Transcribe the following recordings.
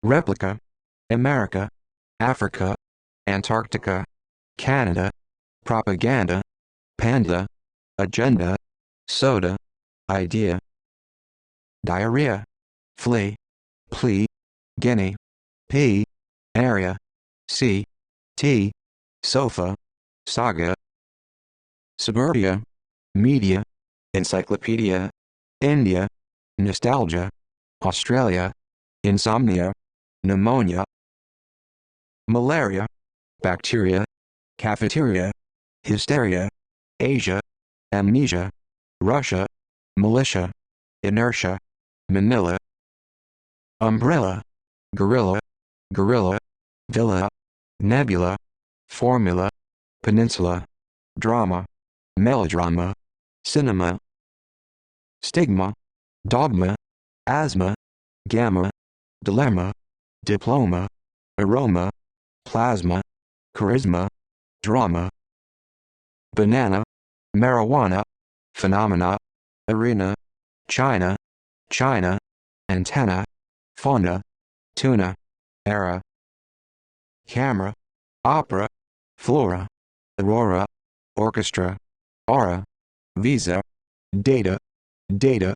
replica, America, Africa, Antarctica, Canada, propaganda, panda, agenda, soda, idea, diarrhea, flea, plea, guinea, pea, area, sea, tea, sofa, saga, suburbia, media, encyclopedia, India, nostalgia, Australia, insomnia, pneumonia, malaria, bacteria, cafeteria, hysteria, Asia, amnesia, Russia, militia, inertia, Manila, umbrella, gorilla, gorilla, villa, nebula, formula, peninsula, drama, melodrama, cinema, stigma, dogma, asthma, gamma, dilemma, diploma, aroma, plasma, charisma, drama, banana, marijuana, phenomena, arena, China, China, antenna, fauna, tuna, era, camera, opera, flora, aurora, orchestra, aura, visa, data, data,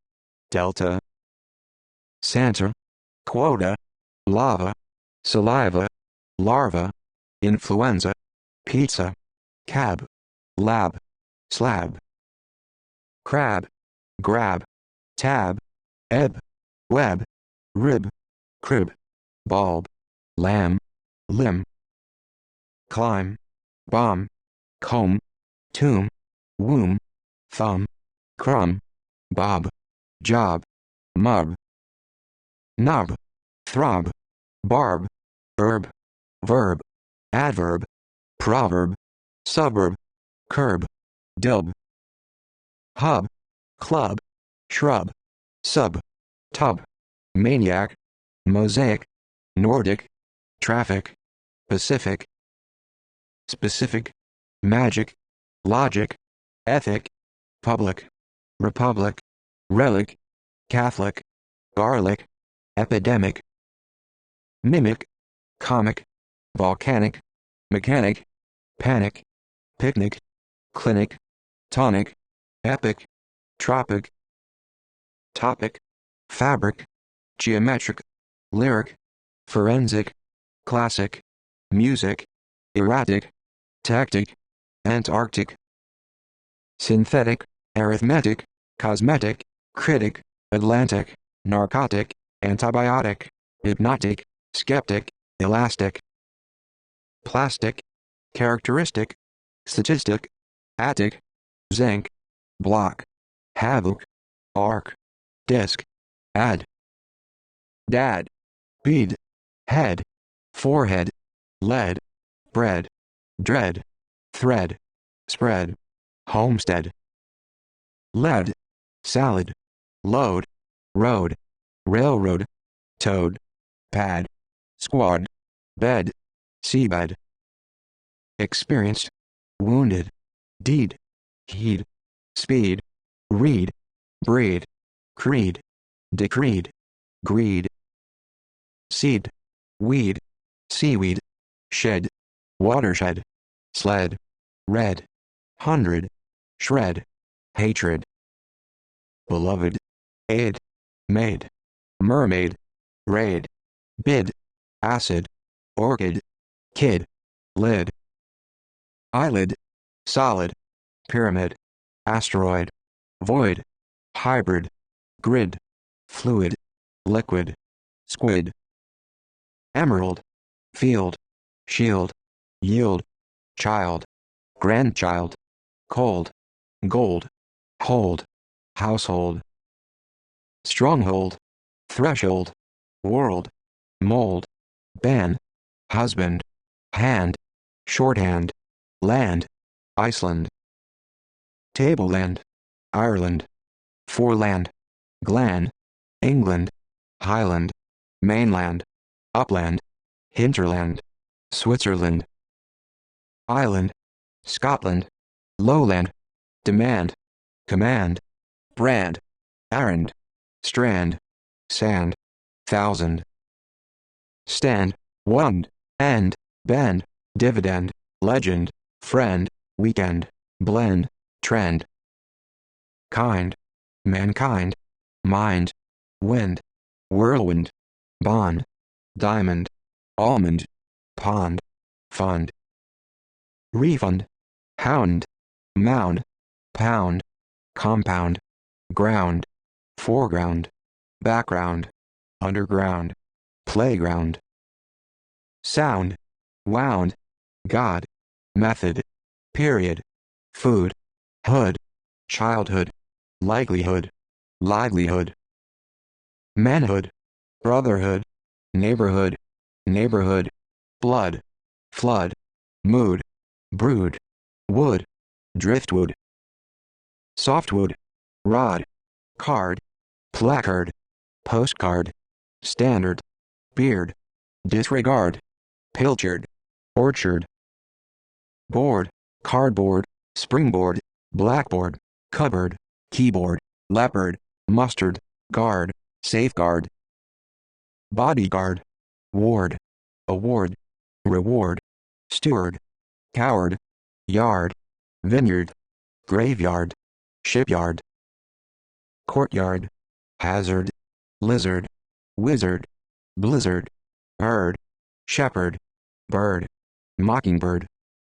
delta, Santa, quota, lava, saliva, larva, influenza, pizza, cab, lab, slab, crab, grab, tab, ebb, web, rib, crib, bulb, lamb, limb, climb, bomb, comb, tomb, womb, thumb, crumb, bob, job, mub, knob, throb, barb, herb, verb, adverb, proverb, suburb, curb, dub, hub, club, shrub, sub, tub, maniac, mosaic, Nordic, traffic, Pacific, specific, magic, logic, ethic, public, republic, relic, Catholic, garlic, epidemic, mimic, comic, volcanic, mechanic, panic, picnic, clinic, tonic, epic, tropic, topic, fabric, geometric, lyric, forensic, classic, music, erratic, tactic, Antarctic, synthetic, arithmetic, cosmetic, critic, Atlantic, narcotic, antibiotic, hypnotic, skeptic, elastic, plastic, characteristic, statistic, attic, zinc, block, havoc, arc, disk, add, dad, bead, head, forehead, lead, bread, dread, thread, spread, homestead, lead, salad, load, road, railroad, toad, pad, squad, bed, seabed, experienced, wounded, deed, heed, speed, read, breed, creed, decreed, greed, seed, weed, seaweed, shed, watershed, sled, red, 100, shred, hatred, beloved, aid, maid, mermaid, raid, bid, acid, orchid, kid, lid, eyelid, solid, pyramid, asteroid, void, hybrid, grid, fluid, liquid, squid, emerald, field, shield, yield, child, grandchild, cold, gold, hold, household, stronghold, threshold, world, mold, ban, husband, hand, shorthand, land, Iceland, tableland, Ireland, foreland, gland, England, highland, mainland, upland, hinterland, Switzerland, island, Scotland, lowland, demand, command, brand, errand, strand, sand, thousand, stand, wand, end, bend, dividend, legend, friend, weekend, blend, trend. Kind, mankind, mind, wind, whirlwind, bond, diamond, almond, pond, fund. Refund, hound, mound, pound, compound, ground, foreground, background, underground, playground. Sound, wound, God, method, period, food, hood, childhood, likelihood, livelihood. Manhood, brotherhood, neighborhood, neighborhood, blood, flood, mood, brood, wood, driftwood. Softwood, rod, card, placard, postcard, standard, beard, disregard, pilchard, orchard. Board, cardboard, springboard, blackboard, cupboard, keyboard, leopard, mustard, guard, safeguard. Bodyguard, ward, award, reward, steward, coward, yard, vineyard, graveyard, shipyard. Courtyard, hazard, lizard, wizard, blizzard, herd, shepherd, bird, mockingbird,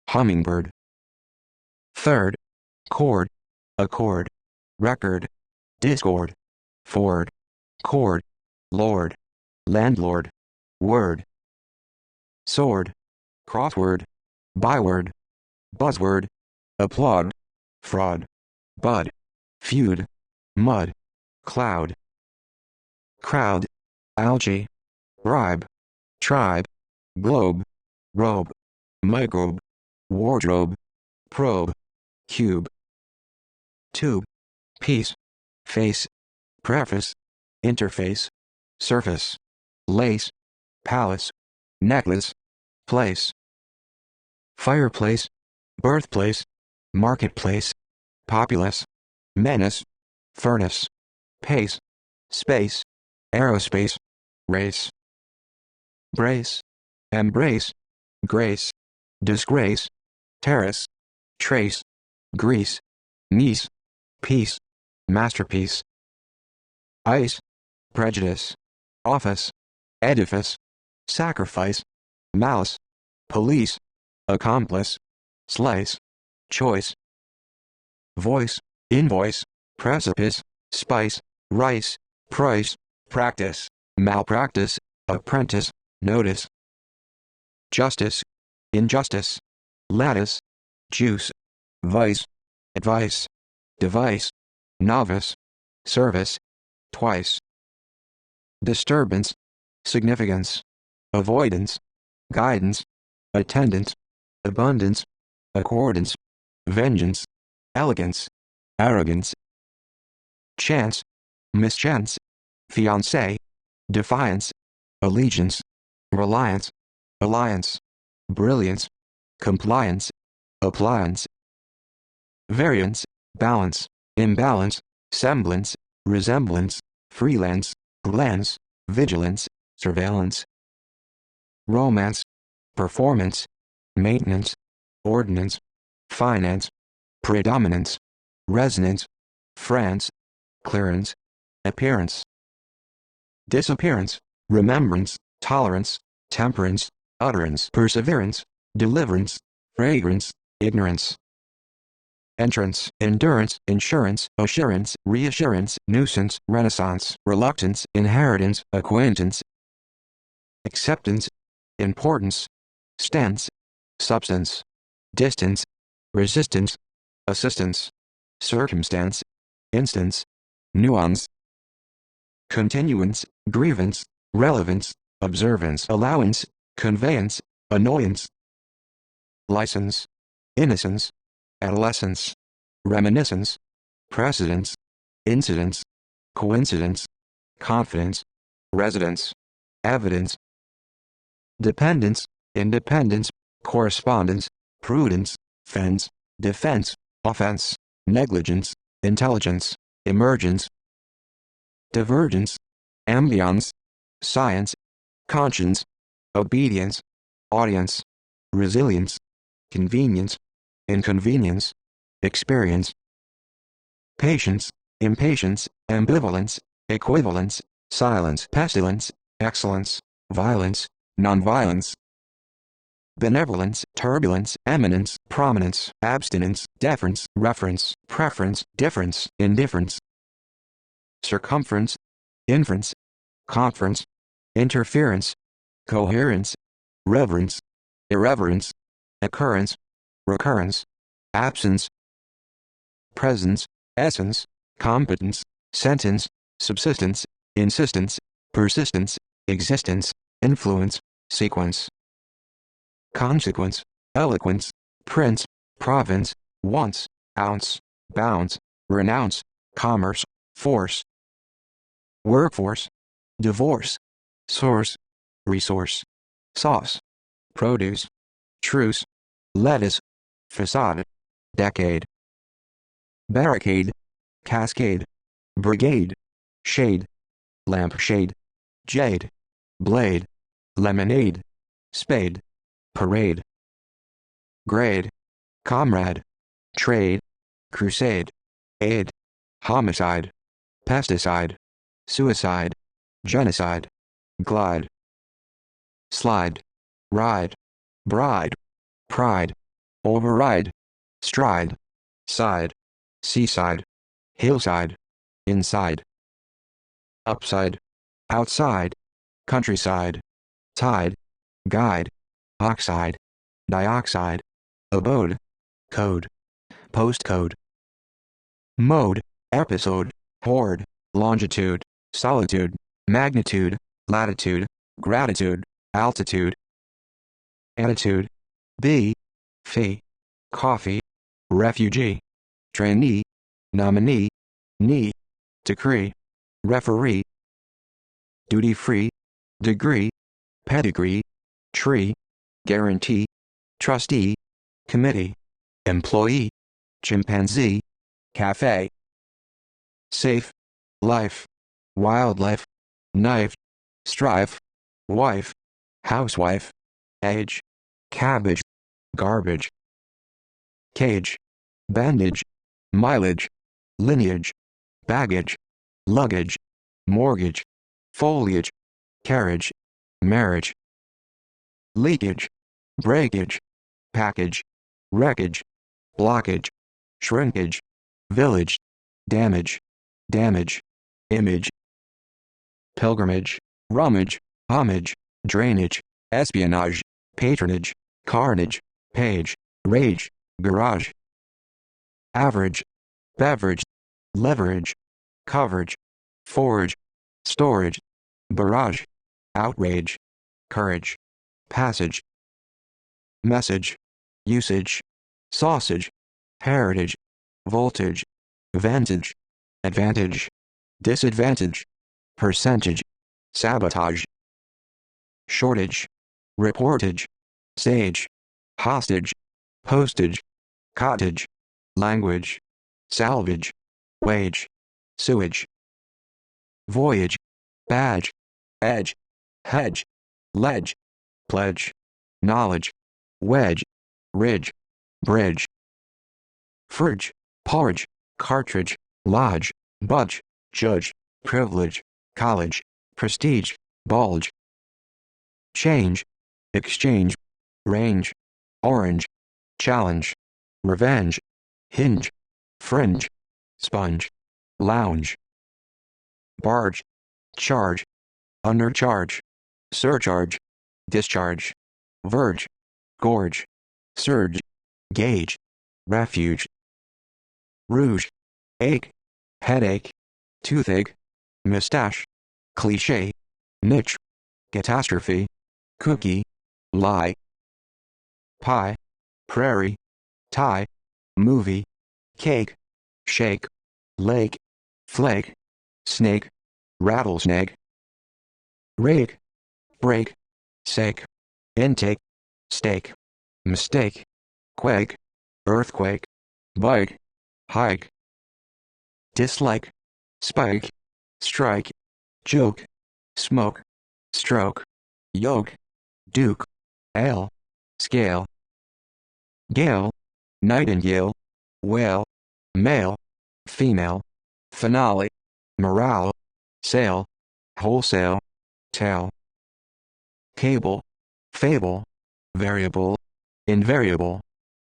hummingbird. Third, chord, accord, record, discord, ford, cord, lord, landlord, word. Sword, crossword, byword, buzzword, applaud, fraud, bud, feud, mud, cloud. Crowd, algae, bribe, tribe, globe, robe, microbe, wardrobe, probe, cube. Tube, piece, face, preface, interface, surface, lace, palace, necklace, place. Fireplace, birthplace, marketplace, populace, menace, furnace, pace, space, aerospace, race. Brace, embrace, grace, disgrace, terrace, trace, grease, niece, peace, masterpiece. Ice, prejudice, office, edifice, sacrifice, malice, police, accomplice, slice, choice. Voice, invoice, precipice, spice, rice, price, practice, malpractice, apprentice, notice. Justice, injustice, lattice, juice, vice, advice, device, novice, service, twice. Disturbance, significance, avoidance, guidance, attendance, abundance, accordance, vengeance, elegance, arrogance. Chance, mischance, fiancé, defiance, allegiance, reliance, alliance, brilliance, compliance, appliance. Variance, balance, imbalance, semblance, resemblance, freelance, glance, vigilance, surveillance. Romance, performance, maintenance, ordinance, finance, predominance, resonance, France, clearance, appearance. Disappearance, remembrance, tolerance, temperance, utterance, perseverance, deliverance, fragrance, ignorance. Entrance, endurance, insurance, assurance, reassurance, nuisance, renaissance, reluctance, inheritance, acquaintance. Acceptance, importance, stance, substance, distance, resistance, assistance, circumstance, instance, nuance. Continuance, grievance, relevance, observance, allowance, conveyance, annoyance. License, innocence, adolescence, reminiscence, precedence, incidence, coincidence, confidence, residence, evidence. Dependence, independence, correspondence, prudence, fence, defense, offense, negligence, intelligence, emergence. Divergence, ambience, science, conscience, obedience, audience, resilience, convenience, inconvenience, experience, patience, impatience, ambivalence, equivalence, silence, pestilence, excellence, violence, nonviolence, benevolence, turbulence, eminence, prominence, abstinence, deference, reference, preference, difference, indifference, circumference, inference, conference, interference, coherence, reverence, irreverence, occurrence, recurrence, absence, presence, essence, competence, sentence, subsistence, insistence, persistence, existence, influence, sequence, consequence, eloquence, prince, province, once, ounce, bounds, renounce, commerce, force, workforce, divorce, source, resource, sauce, produce, truce, lettuce, facade, decade, barricade, cascade, brigade, shade, lampshade, jade, blade, lemonade, spade, parade, grade, comrade, trade, crusade, aid, homicide, pesticide, suicide, genocide, glide, slide, ride, bride, pride, override, stride, side, seaside, hillside, inside, upside, outside, countryside, tide, guide, oxide, dioxide, abode, code, postcode, mode, episode, horde, longitude, solitude, magnitude, latitude, gratitude, altitude, attitude, bee, fee, coffee, refugee, trainee, nominee, knee, decree, referee, duty-free, degree, pedigree, tree, guarantee, trustee, committee, employee, chimpanzee, cafe, safe, life, wildlife, knife, strife, wife, housewife, age, cabbage, garbage, cage, bandage, mileage, lineage, baggage, luggage, mortgage, foliage, carriage, marriage, leakage, breakage, package, wreckage, blockage, shrinkage, village, damage, damage, image, pilgrimage, rummage, homage, drainage, espionage, patronage, carnage, page, rage, garage, average, beverage, leverage, coverage, forage, storage, barrage, outrage, courage, passage, message, usage, sausage, heritage, voltage, vantage, advantage, disadvantage, percentage, sabotage, shortage, reportage, sage, hostage, postage, cottage, language, salvage, wage, sewage, voyage, badge, edge, hedge, ledge, pledge, knowledge, wedge, ridge, bridge, fridge, porridge, cartridge, lodge, budge, judge, privilege, college, prestige, bulge, change, exchange, range, orange, challenge, revenge, hinge, fringe, sponge, lounge, barge, charge, undercharge, surcharge, discharge, verge, gorge, surge, gauge, refuge, rouge, ache, headache, toothache, mustache, cliché, niche, catastrophe, cookie, lie, pie, prairie, tie, movie, cake, shake, lake, flake, snake, rattlesnake, rake, break, sake, intake, steak, mistake, quake, earthquake, bike, hike, dislike, spike, strike, joke, smoke, stroke, yoke, duke, ale, scale, gale, nightingale, whale, male, female, finale, morale, sale, wholesale, tale, cable, fable, variable, invariable,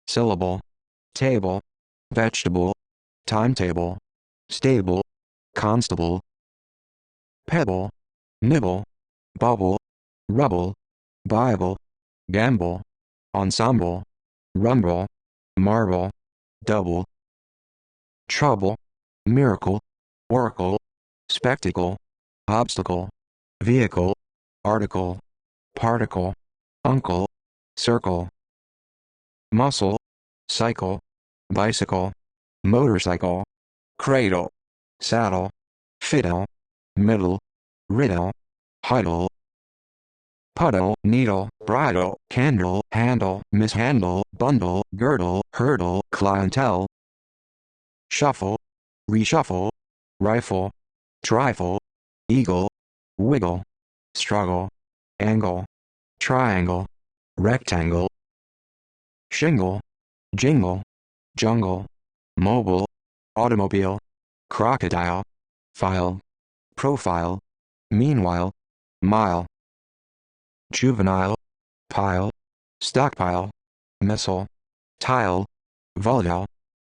syllable, table, vegetable, timetable, stable, constable, pebble, nibble, bubble, rubble, Bible, gamble, ensemble, rumble, marble, double, trouble, miracle, oracle, spectacle, obstacle, vehicle, article, particle, uncle, circle, muscle, cycle, bicycle, motorcycle, cradle, saddle, fiddle, middle, riddle, huddle, puddle, needle, bridle, candle, handle, mishandle, bundle, girdle, hurdle, clientele, shuffle, reshuffle, rifle, trifle, eagle, wiggle, struggle, angle, triangle, rectangle, shingle, jingle, jungle, mobile, automobile, crocodile, file, profile, meanwhile, mile, juvenile, pile, stockpile, missile, tile, volatile,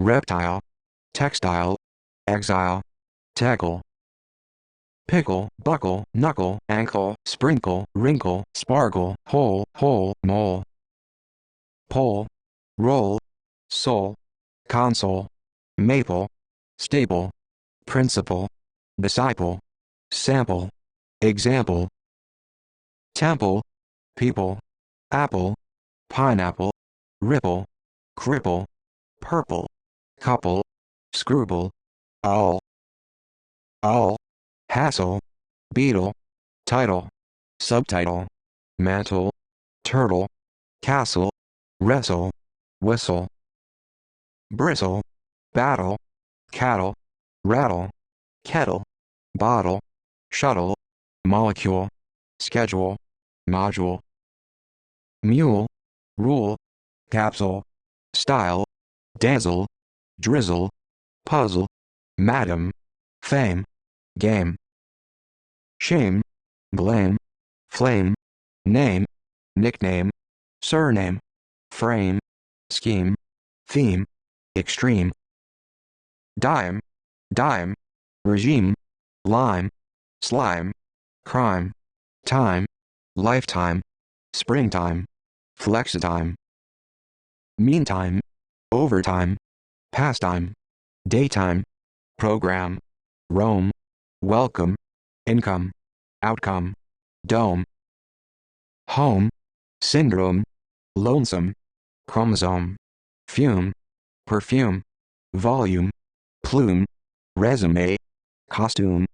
reptile, textile, exile, tackle, pickle, buckle, knuckle, ankle, sprinkle, wrinkle, sparkle, hole, mole, pole, roll, soul, console, maple, stable, principle, disciple, sample, example, temple, people, apple, pineapple, ripple, cripple, purple, couple, scruble, owl, hassle, beetle, title, subtitle, mantle, turtle, castle, wrestle, whistle, bristle, battle, cattle, rattle, kettle, bottle, shuttle, molecule, schedule, module, mule, rule, capsule, style, dazzle, drizzle, puzzle, madam, fame, game, shame, blame, flame, name, nickname, surname, frame, scheme, theme, extreme, dime, regime, lime, slime, crime, time, lifetime, springtime, flexitime, meantime, overtime, pastime, daytime, program, Rome, welcome, income, outcome, dome, home, syndrome, lonesome, chromosome, fume, perfume, volume, plume, resume, costume,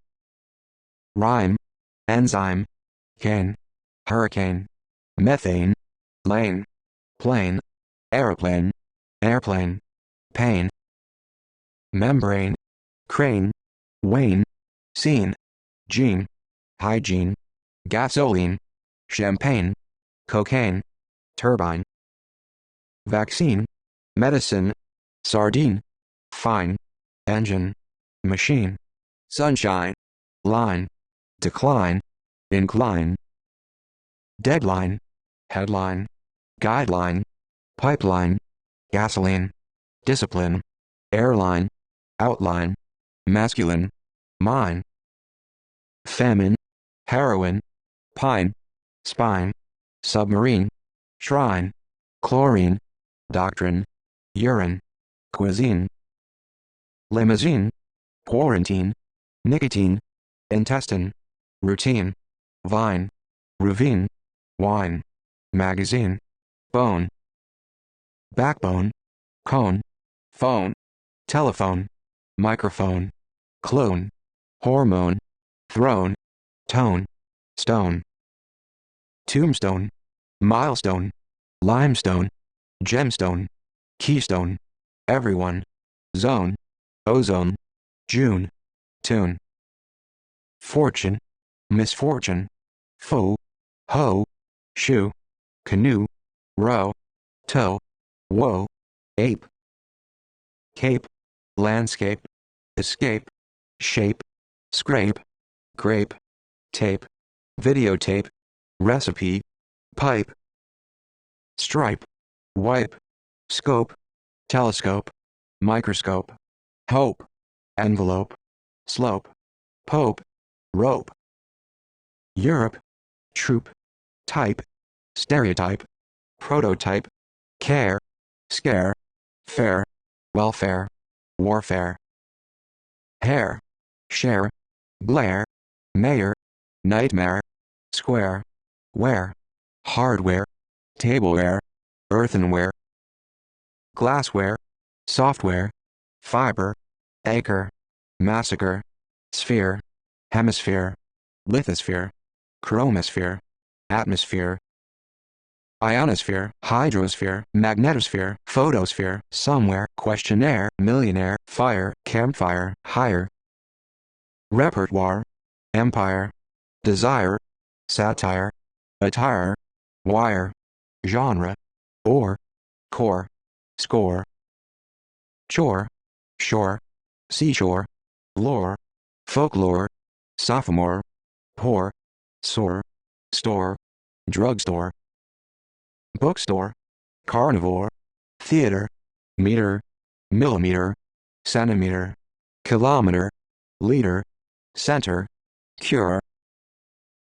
rhyme, enzyme, cane, hurricane, methane, lane, plane, aeroplane, airplane, pain, membrane, crane, wane, scene, gene, hygiene, gasoline, champagne, cocaine, turbine, vaccine, medicine, sardine, fine, engine, machine, sunshine, line, decline, incline, deadline, headline, guideline, pipeline, gasoline, discipline, airline, outline, masculine, mine, famine, heroin, pine, spine, submarine, shrine, chlorine, doctrine, urine, cuisine, limousine, quarantine, nicotine, intestine, routine, vine, ravine, wine, magazine, bone, backbone, cone, phone, telephone, microphone, clone, hormone, throne, tone, stone, tombstone, milestone, limestone, gemstone, keystone, everyone, zone, ozone, June, tune, fortune, misfortune, foe, hoe, shoe, canoe, row, tow, woe, ape. Cape, landscape, escape, shape, scrape, grape, tape, videotape, recipe, pipe. Stripe, wipe, scope, telescope, microscope, hope, envelope, slope, pope, rope. Europe, troop, type, stereotype, prototype, care, scare, fair, welfare, warfare. Hair, share, glare, mayor, nightmare, square, ware, hardware, tableware, earthenware. Glassware, software, fiber, acre, massacre, sphere, hemisphere, lithosphere, chromosphere, atmosphere. Ionosphere, hydrosphere, magnetosphere, photosphere, somewhere, questionnaire, millionaire, fire, campfire, hire. Repertoire, empire, desire, satire, attire, wire, genre, or, core, score. Chore, shore, seashore, lore, folklore, sophomore, poor, sore, store, drugstore. Bookstore, carnivore, theater, meter, millimeter, centimeter, kilometer, liter, center, cure.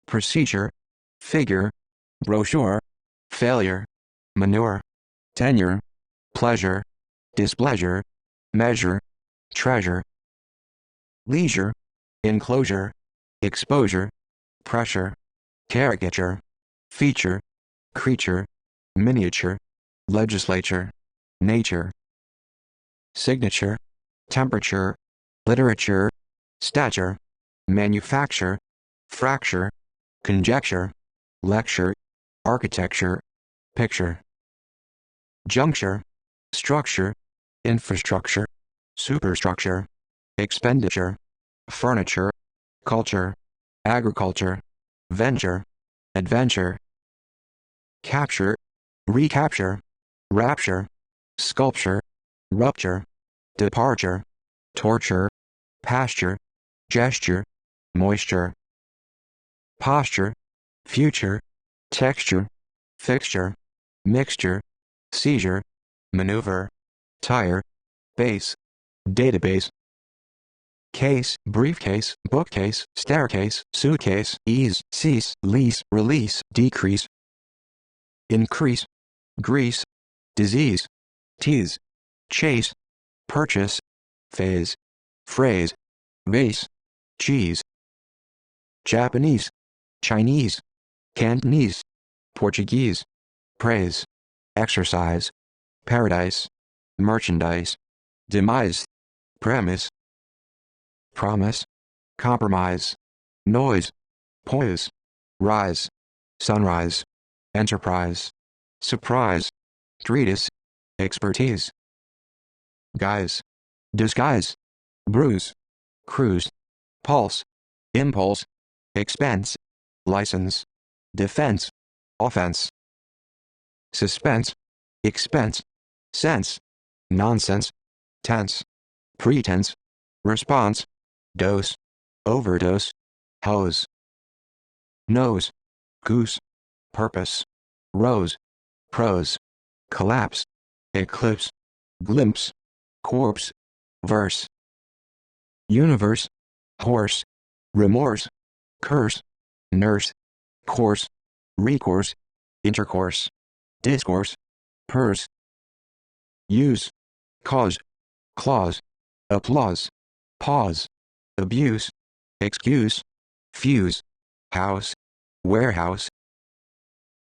Procedure, figure, brochure, failure, manure, tenure, pleasure, displeasure, measure, treasure. Leisure, enclosure, exposure, pressure, caricature, feature, creature, miniature, legislature, nature. Signature, temperature, literature, stature, manufacture, fracture, conjecture, lecture, architecture, picture. Juncture, structure, infrastructure, superstructure, expenditure, furniture, culture, agriculture, venture, adventure. Capture, recapture, rapture, sculpture, rupture, departure, torture, pasture, gesture, moisture. Posture, future, texture, fixture, mixture, seizure, maneuver, tire, base, database. Case, briefcase, bookcase, staircase, suitcase, ease, cease, lease, release, decrease. Increase, grease, disease, tease, chase, purchase, phase, phrase, vase, cheese. Japanese, Chinese, Cantonese, Portuguese, praise, exercise, paradise, merchandise, demise, premise, promise, compromise, noise, poise, rise, sunrise, enterprise, surprise, treatise, expertise. Guise, disguise, bruise, cruise, pulse, impulse, expense, license, defense, offense. Suspense, expense, sense, nonsense, tense, pretense, response, dose, overdose, hose. Nose, goose, purpose, rose, prose, collapse, eclipse, glimpse, corpse, verse. Universe, horse, remorse, curse, nurse, course, recourse, intercourse, discourse, purse. Use, cause, clause, applause, pause, abuse, excuse, fuse, house, warehouse.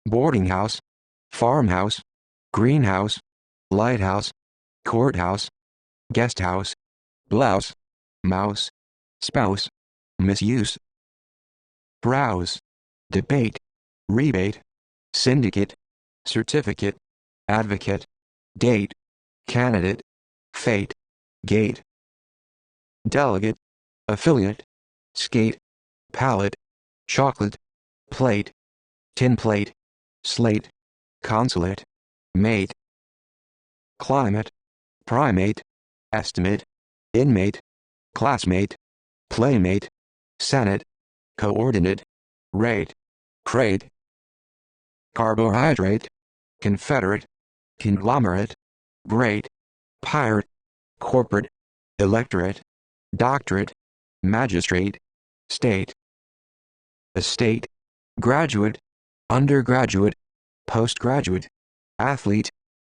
Boarding house, farmhouse, greenhouse, lighthouse, courthouse, guesthouse, blouse, mouse, spouse, misuse. Browse, debate, rebate, syndicate, certificate, advocate, date, candidate, fate, gate. Delegate, affiliate, skate, palette, chocolate, plate, tin plate, slate, consulate, mate, climate, primate, estimate, inmate, classmate, playmate, senate, coordinate, rate, crate, carbohydrate, confederate, conglomerate, great, pirate, corporate, electorate, doctorate, magistrate, state, estate, graduate, undergraduate, postgraduate, athlete,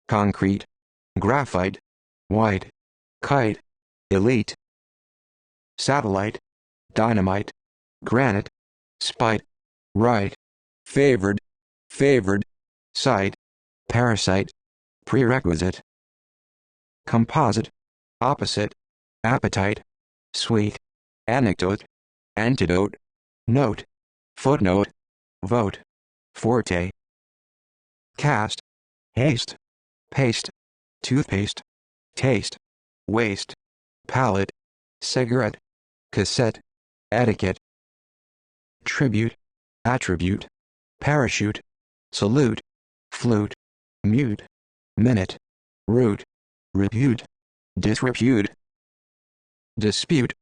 concrete, graphite, white, kite, elite, satellite, dynamite, granite, spite, right, favored, site, parasite, prerequisite, composite, opposite, appetite, sweet, anecdote, antidote, note, footnote, vote, forte, cast, haste, paste, toothpaste, taste, waste, palate, cigarette, cassette, etiquette, tribute, attribute, parachute, salute, flute, mute, minute, root, repute, disrepute, dispute,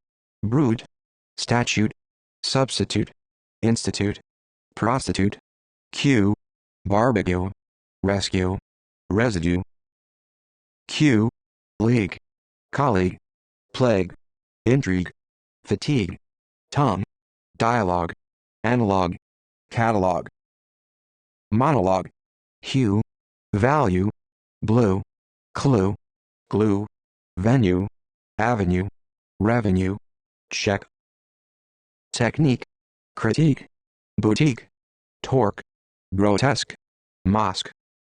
brood, statute, substitute, institute, prostitute, cue, barbecue, rescue, residue, cue, league, colleague, plague, intrigue, fatigue, tongue, dialogue, analog, catalog, monologue, hue, value, blue, clue, glue, venue, avenue, revenue, check, technique, critique, boutique, torque, grotesque, mosque,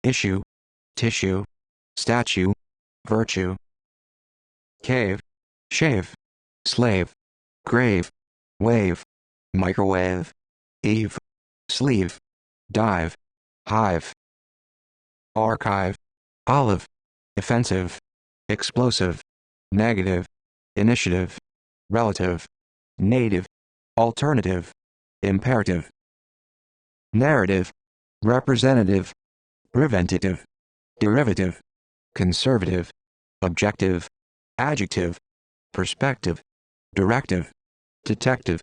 issue, tissue, statue, virtue, cave, shave, slave, grave, wave, microwave, eve, sleeve, dive, hive, archive, olive, offensive, explosive, negative, initiative, relative, native, alternative, imperative, narrative, representative, preventative, derivative, conservative, objective, adjective, perspective, directive, detective,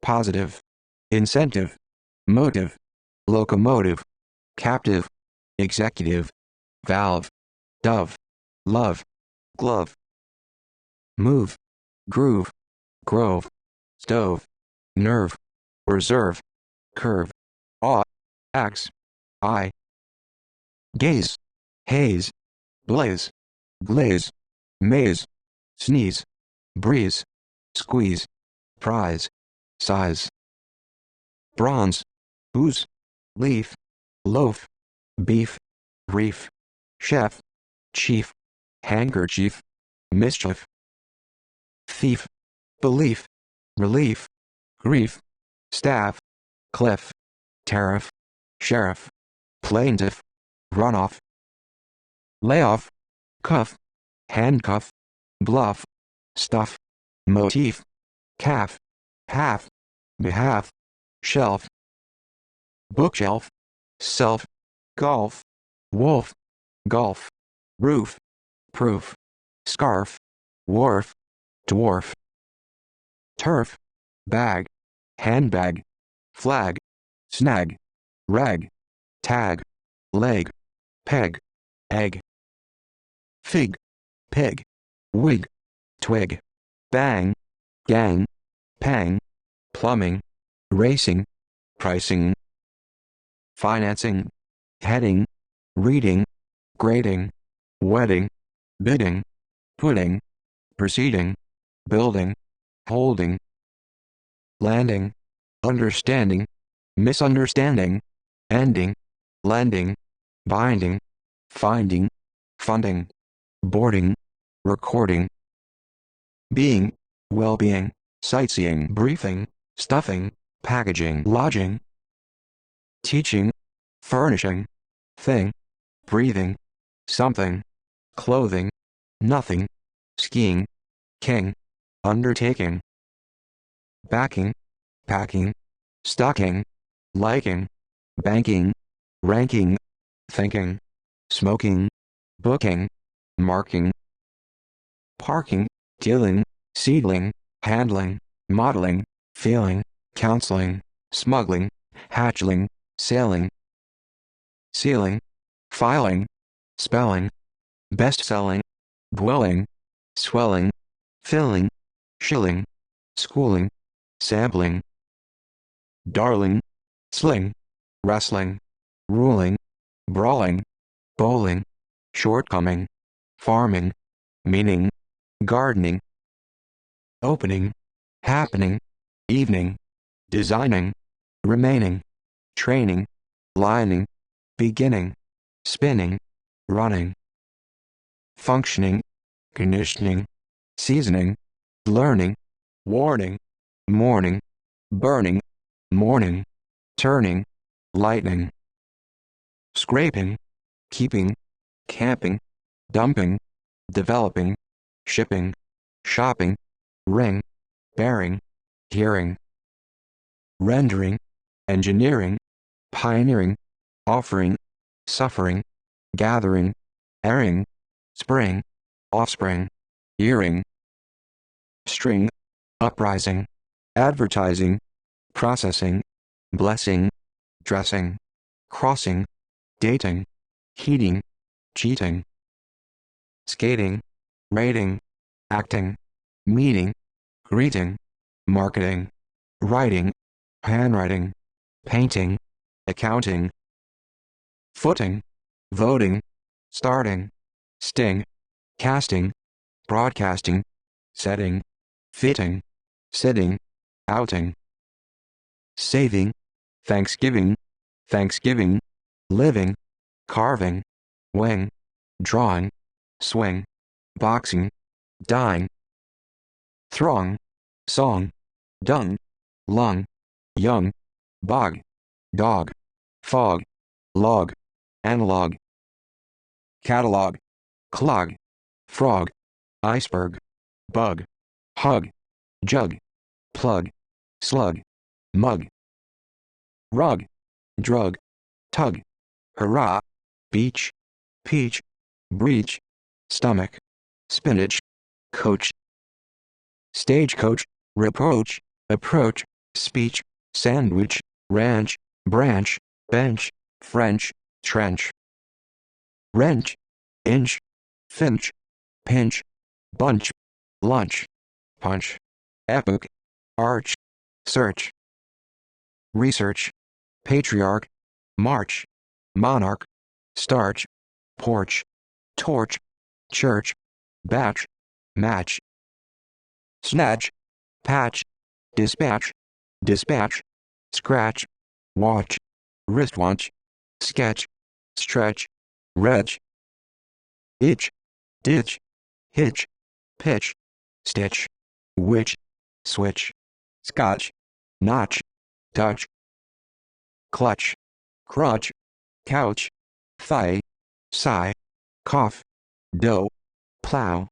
positive, incentive, motive, locomotive, captive, executive, valve, dove, love, glove, move, groove, grove, stove, nerve, reserve, curve, awe, axe, eye, gaze, haze, blaze, glaze, maze, sneeze, breeze, squeeze, prize, size, bronze, ooze, leaf, loaf, beef, reef, chef, chief, handkerchief, mischief, thief, belief, relief, grief, staff, cliff, tariff, sheriff, plaintiff, runoff, layoff, cuff, handcuff, bluff, stuff, motif, calf, half, behalf, shelf, bookshelf, self, golf, wolf, golf, roof, proof, scarf, wharf, dwarf, turf, bag, handbag, flag, snag, rag, tag, leg, peg, egg, fig, pig, wig, twig, bang, gang, pang, plumbing, racing, pricing, financing, heading, reading, grading, wedding, bidding, pudding, proceeding, building, holding, landing, understanding, misunderstanding, ending, lending, binding, finding, funding, boarding, recording, being, well-being, sightseeing, briefing, stuffing, packaging, lodging, teaching, furnishing, thing, breathing, something, clothing, nothing, skiing, king, undertaking, backing, packing, stocking, liking, banking, ranking, thinking, smoking, booking, marking, parking, dealing, seedling, handling, modeling, feeling, counseling, smuggling, hatchling, sailing, sealing, filing, spelling, best-selling, dwelling, swelling, filling, shilling, schooling, sampling, darling, sling, wrestling, ruling, brawling, bowling, shortcoming, farming, meaning, gardening, opening, happening, evening, designing, remaining, training, lining, beginning, spinning, running, functioning, conditioning, seasoning, learning, warning, morning, burning, morning, turning, lightning, scraping, keeping, camping, dumping, developing, shipping, shopping, ring, bearing, hearing, rendering, engineering, pioneering, offering, suffering, gathering, airing, spring, offspring, earring, string, uprising, advertising, processing, blessing, dressing, crossing, dating, heating, cheating, skating, rating, acting, meeting, greeting, marketing, writing, handwriting, painting, accounting, footing, voting, starting, sting, casting, broadcasting, setting, fitting, sitting, outing, saving, Thanksgiving, Thanksgiving, living, carving, wing, drawing, swing, boxing, dying, throng, song, dung, lung, young, bog, dog, fog, log, analog, catalog, clog, frog, iceberg, bug, hug, jug, plug, slug, mug, rug, drug, tug, hurrah, beach, peach, breach, stomach, spinach, coach, stagecoach, reproach, approach, speech, sandwich, ranch, branch, bench, French, trench, wrench, inch, finch, pinch, bunch, lunch, punch, epoch, arch, search, research, patriarch, march, monarch, starch, porch, torch, church, batch, match, snatch, patch, dispatch, dispatch, scratch, watch, wristwatch, sketch, stretch, retch, itch, ditch, hitch, pitch, stitch, witch, switch, scotch, notch, touch, clutch, crutch, couch, thigh, sigh, cough, dough, plow,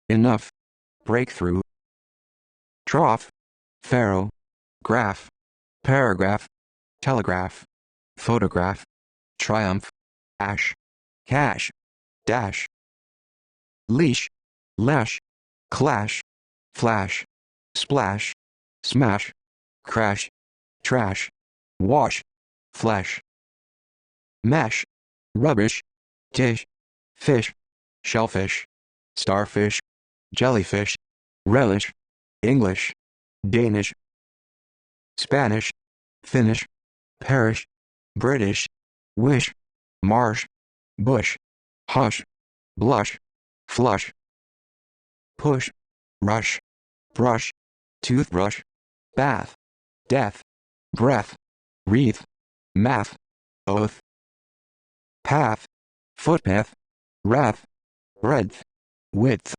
enough, breakthrough, trough, pharaoh, graph, paragraph, telegraph, photograph, triumph, ash, cash, dash, leash, lash, clash, flash, splash, smash, crash, trash, wash, flesh, mesh, rubbish, dish, fish, shellfish, starfish, jellyfish, relish, English, Danish, Spanish, Finnish, parish, British, wish, marsh, bush, hush, blush, flush, push, rush, brush, toothbrush, bath, death, breath, wreath, math, oath, path, footpath, wrath, breadth, width,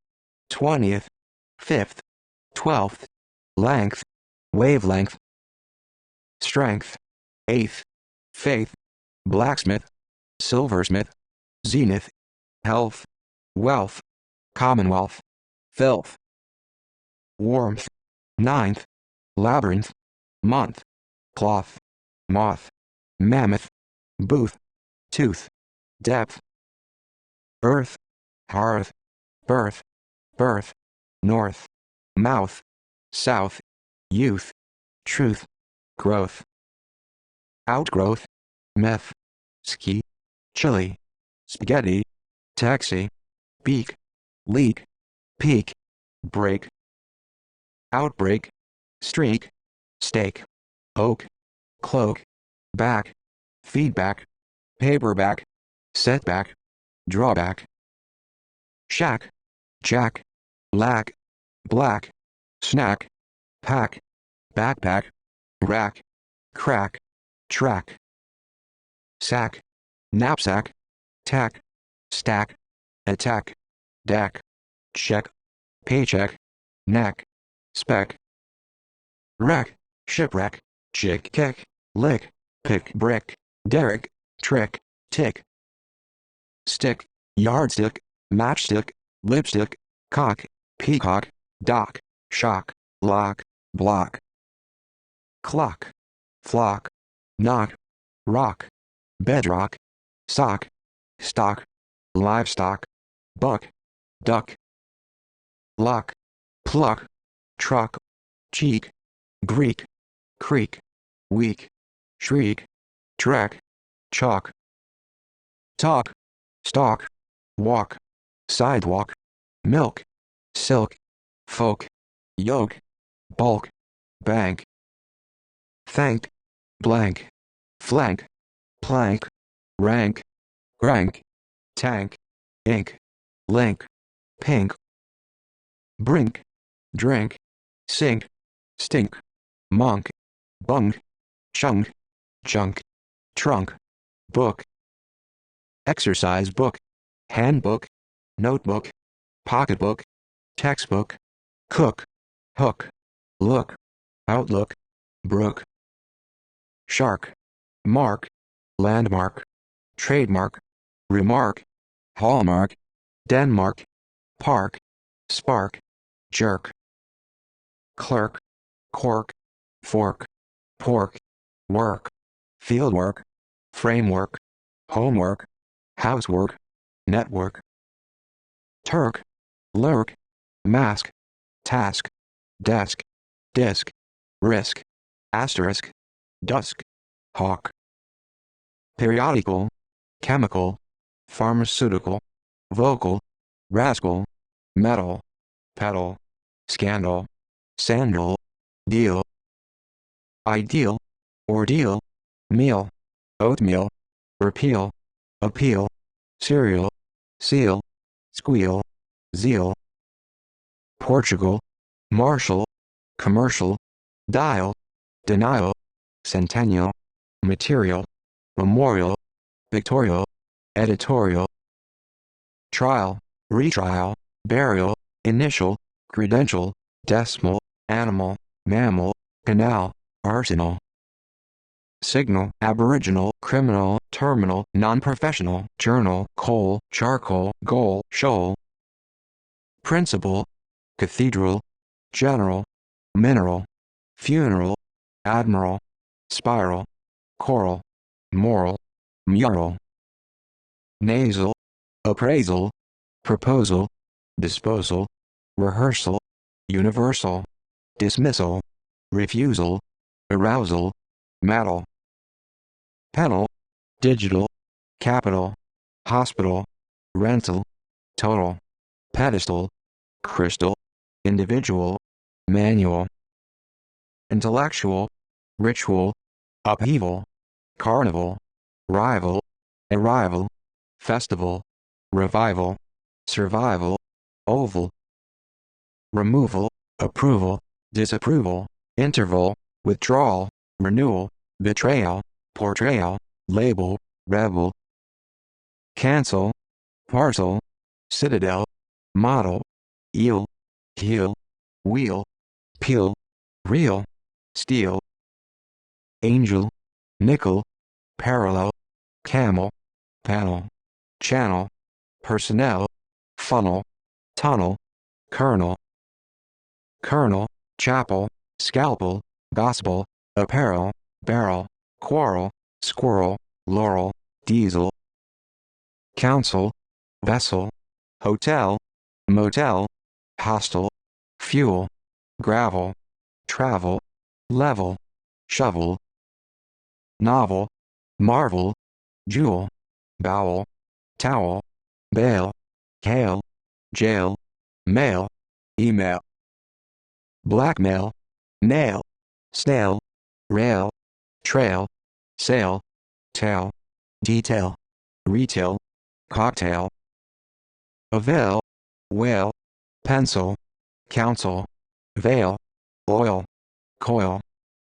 20th, 5th, 12th, length, wavelength, strength, eighth, faith, blacksmith, silversmith, zenith, health, wealth, commonwealth, filth, warmth, ninth, labyrinth, month, cloth, moth, mammoth, booth, tooth, depth, earth, hearth, birth, birth, north, mouth, south, youth, truth, growth, outgrowth, meth, ski, chili, spaghetti, taxi, beak, leak, peak, break, outbreak, streak, steak, oak, cloak, back, feedback, paperback, setback, drawback, shack, jack, lack, black, snack, pack, backpack, rack, crack, track, sack, knapsack, tack, stack, attack, dack, check, paycheck, knack, spec, wreck, shipwreck, chick kick, lick, pick brick, derrick, trick, tick, stick, yardstick, matchstick, lipstick, cock, peacock, dock, shock, lock, block, clock, flock, knock, rock, bedrock, sock, stock, livestock, buck, duck, lock, pluck, truck, cheek, Greek, creek, weak, shriek, track, chalk, talk, stalk, walk, sidewalk, milk, silk, folk, yoke, bulk, bank, thank, blank, flank, plank, rank, rank, tank, ink, link, pink, brink, drink, sink, stink, monk, bunk, chunk, junk, trunk, book, exercise book, handbook, notebook, pocketbook, textbook, cook, hook, look, outlook, brook, shark, mark, landmark, trademark, remark, hallmark, Denmark, park, spark, jerk, clerk, cork, fork, pork, work, fieldwork, framework, homework, housework, network, Turk, lurk, mask, task, desk, disc, risk, asterisk, dusk, hawk, periodical, chemical, pharmaceutical, vocal, rascal, metal, pedal, scandal, sandal, deal, ideal, ordeal, meal, oatmeal, repeal, appeal, cereal, seal, squeal, zeal, Portugal, martial, commercial, dial, denial, centennial, material, memorial, pictorial, editorial, trial, retrial, burial, initial, credential, decimal, animal, mammal, canal, arsenal, signal, aboriginal, criminal, terminal, non-professional, journal, coal, charcoal, goal, shoal, principal, cathedral, general, mineral, funeral, admiral, spiral, coral, moral, mural, nasal, appraisal, proposal, disposal, rehearsal, universal, dismissal, refusal, arousal, metal, pedal, digital, capital, hospital, rental, total, pedestal, crystal, individual, manual, intellectual, ritual, upheaval, carnival, rival, arrival, festival, revival, survival, oval, removal, approval, disapproval, interval, withdrawal, renewal, betrayal, portrayal, label, rebel, cancel, parcel, citadel, model, eel, heel, wheel, peel, reel, steel, angel, nickel, parallel, camel, panel, channel, personnel, funnel, tunnel, kernel, colonel, chapel, scalpel, gospel, apparel, barrel, quarrel, squirrel, laurel, diesel, council, vessel, hotel, motel, hostel, fuel, gravel, travel, level, shovel, novel, marvel, jewel, bowel, towel, bail, hail, jail, mail, email, blackmail, nail, snail, rail, trail, sail, tail, detail, retail, cocktail, avail, whale, pencil, council, veil, oil, coil,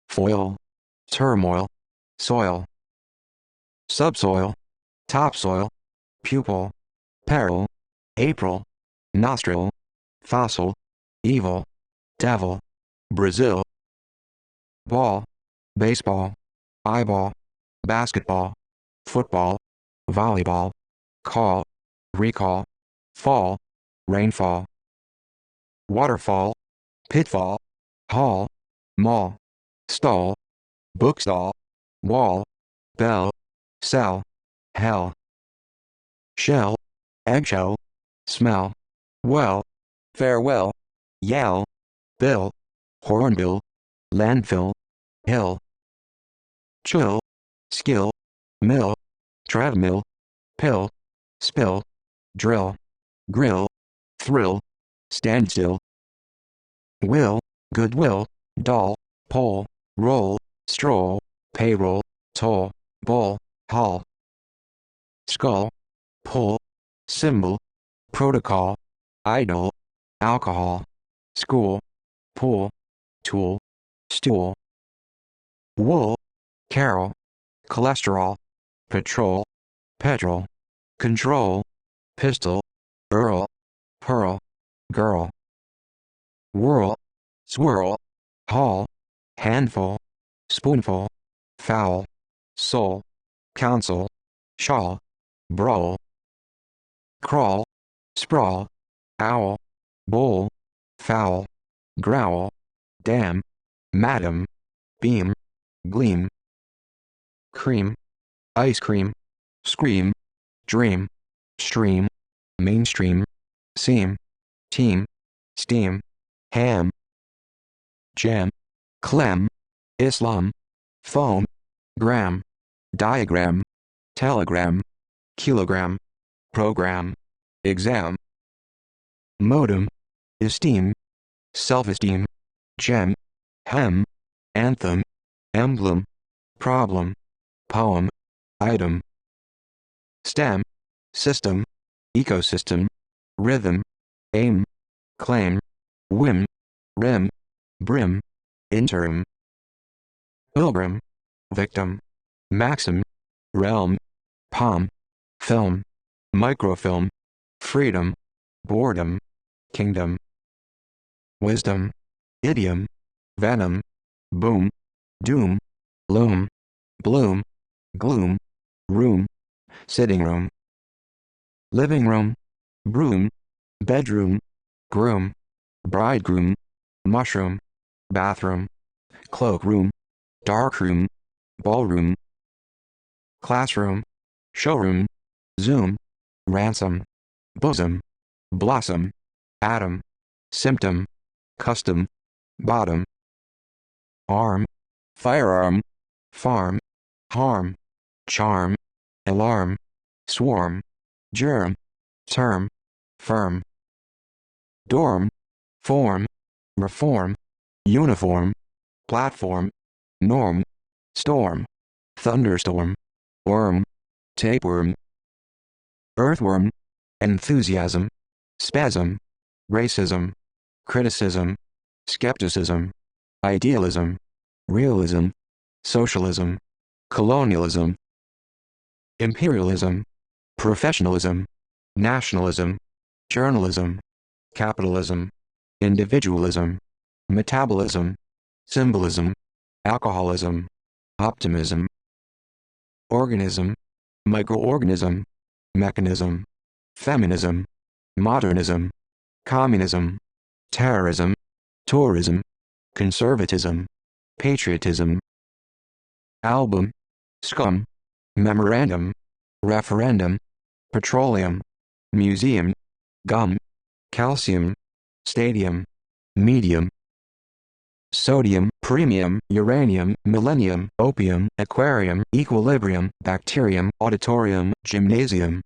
foil, turmoil, soil, subsoil, topsoil, pupil, peril, April, nostril, fossil, evil, devil, Brazil, ball, baseball, eyeball, basketball, football, volleyball, call, recall, fall, rainfall, waterfall, pitfall, hall, mall, stall, bookstall, wall, bell, cell, hell, shell, eggshell, smell, well, farewell, yell, bill, hornbill, landfill, hill, chill, skill, mill, treadmill, pill, spill, drill, grill, thrill, standstill, will, goodwill, dull, pole, roll, stroll, payroll, toll, bowl, haul, skull, pull, symbol, protocol, idol, alcohol, school, pool, tool, stool, wool, carol, cholesterol, patrol, petrol, control, pistol, earl, pearl, girl, whirl, swirl, haul, handful, spoonful, foul, soul, council, shawl, brawl, crawl, sprawl, owl, bowl, foul, growl, dam, madam, beam, gleam, cream, ice cream, scream, dream, stream, mainstream, seam, team, steam, ham, jam, clem, Islam, foam, gram, diagram, telegram, kilogram, program, exam, modem, esteem, self-esteem, gem, hem, anthem, emblem, problem, poem, item, stem, system, ecosystem, rhythm, aim, claim, whim, rim, brim, interim, pilgrim, victim, maxim, realm, palm, film, microfilm, freedom, boredom, kingdom, wisdom, idiom, venom, boom, doom, loom, bloom, gloom, room, sitting room, living room, broom, bedroom, groom, bridegroom, mushroom, bathroom, cloakroom, darkroom, ballroom, classroom, showroom, zoom, ransom, bosom, blossom, atom, symptom, custom, bottom, arm, firearm, farm, harm, charm, alarm, swarm, germ, term, firm, dorm, form, reform, uniform, platform, norm, storm, thunderstorm, worm, tapeworm, earthworm, enthusiasm, spasm, racism, criticism, skepticism, idealism, realism, socialism, colonialism, imperialism, professionalism, nationalism, journalism, capitalism, individualism, metabolism, symbolism, alcoholism, optimism, organism, microorganism, mechanism, feminism, modernism, communism, terrorism, tourism, conservatism, patriotism, album, scum, memorandum, referendum, petroleum, museum, gum, calcium, stadium, medium, sodium, premium, uranium, millennium, opium, aquarium, equilibrium, bacterium, auditorium, gymnasium,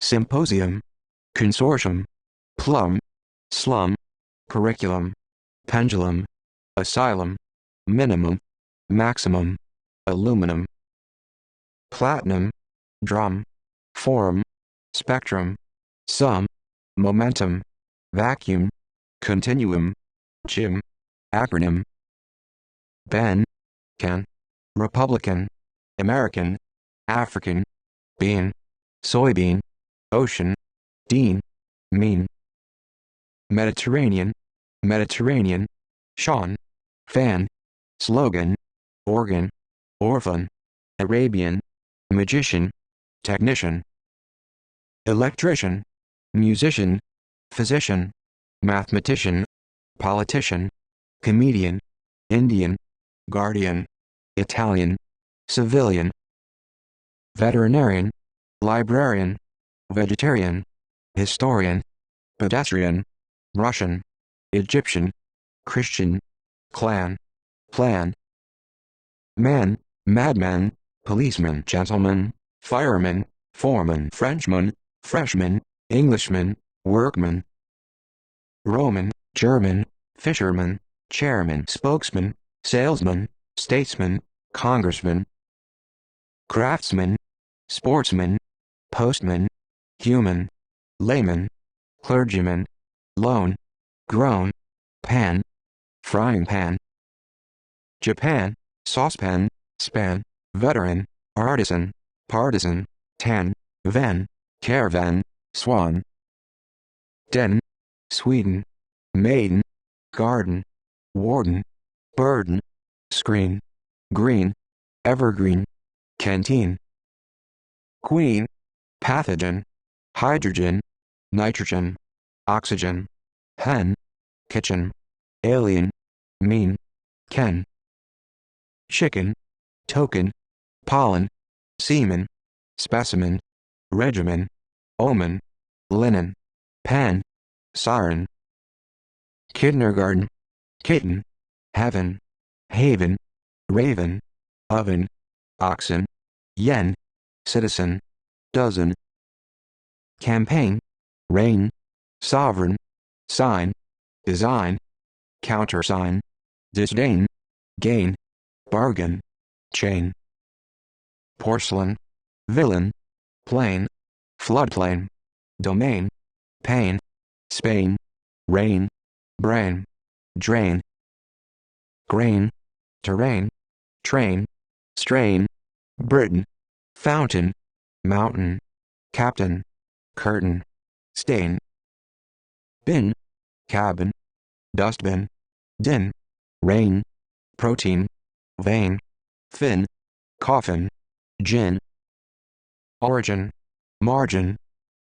symposium, consortium, plum, slum, curriculum, pendulum, asylum, minimum, maximum, aluminum, platinum, drum, forum, spectrum, sum, momentum, vacuum, continuum, gym, acronym, Ben, can, Republican, American, African, bean, soybean, ocean, dean, mean, Mediterranean, Mediterranean, Sean, fan, slogan, organ, orphan, Arabian, magician, technician, electrician, musician, physician, mathematician, politician, comedian, Indian, guardian, Italian, civilian, veterinarian, librarian, vegetarian, historian, pedestrian, Russian, Egyptian, Christian, clan, plan, man, madman, policeman, gentleman, fireman, foreman, Frenchman, freshman, Englishman, workman, Roman, German, fisherman, chairman, spokesman, salesman, statesman, congressman, craftsman, sportsman, postman, human, layman, clergyman, loan, grown, pan, frying pan, Japan, saucepan, span, veteran, artisan, partisan, tan, van, caravan, swan, den, Sweden, maiden, garden, warden, burden, screen, green, evergreen, canteen, queen, pathogen, hydrogen, nitrogen, oxygen, hen, kitchen, alien, mean, ken, chicken, token, pollen, semen, specimen, regimen, omen, linen, pen, siren, kindergarten, kitten, heaven, haven, raven, oven, oxen, yen, citizen, dozen, campaign, rain, sovereign, sign, design, countersign, disdain, gain, bargain, chain, porcelain, villain, plane, floodplain, domain, pain, Spain, rain, brain, drain, grain, terrain, train, strain, Britain, fountain, mountain, captain, curtain, stain, bin, cabin, dustbin, din, rain, protein, vein, fin, coffin, gin, origin, margin,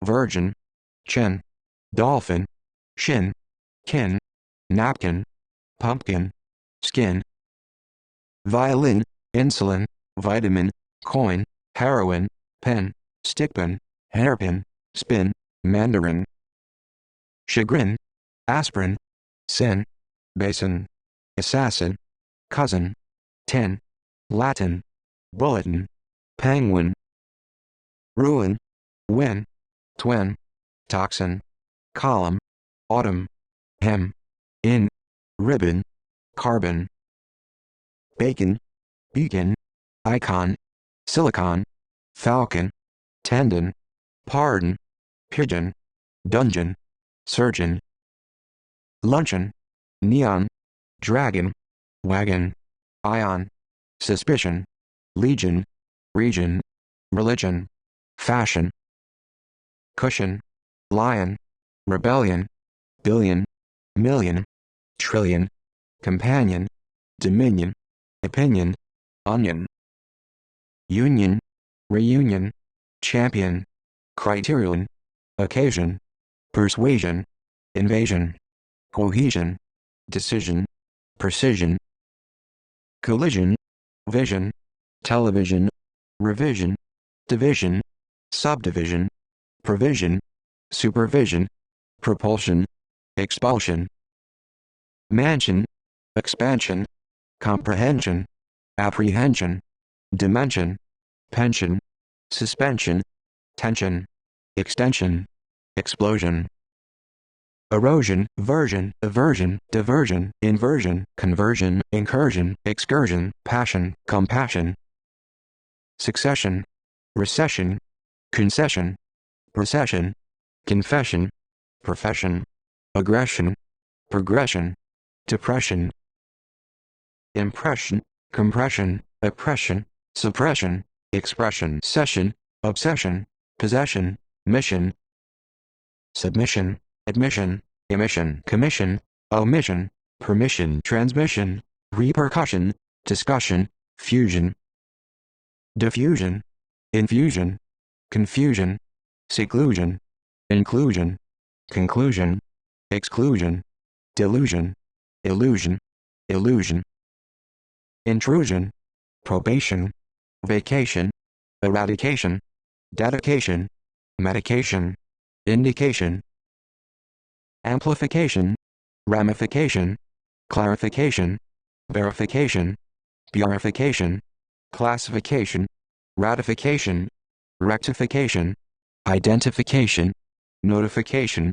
virgin, chin, dolphin, shin, kin, napkin, pumpkin, skin, violin, insulin, vitamin, coin, heroin, pen, stickpin, hairpin, spin, mandarin, chagrin, aspirin, sin, basin, assassin, cousin, tin, Latin, bulletin, penguin, ruin, win, twin, toxin, column, autumn, hem, in, ribbon, carbon, bacon, beacon, icon, silicon, falcon, tendon, pardon, pigeon, dungeon, surgeon, luncheon, neon, dragon, wagon, ion, suspicion, legion, region, religion, fashion, cushion, lion, rebellion, billion, million, trillion, companion, dominion, opinion, onion, union, reunion, champion, criterion, occasion, persuasion, invasion, cohesion, decision, precision, collision, vision, television, revision, division, subdivision, provision, supervision, propulsion, expulsion, mansion, expansion, comprehension, apprehension, dimension, pension, suspension, tension, extension, explosion, erosion, version, aversion, diversion, inversion, conversion, incursion, excursion, passion, compassion, succession, recession, concession, procession, confession, profession, aggression, progression, depression, impression, compression, oppression, suppression, expression, session, obsession, possession, mission, submission, admission, emission, commission, omission, permission, transmission, repercussion, discussion, fusion, diffusion, infusion, confusion, seclusion, inclusion, conclusion, exclusion, delusion, illusion, illusion, intrusion, probation, vacation, eradication, dedication, medication, indication, amplification, ramification, clarification, verification, purification, classification, ratification, rectification, identification, notification,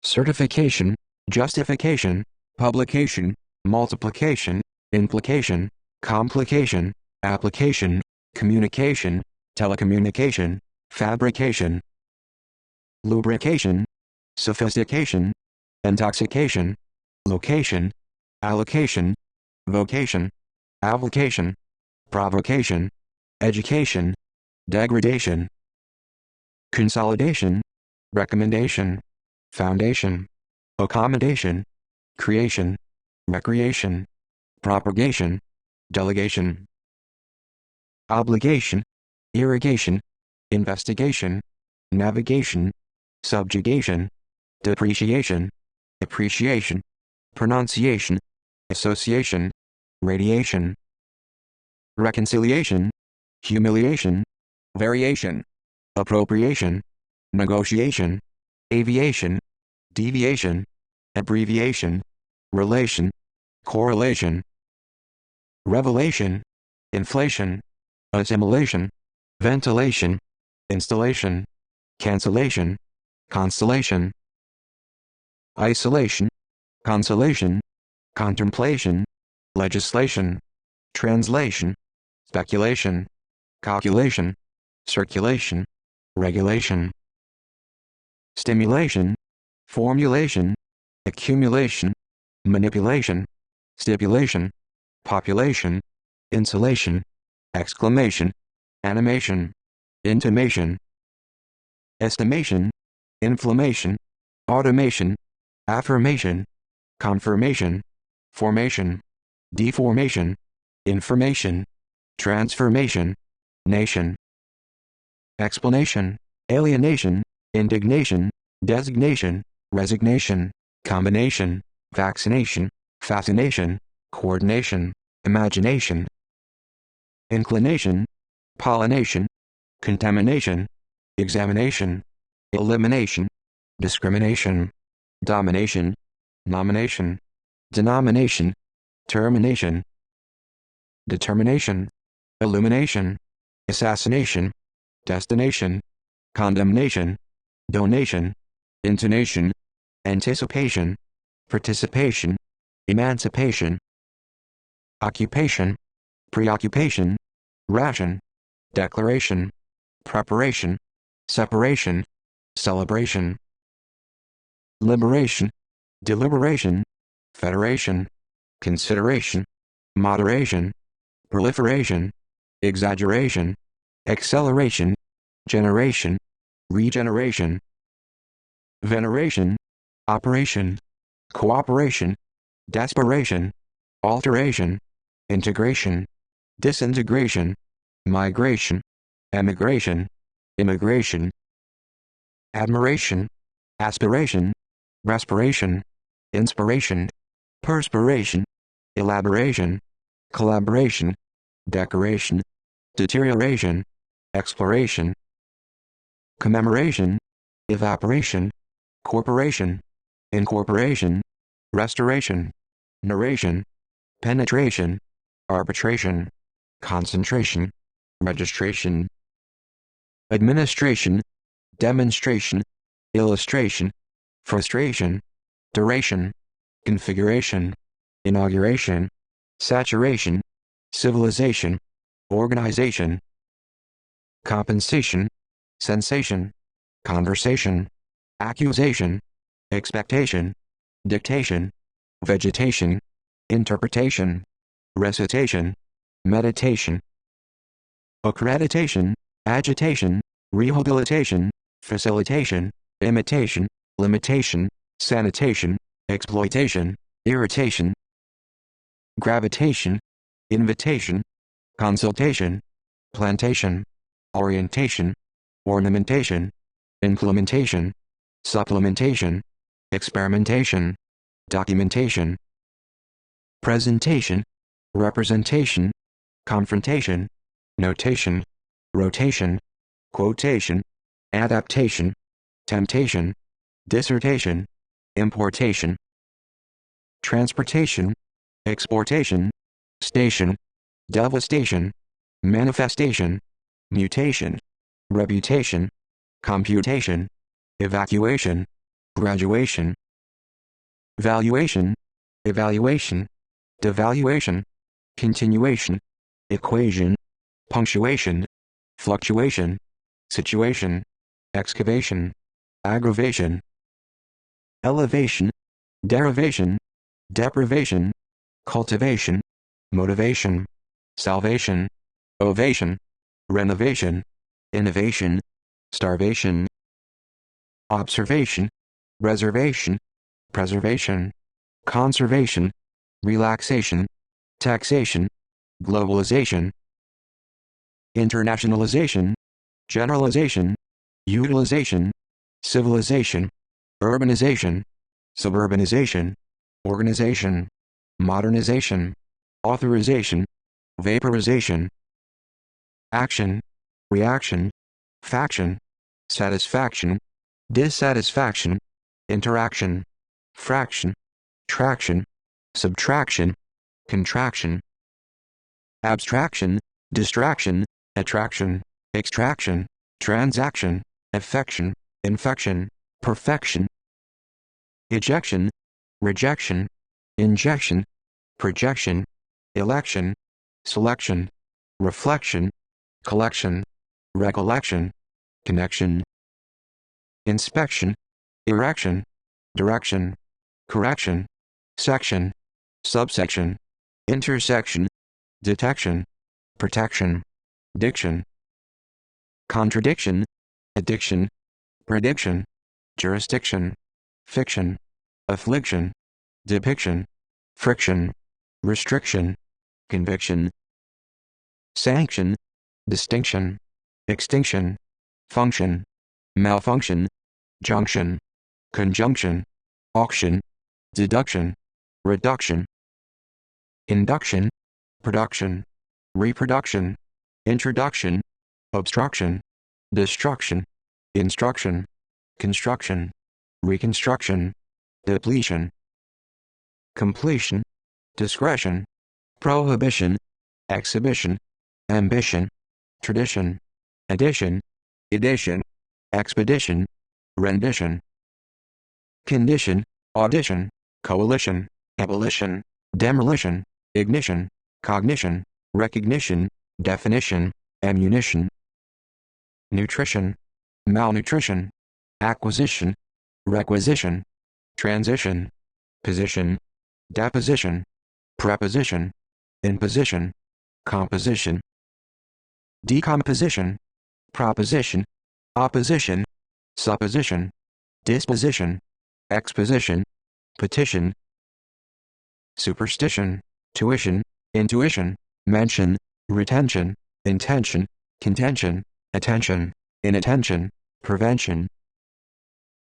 certification, justification, publication, multiplication, implication, complication, application, communication, telecommunication, fabrication, lubrication, sophistication, intoxication, location, allocation, vocation, avocation, provocation, education, degradation, consolidation, recommendation, foundation, accommodation, creation, recreation, propagation, delegation, obligation, irrigation, investigation, navigation, subjugation, depreciation, appreciation, pronunciation, association, radiation, reconciliation, humiliation, variation, appropriation, negotiation, aviation, deviation, abbreviation, relation, correlation, revelation, inflation, assimilation, ventilation, installation, cancellation, constellation, isolation, consolation, contemplation, legislation, translation, speculation, calculation, circulation, regulation, stimulation, formulation, accumulation, manipulation, stipulation, population, insulation, exclamation, animation, intimation, estimation, inflammation, automation, affirmation, confirmation, formation, deformation, information, transformation, nation, explanation, alienation, indignation, designation, resignation, combination, vaccination, fascination, coordination, imagination, inclination, pollination, contamination, examination, elimination, discrimination, domination, nomination, denomination, termination, determination, illumination, assassination, destination, condemnation, donation, intonation, anticipation, participation, emancipation, occupation, preoccupation, ration, declaration, preparation, separation, celebration, liberation, deliberation, federation, consideration, moderation, proliferation, exaggeration, acceleration, generation, regeneration, veneration, operation, cooperation, desperation, alteration, integration, disintegration, migration, emigration, immigration, admiration, aspiration, respiration, inspiration, perspiration, elaboration, collaboration, decoration, deterioration, exploration, commemoration, evaporation, corporation, incorporation, restoration, narration, penetration, arbitration, concentration, registration, administration, demonstration, illustration, frustration, duration, configuration, inauguration, saturation, civilization, organization, compensation, sensation, conversation, accusation, expectation, dictation, vegetation, interpretation, recitation, meditation, accreditation, agitation, rehabilitation, facilitation, imitation, limitation, sanitation, exploitation, irritation, gravitation, invitation, consultation, plantation, orientation, ornamentation, implementation, supplementation, experimentation, documentation, presentation, representation, confrontation, notation, rotation, quotation, adaptation, temptation, dissertation, importation, transportation, exportation, station, devastation, manifestation, mutation, reputation, computation, evacuation, graduation, valuation, evaluation, devaluation, continuation, equation, punctuation, fluctuation, situation, excavation, aggravation, elevation, derivation, deprivation, cultivation, motivation, salvation, ovation, renovation, innovation, starvation, observation, reservation, preservation, conservation, relaxation, taxation, globalization, internationalization, generalization, utilization, civilization, urbanization, suburbanization, organization, modernization, authorization, vaporization, action, reaction, faction, satisfaction, dissatisfaction, interaction, fraction, traction, subtraction, contraction, abstraction, distraction, attraction, extraction, transaction, affection, infection, perfection, ejection, rejection, injection, projection, election, selection, reflection, collection, recollection, connection, inspection, erection, direction, correction, section, subsection, intersection, detection, protection, diction, contradiction, addiction, prediction, jurisdiction, fiction, affliction, depiction, friction, restriction, conviction, sanction, distinction, extinction, function, malfunction, junction, conjunction, auction, deduction, reduction, induction, production, reproduction, introduction, obstruction, destruction, instruction, construction, reconstruction, depletion, completion, discretion, prohibition, exhibition, ambition, tradition, addition, edition, expedition, rendition, condition, audition, coalition, abolition, demolition, ignition, cognition, recognition, definition, ammunition, nutrition, malnutrition, acquisition, requisition, transition, position, deposition, preposition, imposition, composition, decomposition, proposition, opposition, supposition, disposition, exposition, petition, superstition, tuition, intuition, mention, retention, intention, contention, attention, inattention, prevention,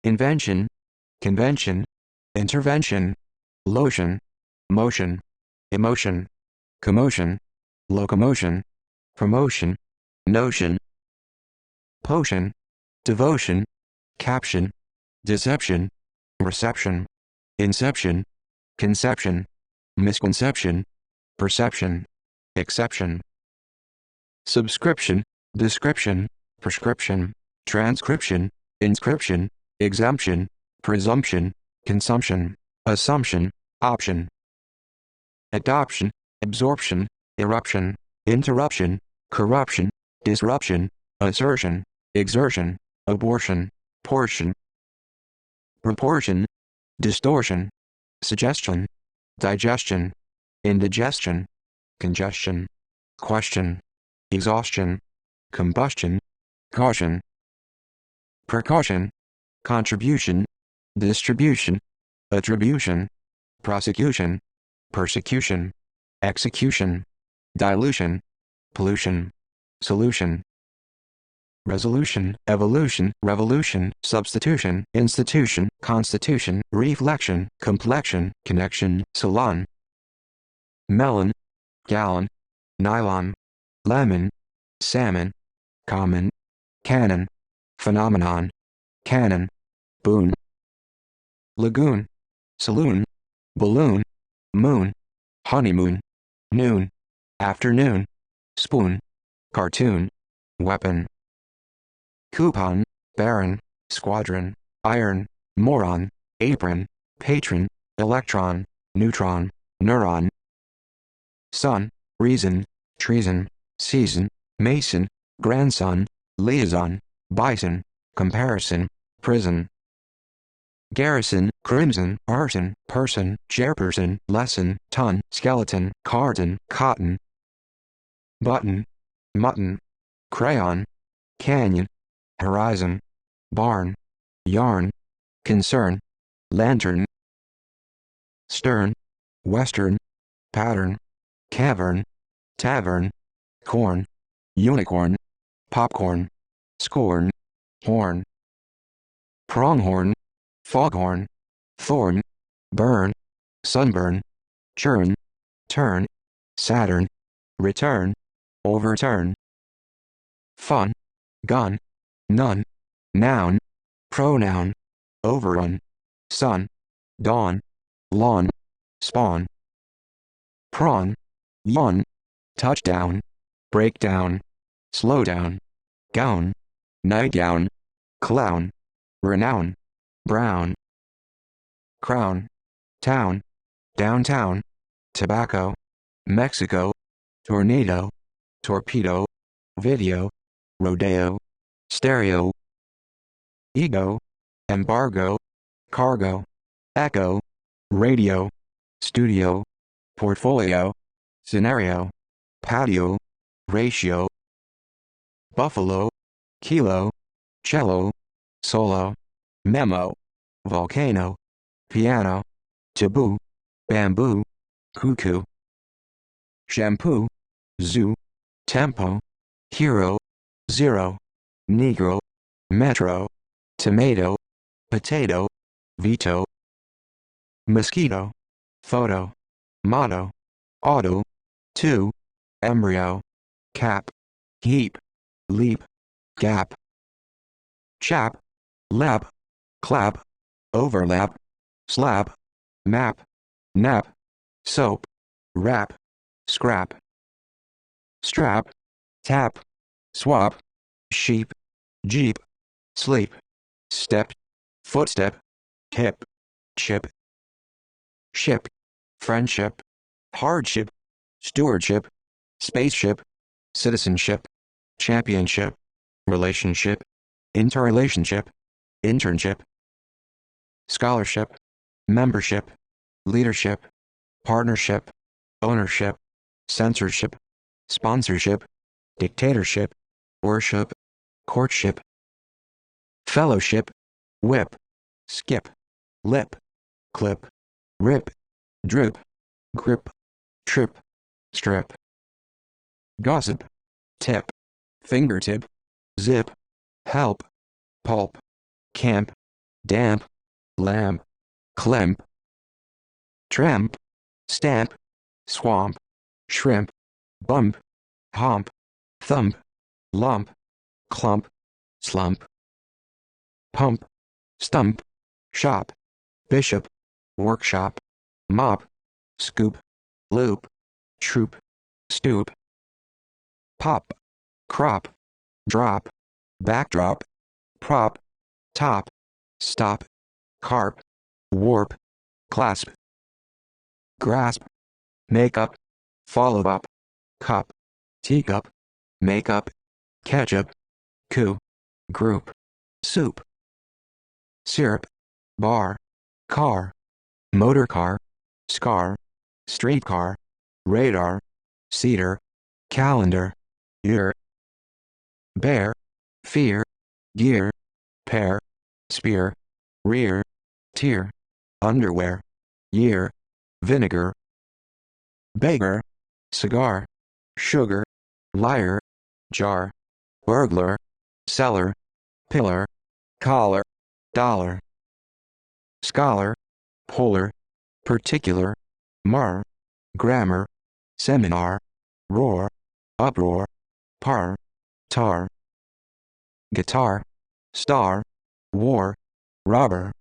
invention, convention, intervention, lotion, motion, emotion, commotion, locomotion, promotion, notion, potion, devotion, caption, deception, reception, inception, conception, misconception, perception, exception, subscription, description, prescription, transcription, inscription, exemption, presumption, consumption, assumption, option, adoption, absorption, eruption, interruption, corruption, disruption, assertion, exertion, abortion, portion, proportion, distortion, suggestion, digestion, indigestion, congestion, question, exhaustion, combustion, caution, precaution, contribution, distribution, attribution, prosecution, persecution, execution, dilution, pollution, solution, resolution, evolution, revolution, substitution, institution, constitution, reflection, complexion, connection, salon, melon, gallon, nylon, lemon, salmon, common, canon, phenomenon, canon, boon, lagoon, saloon, balloon, moon, honeymoon, noon, afternoon, spoon, cartoon, weapon, coupon, baron, squadron, iron, moron, apron, patron, electron, neutron, neuron, sun, reason, treason, season, mason, grandson, liaison, bison, comparison, prison, garrison, crimson, arson, person, chairperson, lesson, ton, skeleton, carton, cotton, button, mutton, crayon, canyon, horizon, barn, yarn, concern, lantern, stern, western, pattern, cavern, tavern, corn, unicorn, popcorn, scorn, horn, pronghorn, foghorn, thorn, burn, sunburn, churn, turn, Saturn, return, overturn, fun, gun, none, noun, pronoun, overrun, sun, dawn, lawn, spawn, prawn, yawn, touchdown, breakdown, slowdown, gown, nightgown, clown, renown, brown, crown, town, downtown, tobacco, Mexico, tornado, torpedo, video, rodeo, stereo, ego, embargo, cargo, echo, radio, studio, portfolio, scenario, patio, ratio, buffalo, kilo, cello, solo, memo, volcano, piano, taboo, bamboo, cuckoo, shampoo, zoo, tempo, hero, zero, negro, metro, tomato, potato, veto, mosquito, photo, motto, auto, two, embryo, cap, heap, leap, gap, chap, lap, clap, overlap, slap, map, nap, soap, wrap, scrap, strap, tap, swap, sheep, jeep, sleep, step, footstep, hip, chip, ship, friendship, hardship, stewardship, spaceship, citizenship, championship, relationship, interrelationship, internship, scholarship, membership, leadership, partnership, ownership, censorship, sponsorship, dictatorship, worship, courtship, fellowship, whip, skip, lip, clip, rip, drip, grip, trip, strip, gossip, tip, fingertip, zip, help, pulp, camp, damp, lamp, clamp, tramp, stamp, swamp, shrimp, bump, hump, thump, lump, clump, slump, pump, stump, shop, bishop, workshop, mop, scoop, loop, troop, stoop, pop, crop, drop, backdrop, prop, top, stop, carp, warp, clasp, grasp, makeup, follow up, cup, teacup, makeup, ketchup, coup, group, soup, syrup, bar, car, motorcar, scar, streetcar, radar, cedar, calendar, year, bear, fear, gear, pear, spear, rear, tear, underwear, year, vinegar, beggar, cigar, sugar, liar, jar, burglar, cellar, pillar, collar, dollar, scholar, polar, particular, mar, grammar, seminar, roar, uproar, par, tar, guitar, star, war, rubber,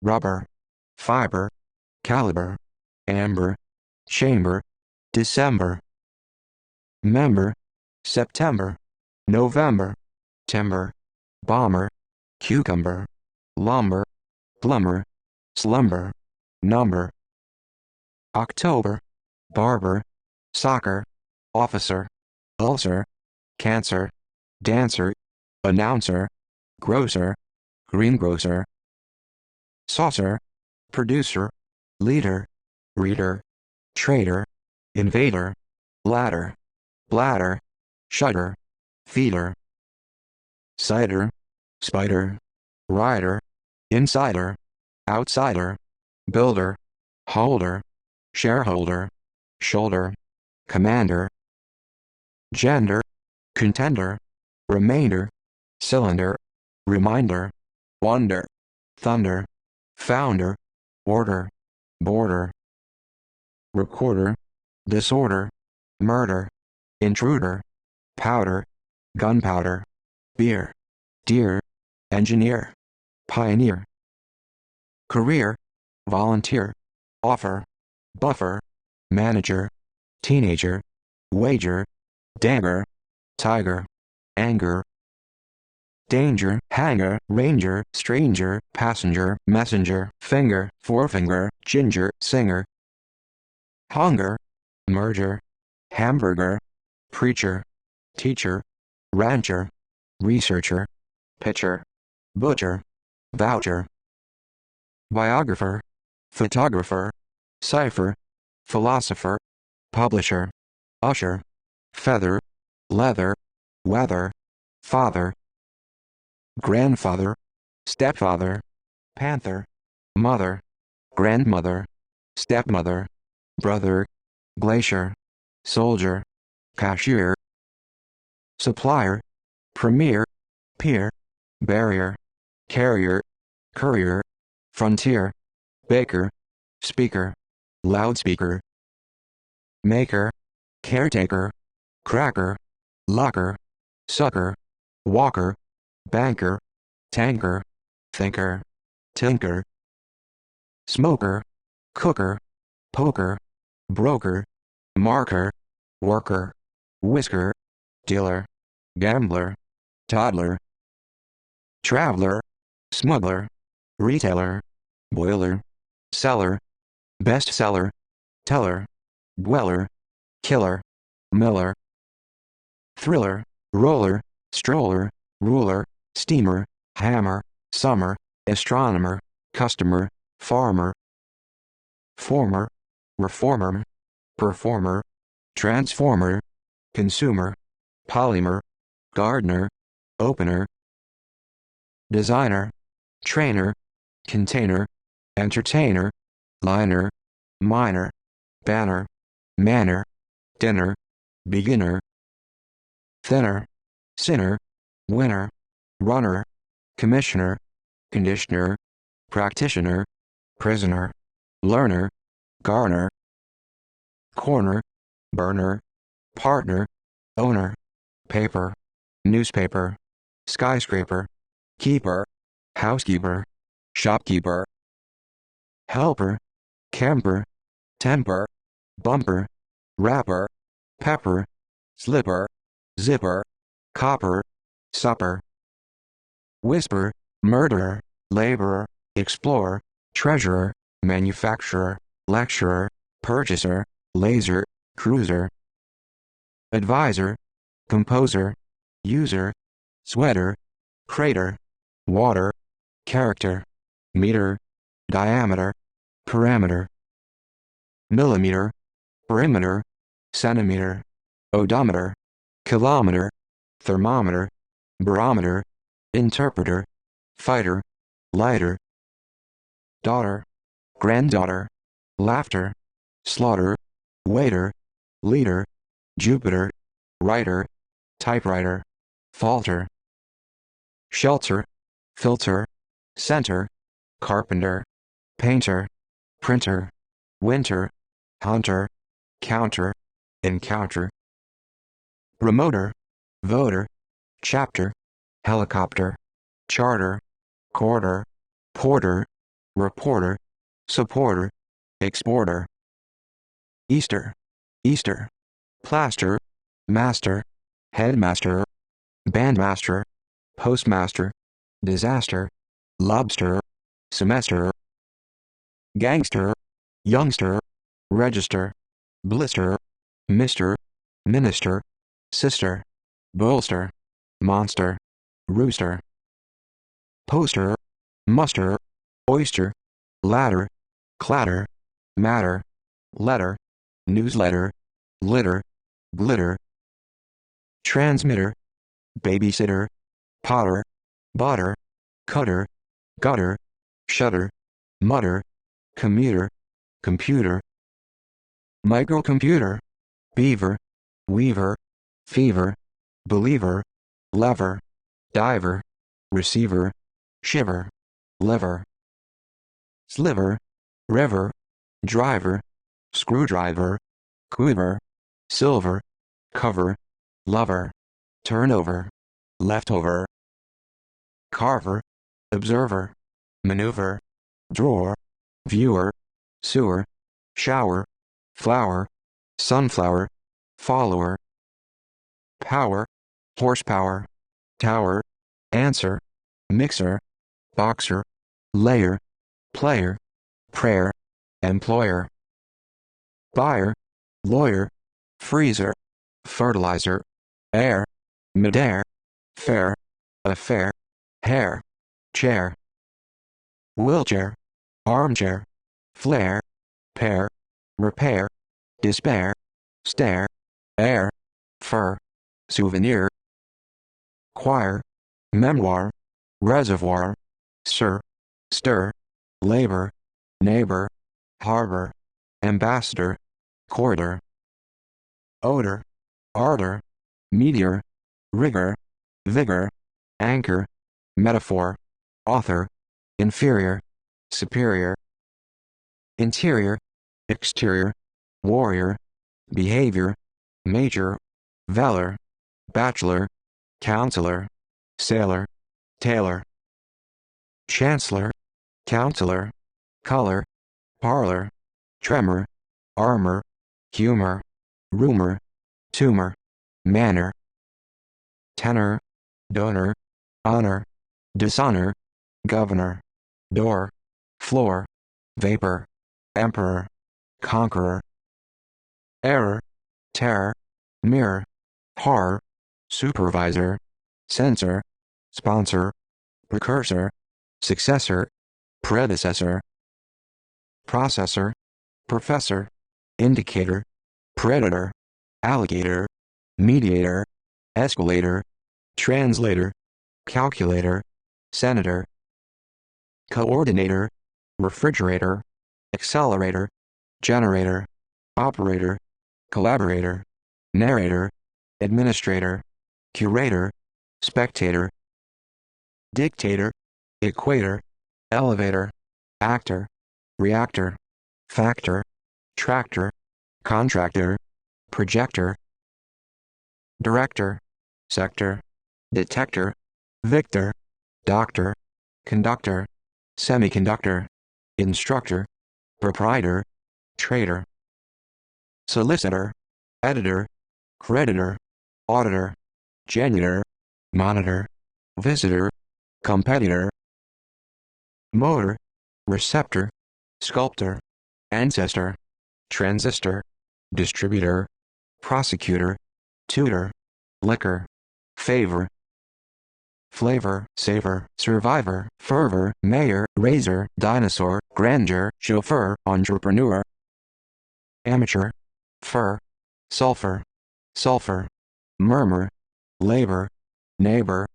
rubber, fiber, caliber, amber, chamber, December, member, September, November, timber, bomber, cucumber, lumber, plumber, slumber, number, October, barber, soccer, officer, ulcer, cancer, dancer, announcer, grocer, greengrocer, saucer, producer, leader, reader, trader, invader, ladder, bladder, shutter, feeder, cider, spider, rider, insider, outsider, builder, holder, shareholder, shoulder, commander, gender, contender, remainder, cylinder, reminder, wonder, thunder, founder, order, border, recorder, disorder, murder, intruder, powder, gunpowder, beer, deer, engineer, pioneer, career, volunteer, offer, buffer, manager, teenager, wager, dagger, tiger, anger, danger, hanger, ranger, stranger, passenger, messenger, finger, forefinger, ginger, singer, hunger, merger, hamburger, preacher, teacher, rancher, researcher, pitcher, butcher, voucher, biographer, photographer, cipher, philosopher, publisher, usher, feather, leather, weather, father, grandfather, stepfather, panther, mother, grandmother, stepmother, brother, glacier, soldier, cashier, supplier, premier, peer, barrier, carrier, courier, frontier, baker, speaker, loudspeaker, maker, caretaker, cracker, locker, sucker, walker, banker, tanker, thinker, tinker, smoker, cooker, poker, broker, marker, worker, whisker, dealer, gambler, toddler, traveler, smuggler, retailer, boiler, seller, bestseller, teller, dweller, killer, miller, thriller, roller, stroller, ruler, steamer, hammer, summer, astronomer, customer, farmer, former, reformer, performer, transformer, consumer, polymer, gardener, opener, designer, trainer, container, entertainer, liner, miner, banner, manner, dinner, beginner, thinner, sinner, winner, runner, commissioner, conditioner, practitioner, prisoner, learner, garner, corner, burner, partner, owner, paper, newspaper, skyscraper, keeper, housekeeper, shopkeeper, helper, camper, temper, bumper, wrapper, pepper, slipper, zipper, copper, supper, whisper, murderer, laborer, explorer, treasurer, manufacturer, lecturer, purchaser, laser, cruiser, advisor, composer, user, sweater, crater, water, character, meter, diameter, parameter, millimeter, perimeter, centimeter, odometer, kilometer, thermometer, barometer, interpreter, fighter, lighter, daughter, granddaughter, laughter, slaughter, waiter, leader, Jupiter, writer, typewriter, falter, shelter, filter, center, carpenter, painter, printer, winter, hunter, counter, encounter, remoter, voter, chapter, helicopter, charter, quarter, porter, reporter, supporter, exporter, Easter, Easter, plaster, master, headmaster, bandmaster, postmaster, disaster, lobster, semester, gangster, youngster, register, blister, mister, minister, sister, bolster, monster, rooster, poster, muster, oyster, ladder, clatter, matter, letter, newsletter, litter, glitter, transmitter, babysitter, potter, butter, cutter, gutter, shutter, mutter, commuter, computer, microcomputer, beaver, weaver, fever, believer, lever, diver, receiver, shiver, liver, sliver, river, driver, screwdriver, quiver, silver, cover, lover, turnover, leftover, carver, observer, maneuver, drawer, viewer, sewer, shower, flower, sunflower, follower, power, horsepower, tower, answer, mixer, boxer, layer, player, prayer, employer, buyer, lawyer, freezer, fertilizer, air, midair, fair, affair, hair, chair, wheelchair, armchair, flare, pair, repair, despair, stare, air, fur, souvenir, choir, memoir, reservoir, sir, stir, labor, neighbor, harbor, ambassador, corridor, odor, ardor, meteor, rigor, vigor, anchor, metaphor, author, inferior, superior, interior, exterior, warrior, behavior, major, valor, bachelor, counselor, sailor, tailor, chancellor, counselor, color, parlor, tremor, armor, humor, rumor, tumor, manner, tenor, donor, honor, dishonor, governor, door, floor, vapor, emperor, conqueror, error, terror, mirror, horror, supervisor, censor, sponsor, precursor, successor, predecessor, processor, professor, indicator, predator, alligator, mediator, escalator, translator, calculator, senator, coordinator, refrigerator, accelerator, generator, operator, collaborator, narrator, administrator, curator, spectator, dictator, equator, elevator, actor, reactor, factor, tractor, contractor, projector, director, sector, detector, victor, doctor, conductor, semiconductor, instructor, proprietor, trader, solicitor, editor, creditor, auditor, janitor, monitor, visitor, competitor, motor, receptor, sculptor, ancestor, transistor, distributor, prosecutor, tutor, liquor, favor, flavor, savor, survivor, fervor, mayor, razor, dinosaur, grandeur, chauffeur, entrepreneur, amateur, fur, sulfur, sulfur, murmur, labor, neighbor,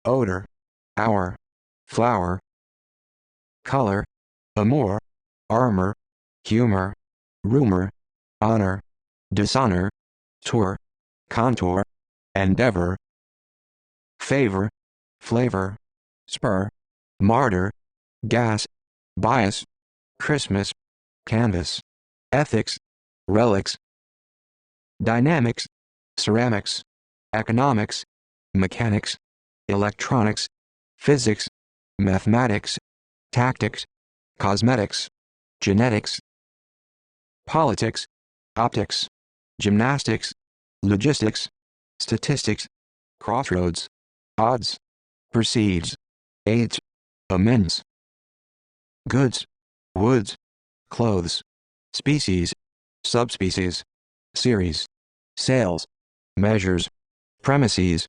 odor, hour, flower, color, amour, armor, humor, rumor, honor, dishonor, tour, contour, endeavor, favor, flavor, spur, martyr, gas, bias, Christmas, canvas, ethics, relics, dynamics, ceramics, economics, mechanics, electronics, physics, mathematics, tactics, cosmetics, genetics, politics, optics, gymnastics, logistics, statistics, crossroads, odds, proceeds, aids, amends, goods, woods, clothes, species, subspecies, series, sales, measures, premises,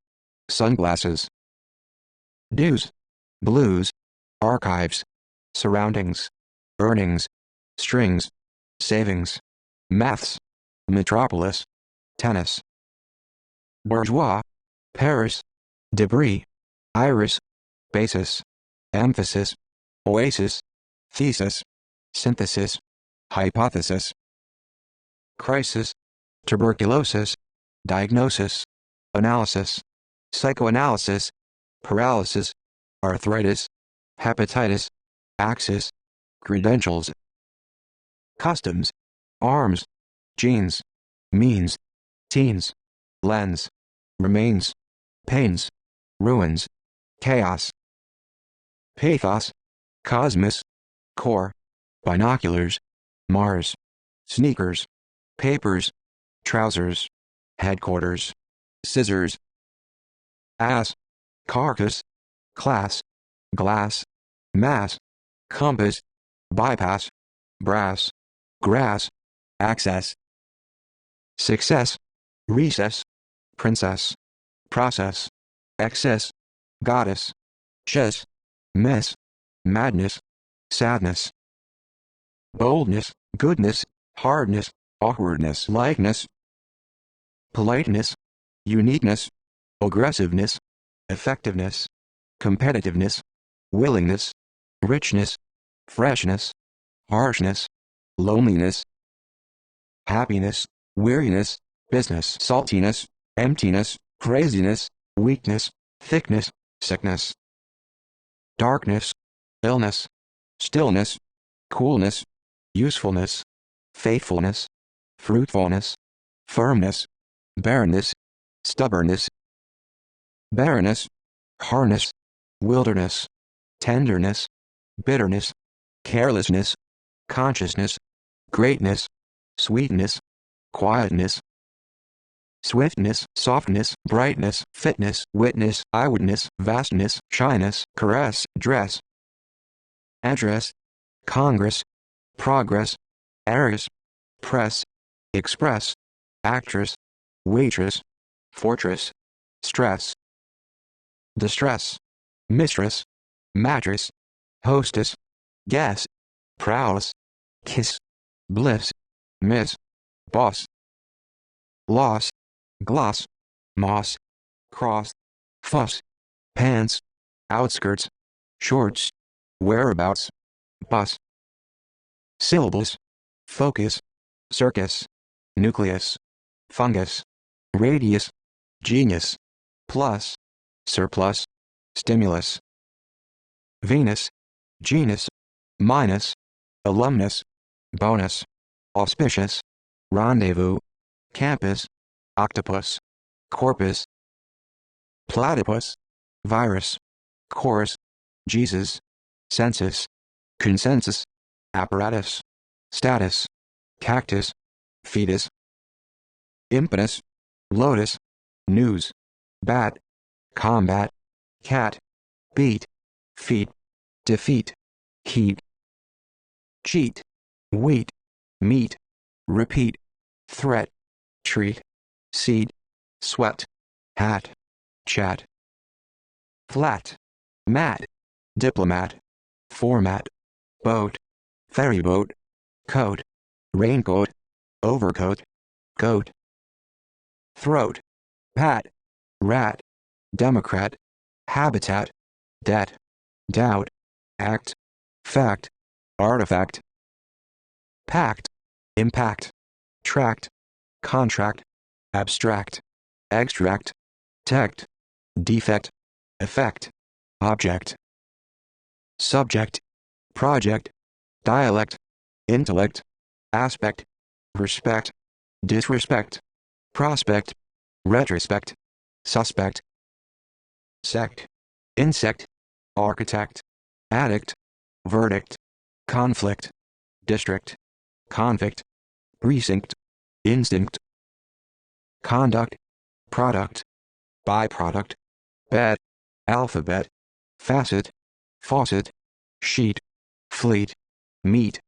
sunglasses, dues, blues, archives, surroundings, earnings, strings, savings, maths, metropolis, tennis, bourgeois, Paris, debris, iris, basis, emphasis, oasis, thesis, synthesis, hypothesis, crisis, tuberculosis, diagnosis, analysis, psychoanalysis, paralysis, arthritis, hepatitis, axis, credentials, customs, arms, genes, means, teens, lens, remains, pains, ruins, chaos, pathos, cosmos, core, binoculars, Mars, sneakers, papers, trousers, headquarters, scissors, ass, carcass, class, glass, mass, compass, bypass, brass, grass, access, success, recess, princess, process, excess, goddess, chess, mess, madness, sadness, boldness, goodness, hardness, awkwardness, likeness, politeness, uniqueness, aggressiveness, effectiveness, competitiveness, willingness, richness, freshness, harshness, loneliness, happiness, weariness, business, saltiness, emptiness, craziness, weakness, thickness, sickness, darkness, illness, stillness, coolness, usefulness, faithfulness, fruitfulness, firmness, barrenness, stubbornness, barrenness, harness, wilderness, tenderness, bitterness, carelessness, consciousness, greatness, sweetness, quietness, swiftness, softness, brightness, fitness, witness, eyewitness, vastness, shyness, caress, dress, address, congress, progress, heiress, press, express, actress, waitress, fortress, stress, distress, mistress, mattress, hostess, guess, prowess, kiss, bliss, miss, boss, loss, gloss, moss, cross, fuss, pants, outskirts, shorts, whereabouts, bus, syllables, focus, circus, nucleus, fungus, radius, genius, plus, surplus, stimulus, Venus, genus, minus, alumnus, bonus, auspicious, rendezvous, campus, octopus, corpus, platypus, virus, chorus, Jesus, census, consensus, apparatus, status, cactus, fetus, impetus, lotus, news, bat, combat, cat, beat, feet, defeat, heat, cheat, wheat, meat, repeat, threat, treat, seat, sweat, hat, chat, flat, mat, diplomat, format, boat, ferryboat, coat, raincoat, overcoat, goat, throat, pat, rat, democrat, habitat, debt, doubt, act, fact, artifact, pact, impact, tract, contract, abstract, extract, tect, defect, effect, object, subject, project, dialect, intellect, aspect, respect, disrespect, prospect, retrospect, suspect, sect, insect, architect, addict, verdict, conflict, district, convict, precinct, instinct, conduct, product, byproduct, bed, alphabet, facet, faucet, sheet, fleet, meat,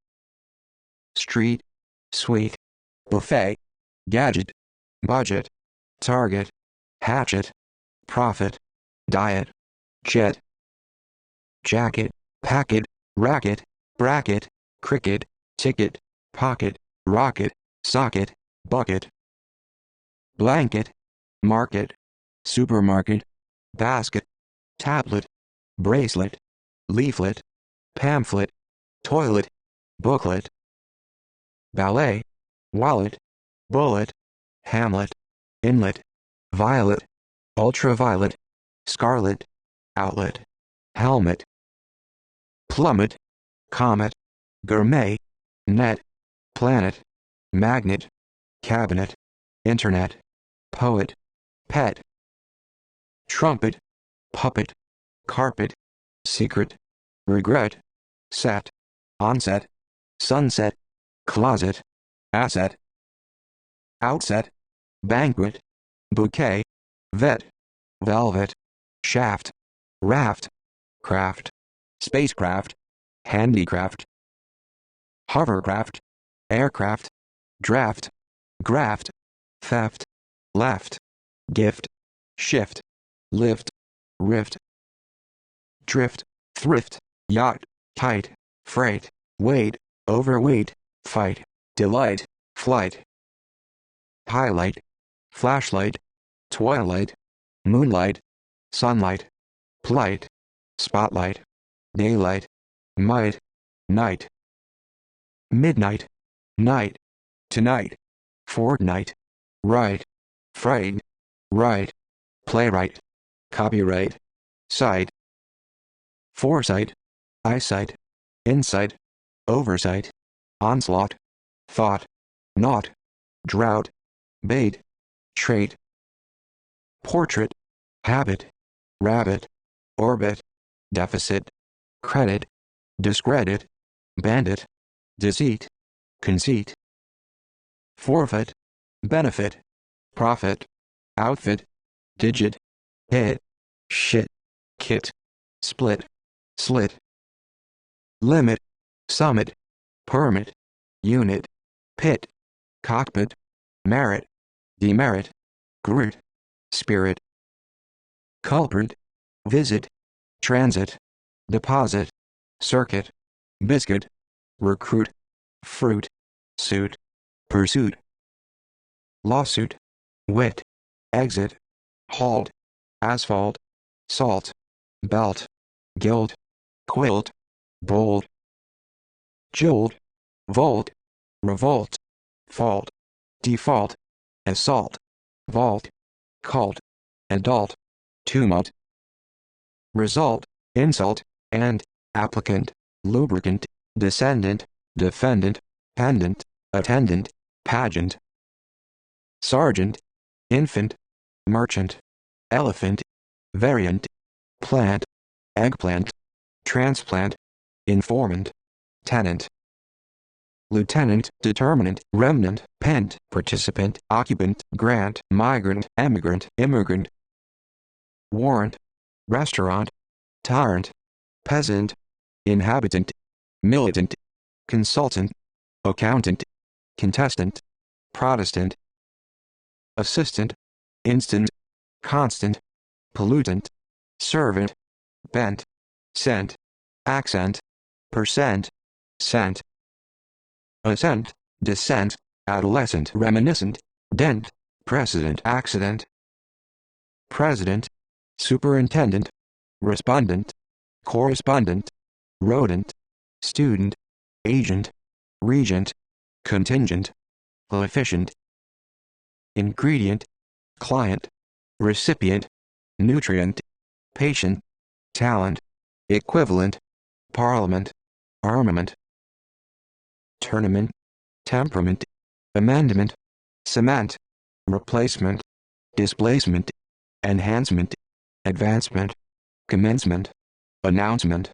street, sweet, buffet, gadget, budget, target, hatchet, profit, diet, jet, jacket, packet, racket, bracket, cricket, ticket, pocket, rocket, socket, bucket, blanket, market, supermarket, basket, tablet, bracelet, leaflet, pamphlet, toilet, booklet, ballet, wallet, bullet, hamlet, inlet, violet, ultraviolet, scarlet, outlet, helmet, plummet, comet, gourmet, net, planet, magnet, cabinet, internet, poet, pet, trumpet, puppet, carpet, secret, regret, set, onset, sunset, closet, asset, outset, banquet, bouquet, vet, velvet, shaft, raft, craft, spacecraft, handicraft, hovercraft, aircraft, draft, graft, theft, left, gift, shift, lift, rift, drift, thrift, yacht, kite, freight, weight, overweight, fight, delight, flight, highlight, flashlight, twilight, moonlight, sunlight, plight, spotlight, daylight, might, night, midnight, night, tonight, fortnight, right, fright, right, playwright, copyright, sight, foresight, eyesight, insight, oversight, onslaught, thought, naught, drought, bait, trait, portrait, habit, rabbit, orbit, deficit, credit, discredit, bandit, deceit, conceit, forfeit, benefit, profit, outfit, digit, hit, shit, kit, split, slit, limit, summit, permit, unit, pit, cockpit, merit, demerit, grit, spirit, culprit, visit, transit, deposit, circuit, biscuit, recruit, fruit, suit, pursuit, lawsuit, wit, exit, halt, asphalt, salt, belt, guilt, quilt, bolt, jolt, volt, revolt, fault, default, assault, vault, cult, adult, tumult, result, insult, and applicant, lubricant, descendant, defendant, pendant, attendant, pageant, sergeant, infant, merchant, elephant, variant, plant, eggplant, transplant, informant, tenant, lieutenant, determinant, remnant, pent, participant, occupant, grant, migrant, emigrant, immigrant, warrant, restaurant, tyrant, peasant, inhabitant, militant, consultant, accountant, contestant, Protestant, assistant, instant, constant, pollutant, servant, bent, cent, accent, percent, cent, ascent, descent, adolescent, reminiscent, dent, precedent, accident, president, superintendent, respondent, correspondent, rodent, student, agent, regent, contingent, coefficient, ingredient, client, recipient, nutrient, patient, talent, equivalent, parliament, armament, tournament, temperament, amendment, cement, replacement, displacement, enhancement, advancement, commencement, announcement,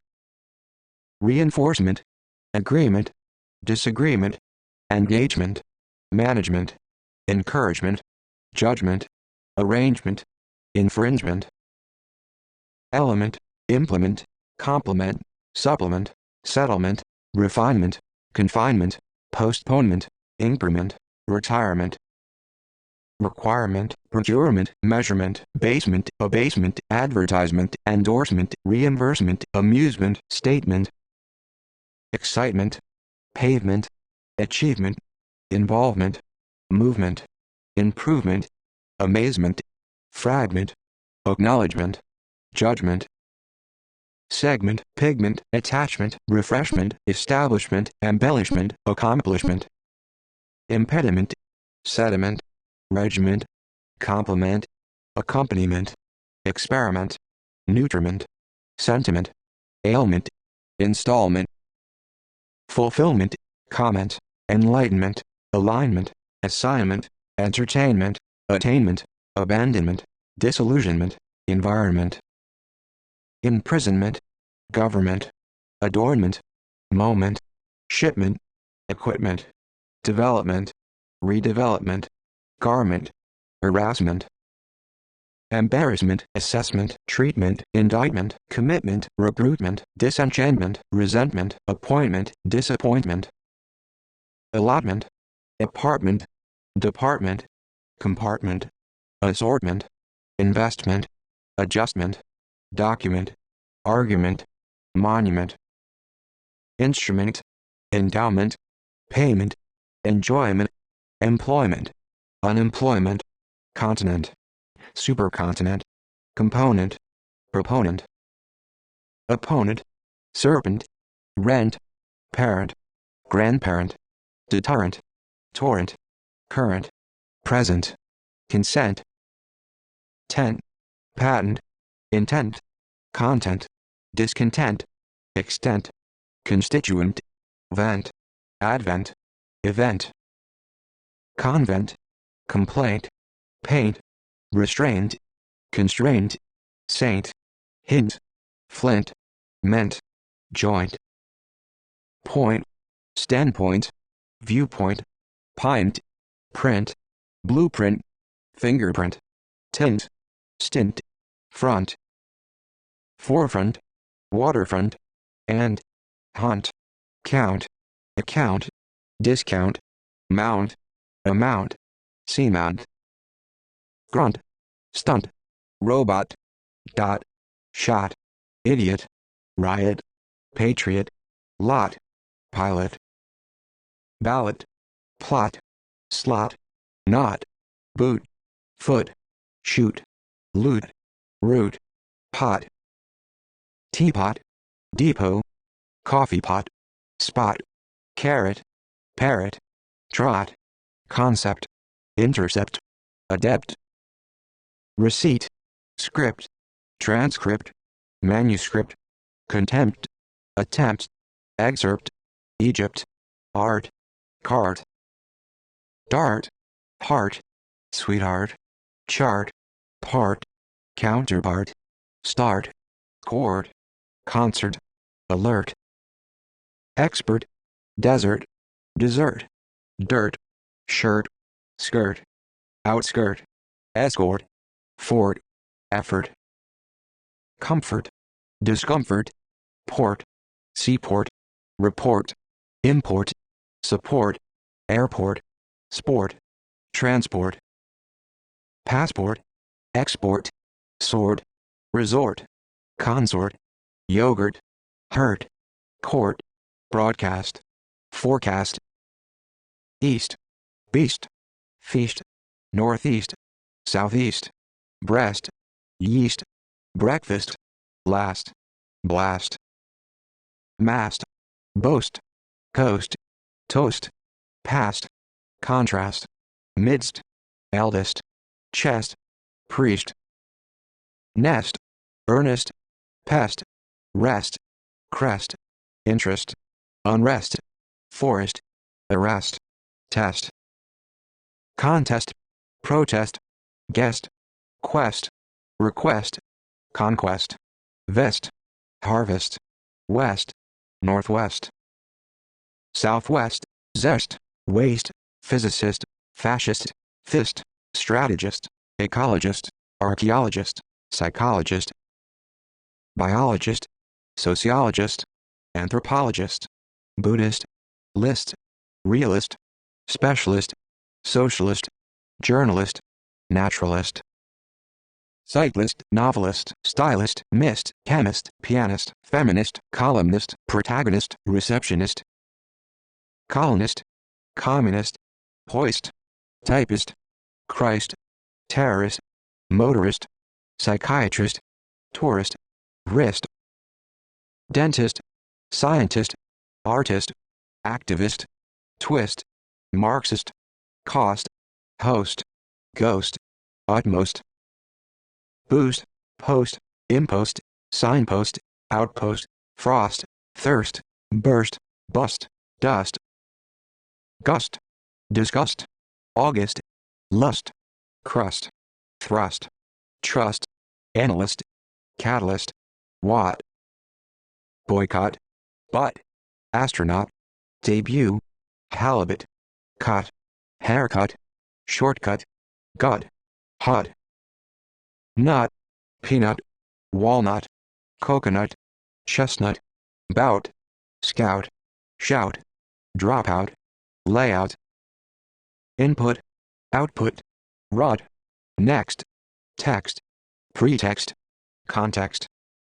reinforcement, agreement, disagreement, engagement, management, encouragement, judgment, arrangement, infringement, element, implement, complement, supplement, settlement, refinement, confinement, postponement, increment, retirement, requirement, procurement, measurement, basement, abasement, advertisement, endorsement, reimbursement, amusement, statement, excitement, pavement, achievement, involvement, movement, improvement, amazement, fragment, acknowledgement, judgment, segment, pigment, attachment, refreshment, establishment, embellishment, accomplishment, impediment, sediment, regiment, complement, accompaniment, experiment, nutriment, sentiment, ailment, installment, fulfillment, comment, enlightenment, alignment, assignment, entertainment, attainment, abandonment, disillusionment, environment, imprisonment, government, adornment, moment, shipment, equipment, development, redevelopment, garment, harassment, embarrassment, assessment, treatment, indictment, commitment, recruitment, disenchantment, resentment, appointment, disappointment, allotment, apartment, department, compartment, assortment, investment, adjustment, document, argument, monument, instrument, endowment, payment, enjoyment, employment, unemployment, continent, supercontinent, component, proponent, opponent, serpent, rent, parent, grandparent, deterrent, torrent, current, present, consent, tent, patent, intent, content, discontent, extent, constituent, vent, advent, event, convent, complaint, paint, restraint, constraint, saint, hint, flint, meant, joint, point, standpoint, viewpoint, pint, print, blueprint, fingerprint, tint, stint, front, forefront, waterfront, and hunt, count, account, discount, mount, amount, seamount, grunt, stunt, robot, dot, shot, idiot, riot, patriot, lot, pilot, ballot, plot, slot, knot, boot, foot, shoot, loot, root, pot, teapot, depot, coffee pot, spot, carrot, parrot, trot, concept, intercept, adept, receipt, script, transcript, manuscript, contempt, attempt, excerpt, Egypt, art, cart, dart, heart, sweetheart, chart, part, counterpart, start, chord, concert, alert, expert, desert, dessert, dirt, shirt, skirt, outskirt, escort, fort, effort, comfort, discomfort, port, seaport, report, import, support, airport, sport, transport, passport, export, sword, resort, consort, yogurt, hurt, court, broadcast, forecast, east, beast, feast, northeast, southeast, breast, yeast, breakfast, last, blast, mast, boast, coast, toast, past, contrast, midst, eldest, chest, priest, nest, earnest, pest, rest, crest, interest, unrest, forest, arrest, test, contest, protest, guest, quest, request, conquest, vest, harvest, west, northwest, southwest, zest, waste, physicist, fascist, fist, strategist, ecologist, archaeologist, psychologist, biologist, sociologist, anthropologist, Buddhist, list, realist, specialist, socialist, journalist, naturalist, cyclist, novelist, stylist, mist, chemist, pianist, feminist, columnist, protagonist, receptionist, colonist, communist, hoist, typist, Christ, terrorist, motorist, psychiatrist, tourist, wrist, dentist, scientist, artist, activist, twist, Marxist, cost, host, ghost, utmost, boost, post, impost, signpost, outpost, frost, thirst, burst, bust, dust, gust, disgust, August, lust, crust, thrust, trust, analyst, catalyst, watt, boycott, butt, astronaut, debut, halibut, cut, haircut, shortcut, gut, hut, nut, peanut, walnut, coconut, chestnut, bout, scout, shout, dropout, layout, input, output, rut, next, text, pretext, context,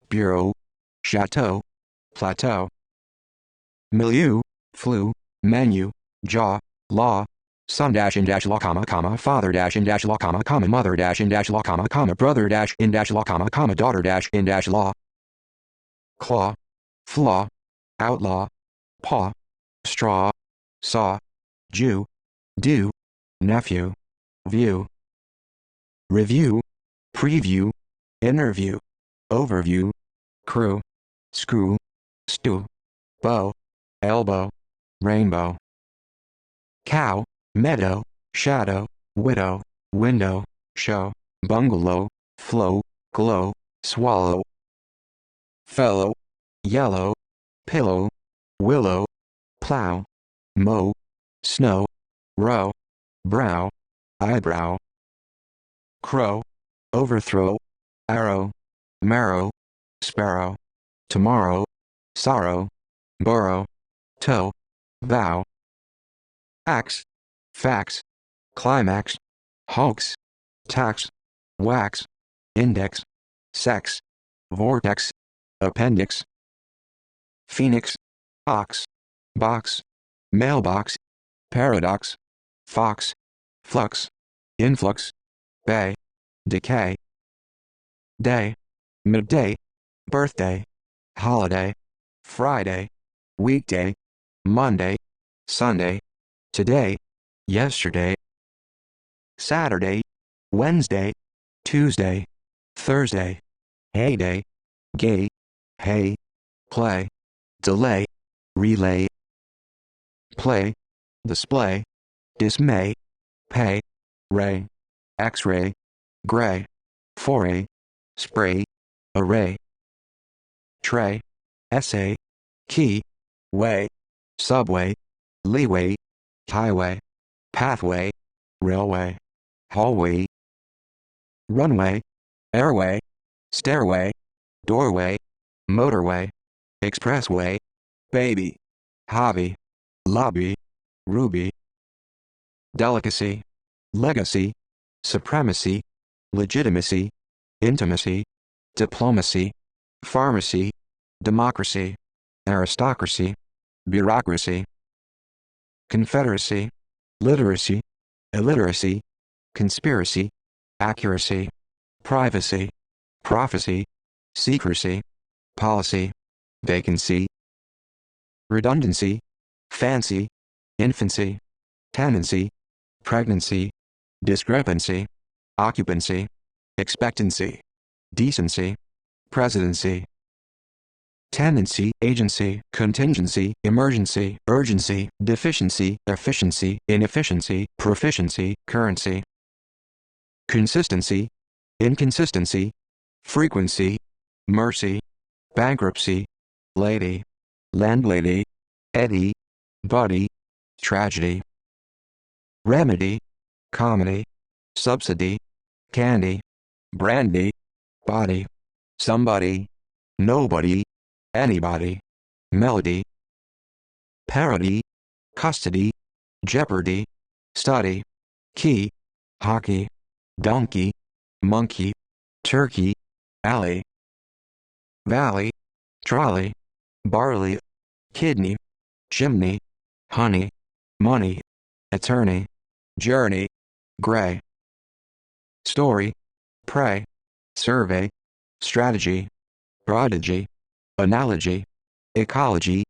bureau, chateau, plateau, milieu, flu, menu, jaw, law, son dash in dash law comma father dash in dash law comma mother dash in dash law comma brother dash in dash law comma daughter dash in dash law, claw, flaw, outlaw, paw, straw, saw, Jew, do, nephew, view, review, preview, interview, overview, crew, screw, stew, bow, elbow, rainbow, cow, meadow, shadow, widow, window, show, bungalow, flow, glow, swallow, fellow, yellow, pillow, willow, plow, mow, snow, row, brow, eyebrow, crow, overthrow, arrow, marrow, sparrow, tomorrow, sorrow, burrow, toe, vow, axe, fax, climax, hoax, tax, wax, index, sex, vortex, appendix, phoenix, ox, box, mailbox, paradox, fox, flux, influx, bay, decay, day, midday, birthday, holiday, Friday, weekday, Monday, Sunday, today, yesterday, Saturday, Wednesday, Tuesday, Thursday, heyday, gay, hay, play, delay, relay, play, display, dismay, pay, ray, x-ray, gray, foray, spray, array, tray, essay, key, way, subway, leeway, highway, pathway, railway, hallway, runway, airway, stairway, doorway, motorway, expressway, baby, hobby, lobby, ruby, delicacy, legacy, supremacy, legitimacy, intimacy, diplomacy, pharmacy, democracy, aristocracy, bureaucracy, confederacy, literacy, illiteracy, conspiracy, accuracy, privacy, prophecy, secrecy, policy, vacancy, redundancy, fancy, infancy, tendency, pregnancy, discrepancy, occupancy, expectancy, decency, presidency, tendency, agency, contingency, emergency, urgency, deficiency, efficiency, inefficiency, proficiency, currency, consistency, inconsistency, frequency, mercy, bankruptcy, lady, landlady, eddy, buddy, tragedy, remedy, comedy, subsidy, candy, brandy, body, somebody, nobody, anybody, melody, parody, custody, jeopardy, study, key, hockey, donkey, monkey, turkey, alley, valley, trolley, barley, kidney, chimney, honey, money, attorney, journey, gray, story, pray, survey, strategy, prodigy, analogy, ecology,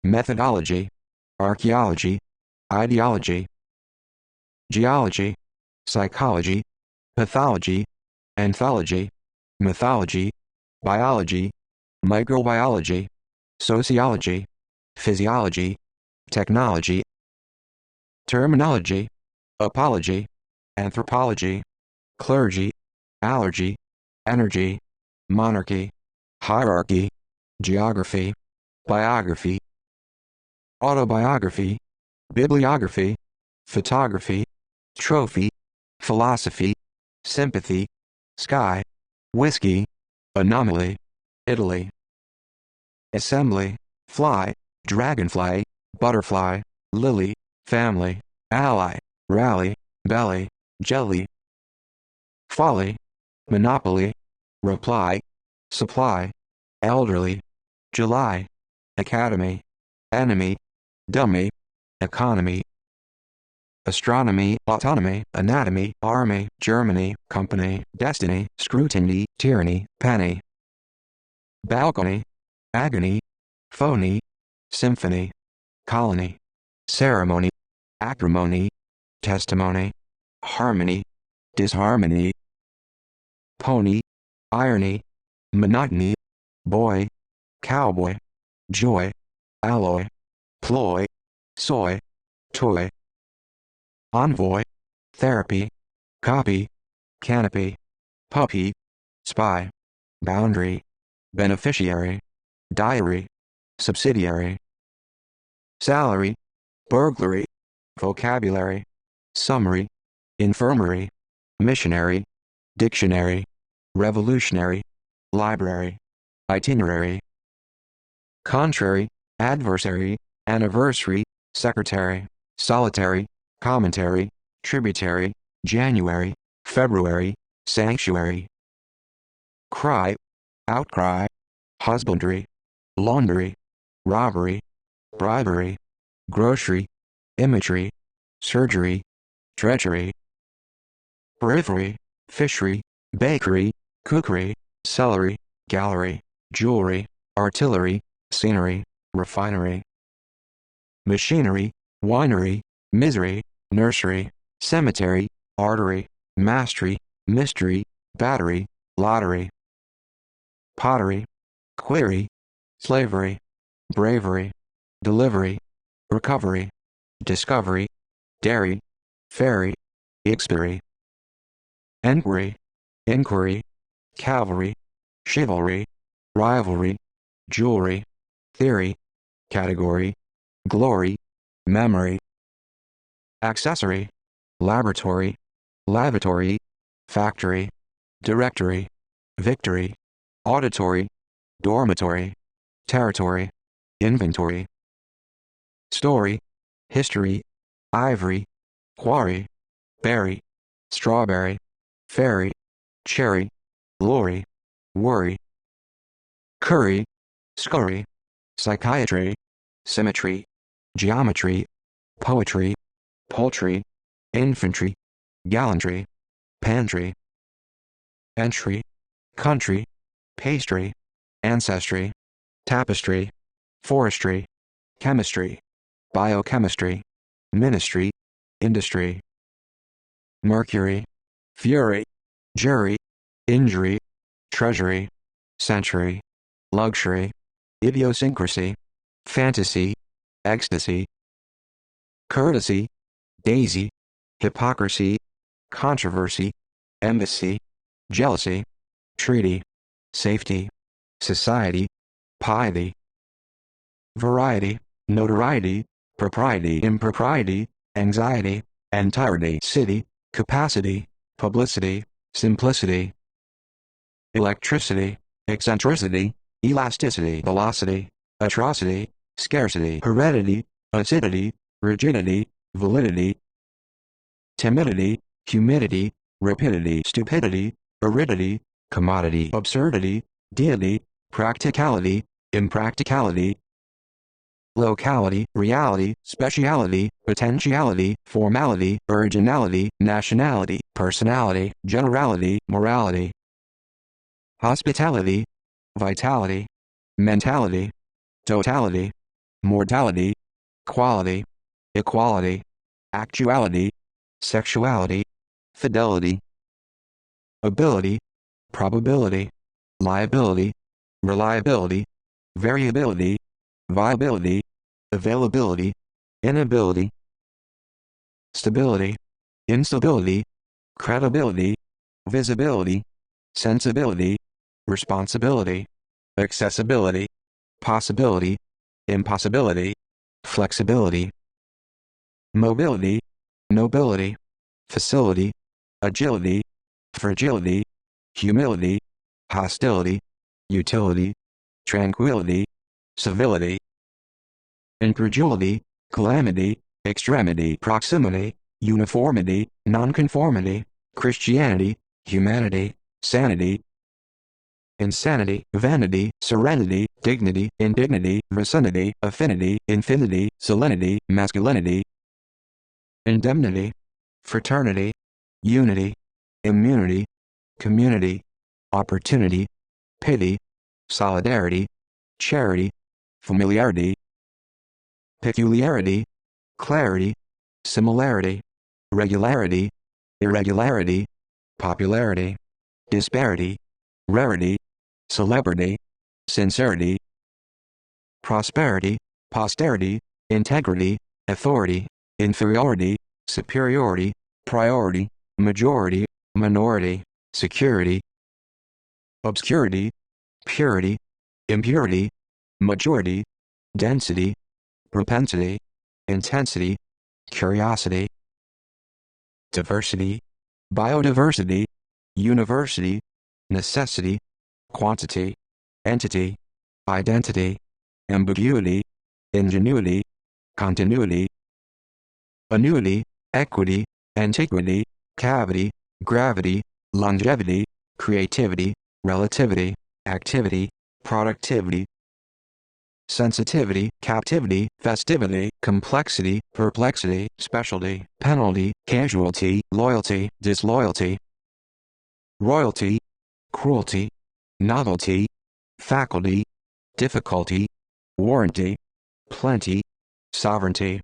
methodology, archaeology, ideology, geology, psychology, pathology, anthology, mythology, biology, microbiology, sociology, physiology, technology, terminology, apology, anthropology, clergy, allergy, energy, monarchy, hierarchy, geography, biography, autobiography, bibliography, photography, trophy, philosophy, sympathy, sky, whiskey, anomaly, Italy, assembly, fly, dragonfly, butterfly, lily, family, ally, rally, belly, jelly, folly, monopoly, reply, supply, elderly, July, academy, enemy, dummy, economy, astronomy, autonomy, anatomy, army, Germany, company, destiny, scrutiny, tyranny, penny, balcony, agony, phony, symphony, colony, ceremony, acrimony, testimony, harmony, disharmony, pony, irony, monotony, boy, cowboy, joy, alloy, ploy, soy, toy, envoy, therapy, copy, canopy, puppy, spy, boundary, beneficiary, diary, subsidiary, salary, burglary, vocabulary, summary, infirmary, missionary, dictionary, revolutionary, library, itinerary, contrary, adversary, anniversary, secretary, solitary, commentary, tributary, January, February, sanctuary, cry, outcry, husbandry, laundry, robbery, bribery, grocery, imagery, surgery, treachery, periphery, fishery, bakery, cookery, celery, gallery, jewelry, artillery, scenery, refinery, machinery, winery, misery, nursery, cemetery, artery, mastery, mystery, battery, lottery, pottery, query, slavery, bravery, delivery, recovery, discovery, dairy, ferry, expiry, enquiry, inquiry, cavalry, chivalry, rivalry, jewelry, theory, category, glory, memory. Accessory, laboratory, lavatory, factory, directory, victory, auditory, dormitory, territory, inventory. Story, history, ivory, quarry, berry, strawberry, fairy, cherry, lorry, worry. Curry, scurry, psychiatry, symmetry, geometry, poetry, poultry, infantry, gallantry, pantry. Entry, country, pastry, ancestry, tapestry, forestry, chemistry, biochemistry, ministry, industry. Mercury, fury, jury, injury, treasury, century, luxury, idiosyncrasy, fantasy, ecstasy. Courtesy, daisy, hypocrisy, controversy, embassy, jealousy, treaty, safety, society, piety. Variety, notoriety, propriety, impropriety, anxiety, entirety, city, capacity, publicity, simplicity. Electricity, eccentricity, elasticity, velocity, atrocity, scarcity, heredity, acidity, rigidity, validity. Timidity, humidity, rapidity, stupidity, aridity, commodity, absurdity, deity, practicality, impracticality. Locality, reality, speciality, potentiality, formality, originality, nationality, personality, generality, morality. Hospitality, vitality, mentality, totality, mortality, quality, equality, actuality, sexuality, fidelity. Ability, probability, liability, reliability, variability, viability, availability, inability. Stability, instability, credibility, visibility, sensibility, responsibility, accessibility, possibility, impossibility, flexibility. Mobility, nobility, facility, agility, fragility, humility, hostility, utility, tranquility, civility. Incredulity, calamity, extremity, proximity, uniformity, nonconformity, Christianity, humanity, sanity. Insanity, vanity, serenity, dignity, indignity, vicinity, affinity, infinity, salinity, masculinity. Indemnity, fraternity, unity, immunity, community, opportunity, pity, solidarity, charity, familiarity. Peculiarity, clarity, similarity, regularity, irregularity, popularity, disparity, rarity, celebrity, sincerity. Prosperity, posterity, integrity, authority, inferiority, superiority, priority, majority, minority, security. Obscurity, purity, impurity, majority, density, propensity, intensity, curiosity. Diversity, biodiversity, university, necessity, quantity, entity, identity, ambiguity, ingenuity, continuity. Annuity, equity, antiquity, cavity, gravity, longevity, creativity, relativity, activity, productivity. Sensitivity, captivity, festivity, complexity, perplexity, specialty, penalty, casualty, loyalty, disloyalty. Royalty, cruelty, novelty, faculty, difficulty, warranty, plenty, sovereignty.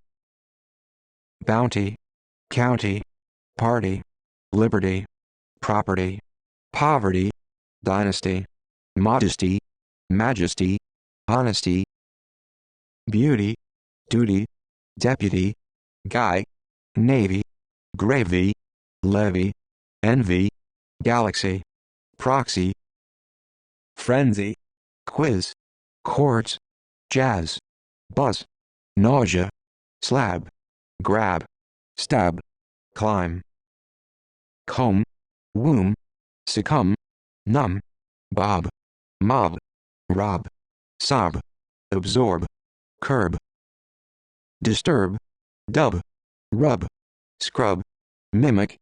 Bounty, county, party, liberty, property, poverty, dynasty, modesty, majesty, honesty. Beauty, duty, deputy, guy, navy, gravy, levy, envy, galaxy, proxy. Frenzy, quiz, courts, jazz, buzz, nausea, slab, grab, stab, climb, comb, womb, succumb, numb, bob, mob, rob, sob, absorb, curb, disturb, dub, rub, scrub, mimic,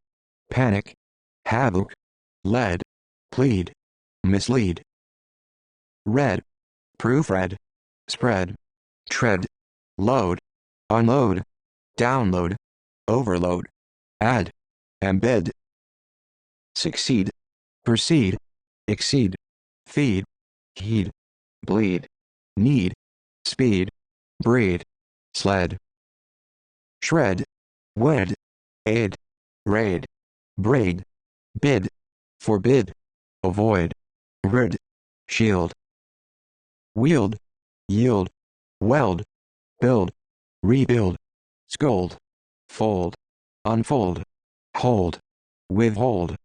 panic, havoc, lead, plead, mislead, read, proofread, spread, tread, load, unload, download, overload, add, embed, succeed, proceed, exceed, feed, heed, bleed, need, speed, breed, sled, shred, wed, aid, raid, braid, bid, forbid, avoid, rid, shield, wield, yield, weld, build, rebuild, scold, fold, unfold, hold, withhold,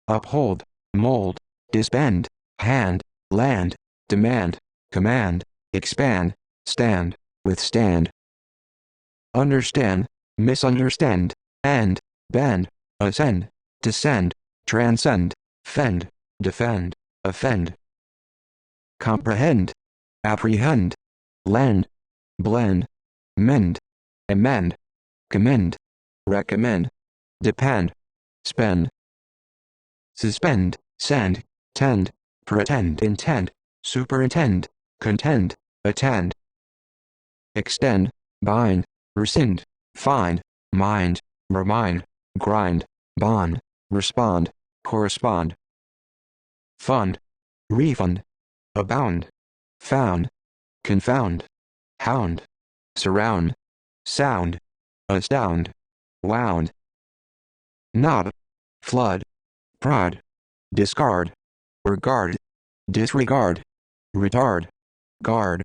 uphold, mold, disband, hand, land, demand, command, expand, stand, withstand, understand, misunderstand, and, bend, ascend, descend, transcend, fend, defend, offend, comprehend, apprehend, lend, blend, mend, amend, commend, recommend, depend, spend, suspend, send, tend, pretend, intend, superintend, contend, attend, extend, bind, rescind, find, mind, remind, grind, bond, respond, correspond, fund, refund, abound, found, confound, hound, surround, sound, astound, wound, nod, flood, prod, discard, regard, disregard, retard, guard,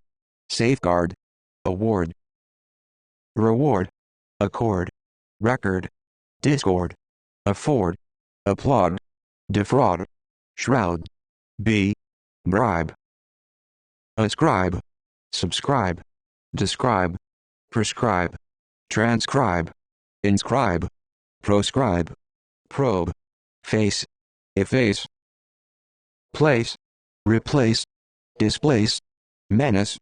safeguard, award, reward, accord, record, discord, afford, applaud, defraud, shroud, be, bribe, ascribe, subscribe, describe, prescribe, transcribe, inscribe, proscribe, probe, face, efface, place, replace, displace, menace,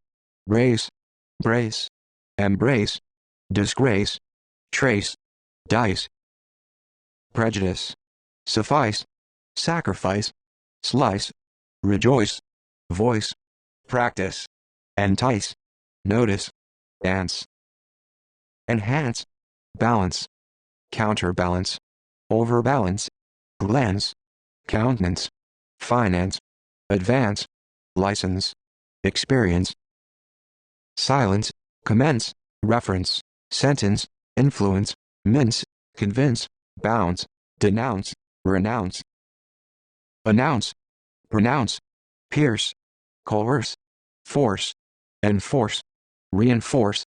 race, brace, embrace, disgrace, trace, dice, prejudice, suffice, sacrifice, slice, rejoice, voice, practice, entice, notice, dance, enhance, balance, counterbalance, overbalance, glance, countenance, finance, advance, license, experience, silence, commence, reference, sentence, influence, mince, convince, bounce, denounce, renounce, announce, pronounce, pierce, coerce, force, enforce, reinforce,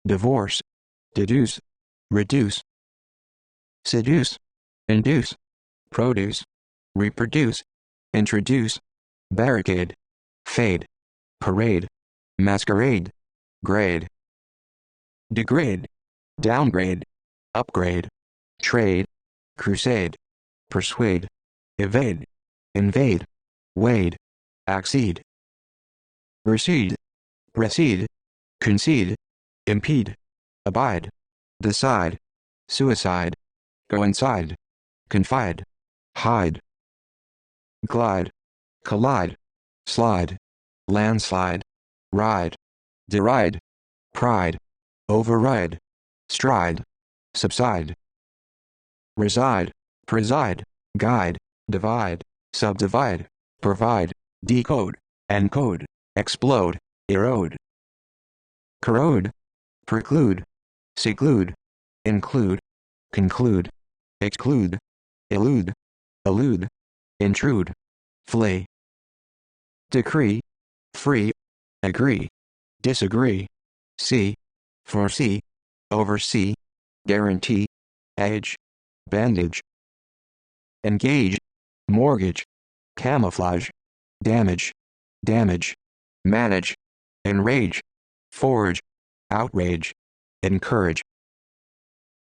divorce, deduce, reduce, seduce, induce, produce, reproduce, introduce, barricade, fade, parade, masquerade, grade, degrade, downgrade, upgrade, trade, crusade, persuade, evade, invade, wade, accede, recede, recede, concede, impede, abide, decide, suicide, go inside, confide, hide, glide, collide, slide, landslide, ride, deride, pride, override, stride, subside, reside, preside, guide, divide, subdivide, provide, decode, encode, explode, erode, corrode, preclude, seclude, include, conclude, exclude, elude, elude, intrude, flee, decree, free, agree, disagree, see, foresee, oversee, guarantee, age, bandage, engage, mortgage, camouflage, damage, damage, manage, enrage, forge, outrage, encourage,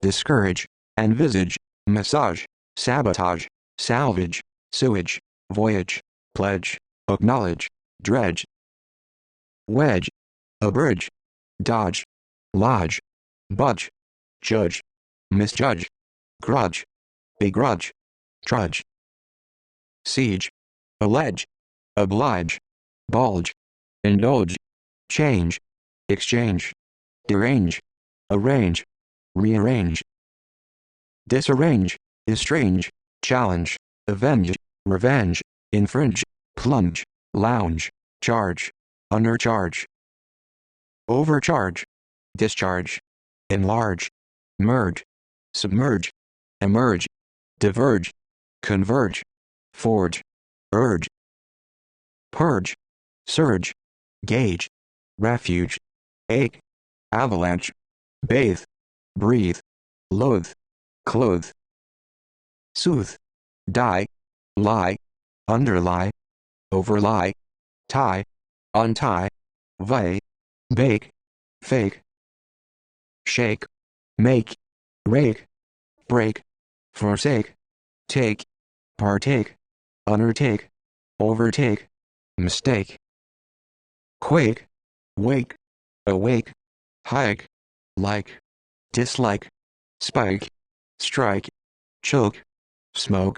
discourage, envisage, massage, sabotage, salvage, sewage, voyage, pledge, acknowledge, dredge, wedge, abridge, dodge, lodge, budge, judge, misjudge, grudge, begrudge, trudge, siege, allege, oblige, bulge, indulge, change, exchange, derange, arrange, rearrange, disarrange, estrange, challenge, avenge, revenge, infringe, plunge, lounge, charge, undercharge, overcharge, discharge, enlarge, merge, submerge, emerge, diverge, converge, forge, urge, purge, surge, gauge, refuge, ache, avalanche, bathe, breathe, loathe, clothe, soothe, die, lie, underlie, overlie, tie, untie, vie, bake, fake, shake, make, rake, break, forsake, take, partake, undertake, overtake, mistake, quake, wake, awake, hike, like, dislike, spike, strike, choke, smoke,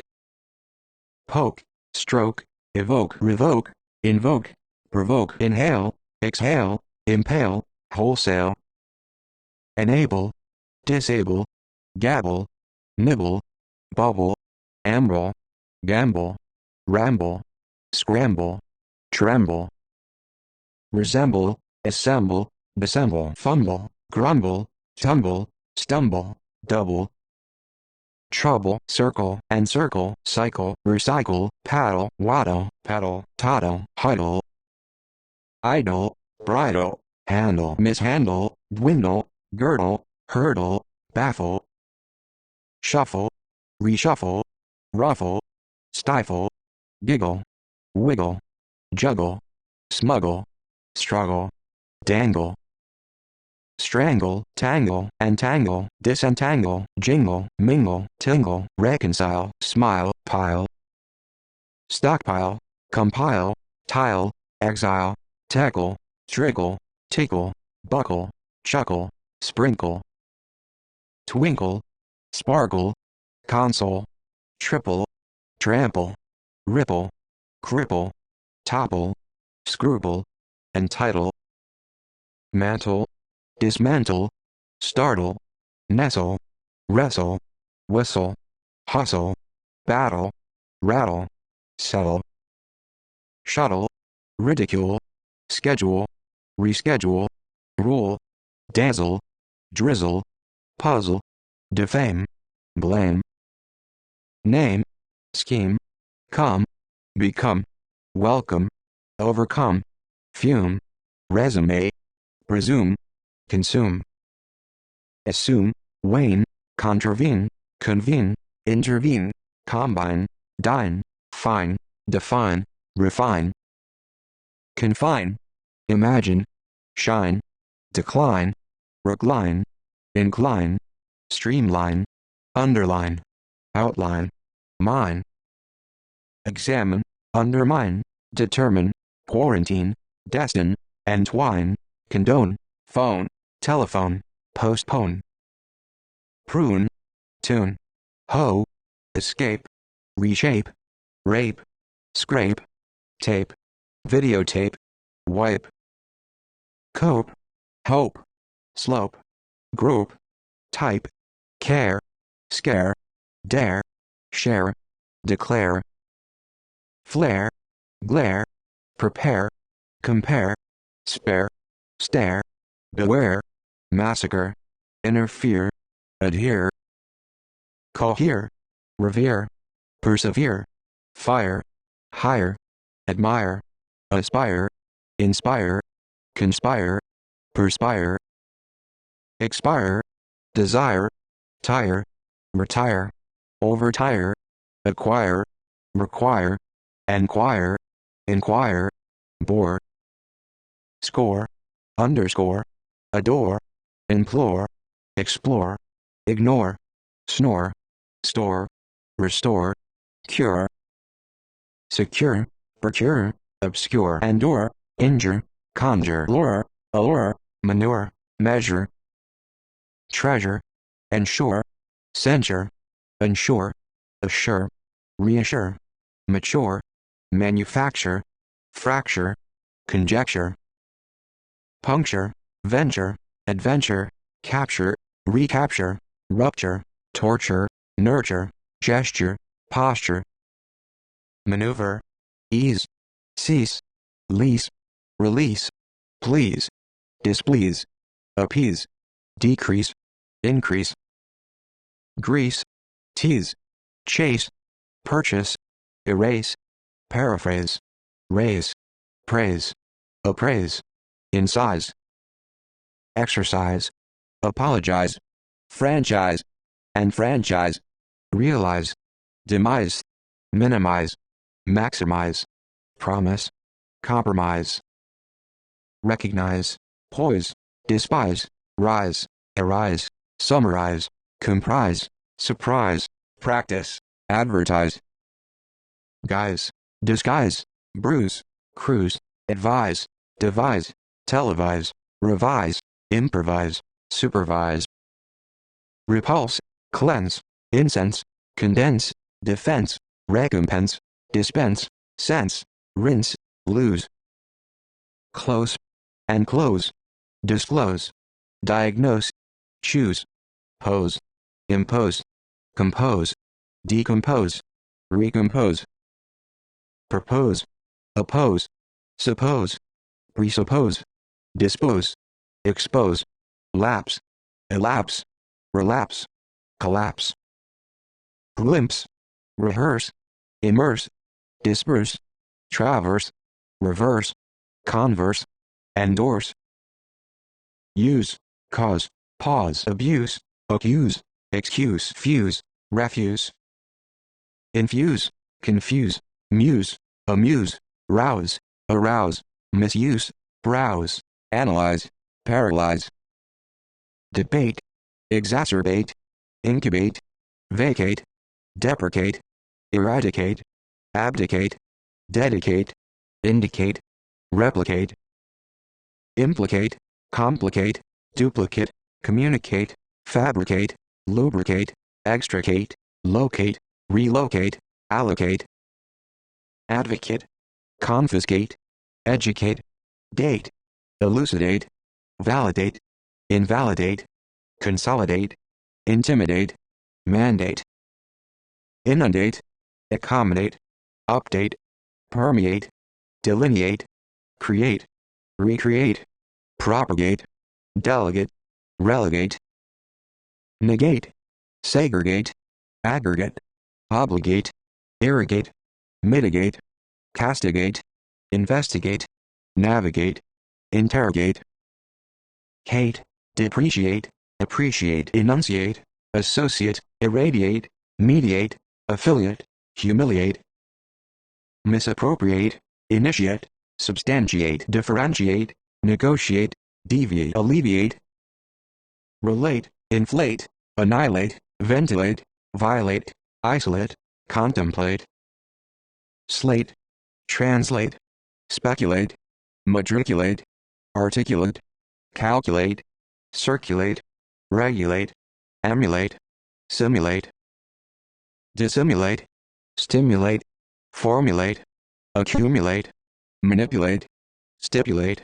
poke, stroke, evoke, revoke, invoke, provoke, inhale, exhale, impale, wholesale, enable, disable, gabble, nibble, bubble, amble, gamble, ramble, scramble, tremble, resemble, assemble, dissemble, fumble, grumble, tumble, stumble, double, trouble, circle, encircle, cycle, recycle, paddle, waddle, pedal, toddle, huddle, idle, bridle, handle, mishandle, dwindle, girdle, hurdle, baffle, shuffle, reshuffle, ruffle, stifle, giggle, wiggle, juggle, smuggle, struggle, dangle, strangle, tangle, entangle, disentangle, jingle, mingle, tingle, reconcile, smile, pile, stockpile, compile, tile, exile, tackle, trickle, tickle, buckle, chuckle, sprinkle, twinkle, sparkle, console, triple, trample, ripple, cripple, topple, scruple, entitle, mantle, dismantle, startle, nestle, wrestle, whistle, hustle, battle, rattle, settle, shuttle, ridicule, schedule, reschedule, rule, dazzle, drizzle, puzzle, defame, blame, name, scheme, come, become, welcome, overcome, fume, resume, presume, consume, assume, wane, contravene, convene, intervene, combine, dine, fine, define, refine, confine, imagine, shine, decline, recline, incline, streamline, underline, outline, mine, examine, undermine, determine, quarantine, destine, entwine, condone, phone, telephone, postpone, prune, tune, hoe, escape, reshape, rape, scrape, tape, videotape, wipe, cope, hope, slope, group, type, care, scare, dare, share, declare, flare, glare, prepare, compare, spare, stare, beware, massacre, interfere, adhere, cohere, revere, persevere, fire, hire, admire, aspire, inspire, conspire, perspire, expire, desire, tire, retire, overtire, acquire, require, enquire, inquire, bore, score, underscore, adore, implore, explore, ignore, snore, store, restore, cure, secure, procure, obscure and or, injure, conjure, lure, allure, manure, measure, treasure, ensure, censure, ensure, assure, reassure, mature, manufacture, fracture, conjecture, puncture, venture, adventure, capture, recapture, rupture, torture, nurture, gesture, posture, maneuver, ease, cease, lease, release, please, displease, appease, decrease, increase, grease, tease, chase, purchase, erase, paraphrase, raise, praise, appraise, incise, exercise, apologize, franchise, enfranchise, realize, demise, minimize, maximize, promise, compromise, recognize, poise, despise, rise, arise, summarize, comprise, surprise, practice, advertise, guise, disguise, bruise, cruise, advise, devise, televise, revise, improvise, supervise, repulse, cleanse, incense, condense, defense, recompense, dispense, sense, rinse, lose, close, and close, disclose, diagnose, choose, pose, impose, compose, decompose, recompose, propose, oppose, suppose, presuppose, dispose, expose, lapse, elapse, relapse, collapse, glimpse, rehearse, immerse, disperse, traverse, reverse, converse, endorse, use, cause, pause, abuse, accuse, excuse, fuse, refuse, infuse, confuse, muse, amuse, rouse, arouse, misuse, browse, analyze, paralyze, debate, exacerbate, incubate, vacate, deprecate, eradicate, abdicate, dedicate, indicate, replicate, implicate, complicate, duplicate, communicate, fabricate, lubricate, extricate, locate, relocate, allocate, advocate, confiscate, educate, date, elucidate, validate, invalidate, consolidate, intimidate, mandate, inundate, accommodate, update, permeate, delineate, create, recreate, propagate, delegate, relegate, negate, segregate, aggregate, obligate, irrigate, mitigate, castigate, investigate, navigate, interrogate, hate, depreciate, appreciate, enunciate, associate, irradiate, mediate, affiliate, humiliate, misappropriate, initiate, substantiate, differentiate, negotiate, deviate, alleviate, relate, inflate, annihilate, ventilate, violate, isolate, contemplate, slate, translate, speculate, matriculate, articulate, calculate, circulate, regulate, emulate, simulate, dissimulate, stimulate, formulate, accumulate, manipulate, stipulate,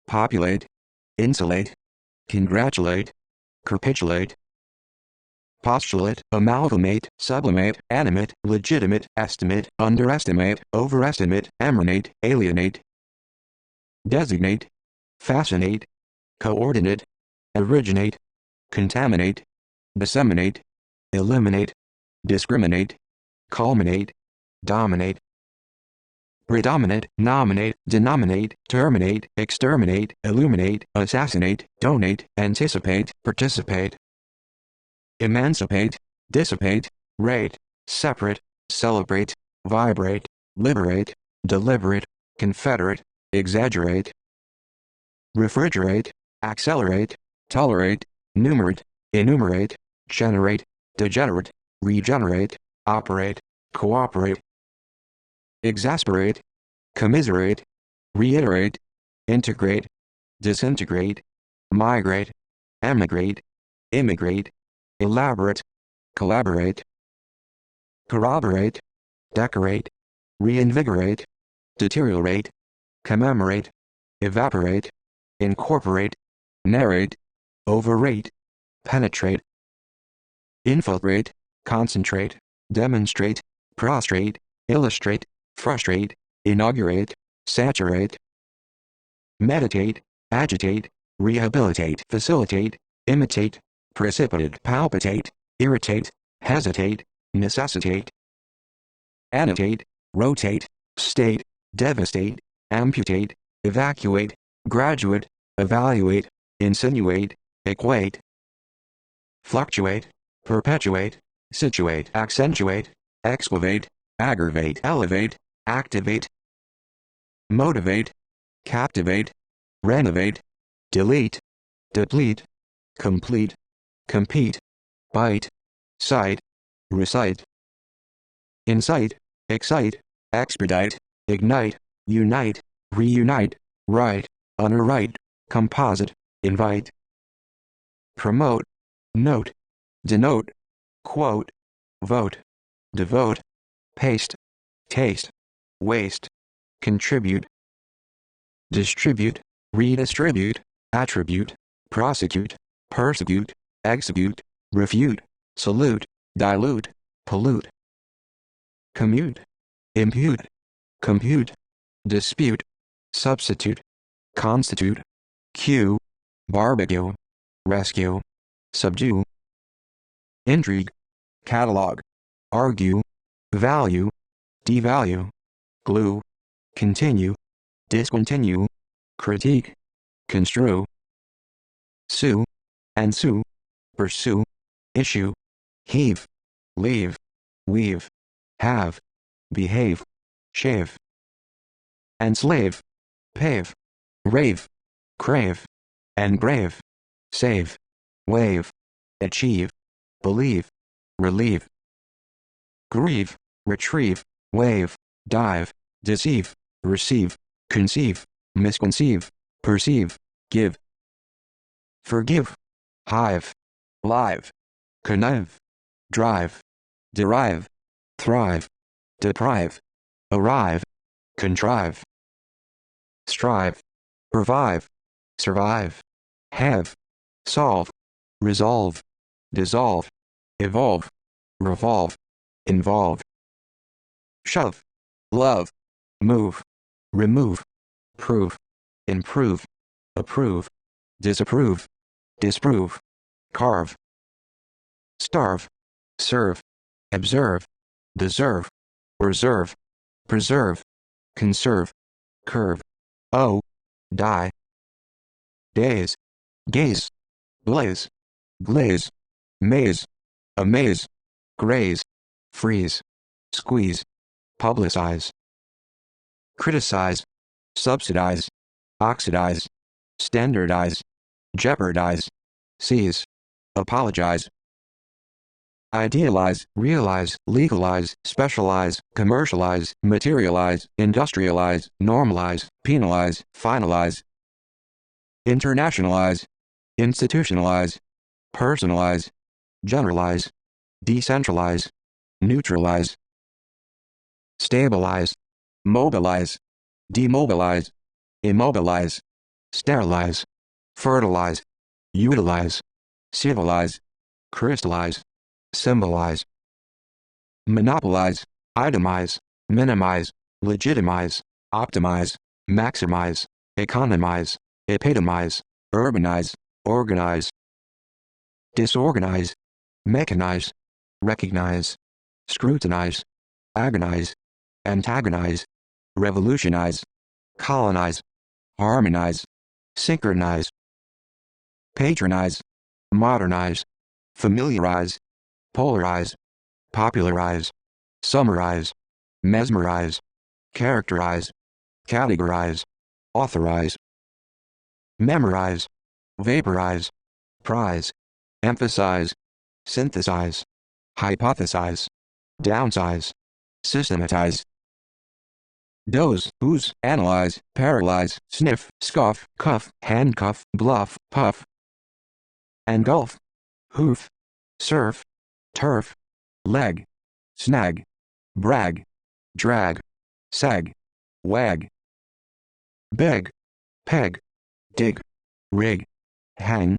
populate, insulate, congratulate, capitulate, postulate, amalgamate, sublimate, animate, legitimate, estimate, underestimate, overestimate, emanate, alienate, designate, fascinate, coordinate, originate, contaminate, disseminate, eliminate, discriminate, culminate, dominate, predominate, nominate, denominate, terminate, exterminate, illuminate, assassinate, donate, anticipate, participate, emancipate, dissipate, rate, separate, celebrate, vibrate, liberate, deliberate, confederate, exaggerate, refrigerate, accelerate, tolerate, numerate, enumerate, generate, degenerate, regenerate, operate, cooperate, exasperate, commiserate, reiterate, integrate, disintegrate, migrate, emigrate, immigrate, elaborate, collaborate, corroborate, decorate, reinvigorate, deteriorate, commemorate, evaporate, incorporate, narrate, overrate, penetrate, infiltrate, concentrate, demonstrate, prostrate, illustrate, frustrate, inaugurate, saturate, meditate, agitate, rehabilitate, facilitate, imitate, precipitate, palpitate, irritate, hesitate, necessitate, annotate, rotate, state, devastate, amputate, evacuate, graduate, evaluate, insinuate, equate, fluctuate, perpetuate, situate, accentuate, excavate, aggravate, elevate, activate, motivate, captivate, renovate, delete, deplete, complete, compete, bite, cite, recite, incite, excite, expedite, ignite, unite, reunite, write, underwrite, composite, invite, promote, note, denote, quote, vote, devote, paste, taste, waste, contribute, distribute, redistribute, attribute, prosecute, persecute, execute, refute, salute, dilute, pollute, commute, impute, compute, dispute, substitute, constitute, cue, barbecue, rescue, subdue, intrigue, catalog, argue, value, devalue, glue, continue, discontinue, critique, construe, sue, ensue, pursue, issue, heave, leave, weave, have, behave, shave, enslave, pave, rave, crave, engrave, save, wave, achieve, believe, relieve, grieve, retrieve, wave, dive, deceive, receive, conceive, misconceive, perceive, give, forgive, hive, live, connive, drive, derive, thrive, deprive, arrive, contrive, strive, revive, survive, have, solve, resolve, dissolve, evolve, revolve, involve, shove, love, move, remove, prove, improve, approve, disapprove, disprove, carve, starve, serve, observe, deserve, reserve, preserve, conserve, curve, owe, die, days, gaze, blaze, glaze, maze, amaze, graze, freeze, squeeze, publicize, criticize, subsidize, oxidize, standardize, jeopardize, seize, apologize, idealize, realize, legalize, specialize, commercialize, materialize, industrialize, normalize, penalize, finalize, internationalize, institutionalize, personalize, generalize, decentralize, neutralize, stabilize, mobilize, demobilize, immobilize, sterilize, fertilize, utilize, civilize, crystallize, symbolize, monopolize, itemize, minimize, legitimize, optimize, maximize, economize, epitomize, urbanize, organize, disorganize, mechanize, recognize, scrutinize, agonize, antagonize, revolutionize, colonize, harmonize, synchronize, patronize, modernize, familiarize, polarize, popularize, summarize, mesmerize, characterize, categorize, authorize, memorize, vaporize, prize, emphasize, synthesize, hypothesize, downsize, systematize. Doze, ooze, analyze, paralyze, sniff, scoff, cuff, handcuff, bluff, puff. Engulf, hoof, surf, turf, leg, snag, brag, drag, sag, wag. Beg, peg, dig, rig, hang,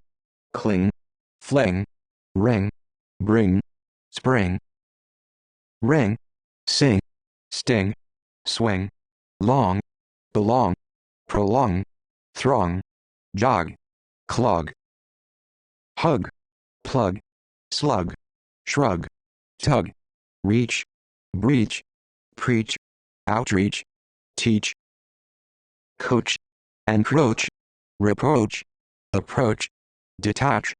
cling, fling, ring, bring, spring. Ring, sing, sting, swing, long, belong, prolong, throng, jog, clog. Hug, plug, slug, shrug, tug, reach, breach, preach, outreach, teach. Coach, encroach, reproach, approach, detach,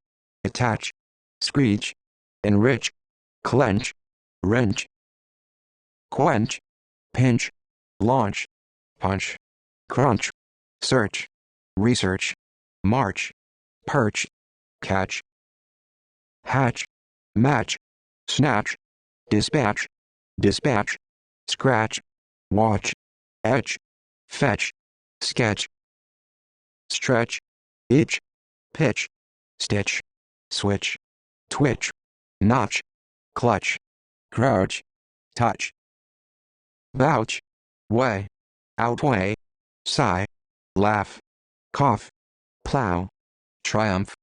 attach, screech, enrich, clench, wrench. Quench, pinch, launch, punch, crunch, search, research, march, perch, catch. Hatch, match, snatch, dispatch, dispatch, scratch, watch, etch, fetch, sketch. Stretch, itch, pitch, stitch, switch, twitch, notch, clutch, crouch, touch. Vouch, weigh, outweigh, sigh, laugh, cough, plow, triumph,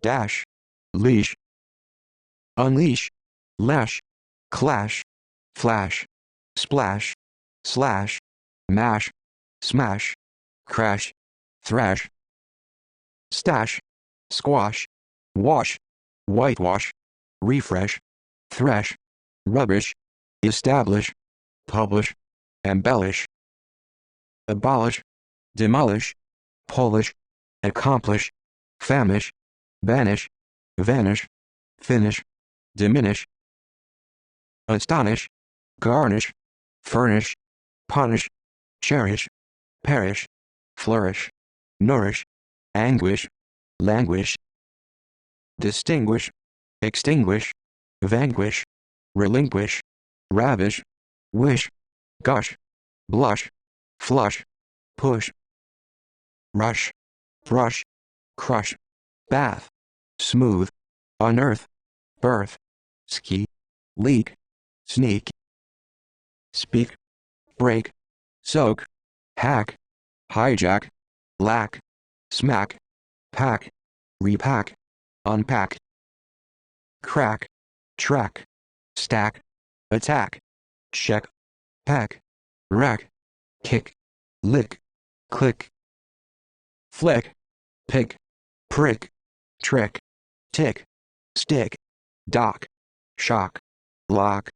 dash, leash. Unleash, lash, clash, flash, splash, slash, mash, smash, crash, thrash. Stash, squash, wash, whitewash, refresh, thresh, rubbish, establish, publish, embellish. Abolish, demolish, polish, accomplish, famish, banish, vanish, finish, diminish. Astonish, garnish, furnish, punish, cherish, perish, flourish, nourish, anguish, languish. Distinguish, extinguish, vanquish, relinquish, ravish, wish, gush, blush, flush, push. Rush, brush, crush, bath, smooth, unearth, birth, ski, leak, sneak. Speak, break, soak, hack, hijack, lack, smack, pack, repack, unpack. Crack, track, stack, attack, check, pack, rack, kick, lick, click. Flick, pick, prick, trick, tick, stick, dock, shock, lock,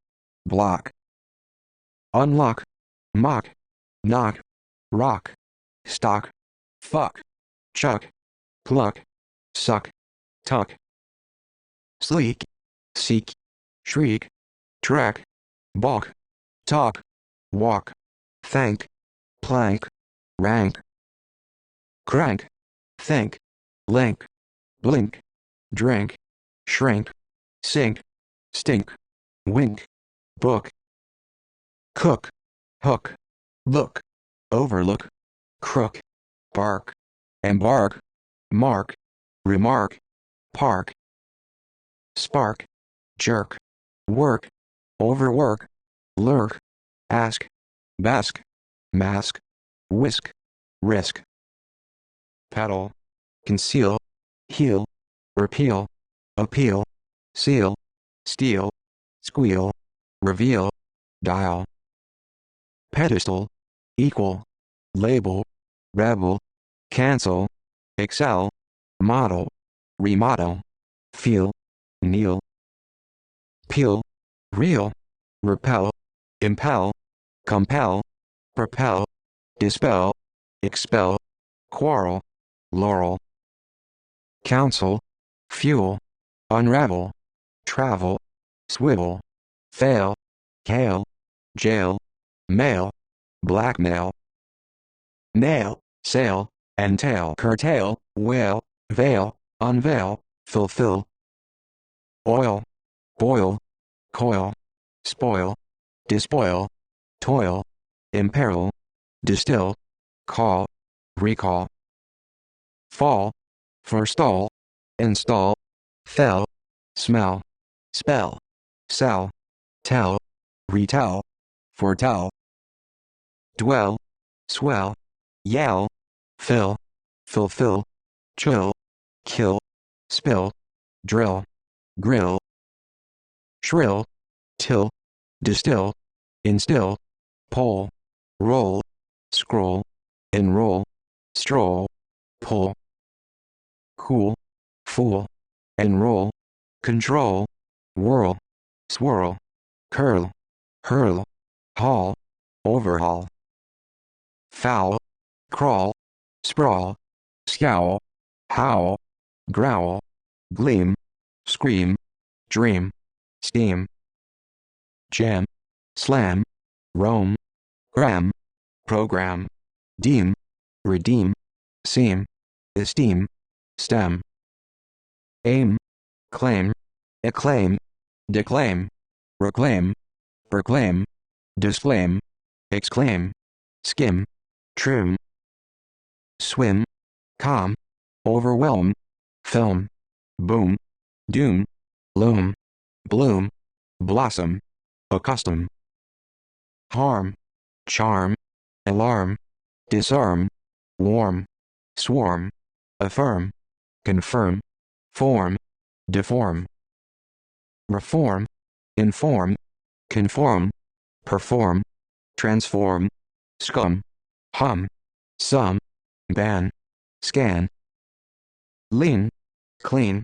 block. Unlock, mock, knock, rock, stock, fuck, chuck, pluck, suck, tuck. Sleek, seek, shriek, track, balk, talk, walk, thank, plank, rank. Crank, think, link, blink, drink, shrink, sink, stink, wink, book. Cook, hook, look, overlook, crook, bark, embark, mark, remark, park. Spark, jerk, work, overwork, lurk, ask, bask, mask, whisk, risk. Pedal, conceal, heal, repeal, appeal, seal, steal, squeal, reveal, dial. Pedestal, equal, label, rebel, cancel, excel, model, remodel, feel, kneel. Peel, reel, repel, impel, compel, propel, dispel, expel, quarrel, laurel. Counsel, fuel, unravel, travel, swivel, fail, hail, jail, mail, blackmail. Nail, sail, entail, curtail, whale, veil, unveil, fulfill. Oil, boil, coil, spoil, despoil, toil, imperil, distill, call, recall. Fall, forestall, install, fell, smell, spell, sell, tell, retell, foretell. Dwell, swell, yell, fill, fulfill, chill, kill, spill, drill, grill. Shrill, till, distill, instill, pull, roll, scroll, enroll, stroll, pull. Cool, fool, enroll, control, whirl, swirl, curl, hurl, haul, overhaul. Foul, crawl, sprawl, scowl, howl, growl, gleam, scream, dream, steam. Jam, slam, roam, gram, program, deem, redeem, seem, esteem, stem. Aim, claim, acclaim, declaim, reclaim, proclaim, disclaim, exclaim, skim, trim. Swim, calm, overwhelm, film, boom, doom, loom, bloom, blossom, accustom. Harm, charm, alarm, disarm, warm, swarm, affirm, confirm, form, deform. Reform, inform, conform, perform, transform, scum, hum, sum, ban, scan. Lean, clean,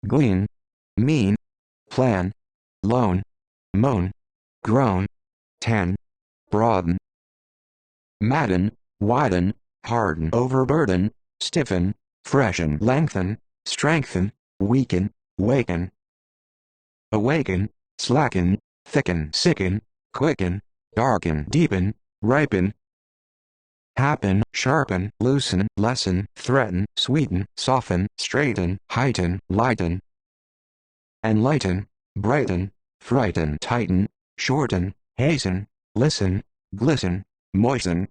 glean, mean, plan, loan, moan, groan, tan, broaden. Madden, widen, harden, overburden, stiffen, freshen, lengthen, strengthen, weaken, waken. Awaken, slacken, thicken, sicken, quicken, darken, deepen, ripen. Happen, sharpen, loosen, lessen, threaten, sweeten, soften, straighten, heighten, lighten. Enlighten, brighten, frighten, tighten, shorten, hasten, listen, glisten, moisten.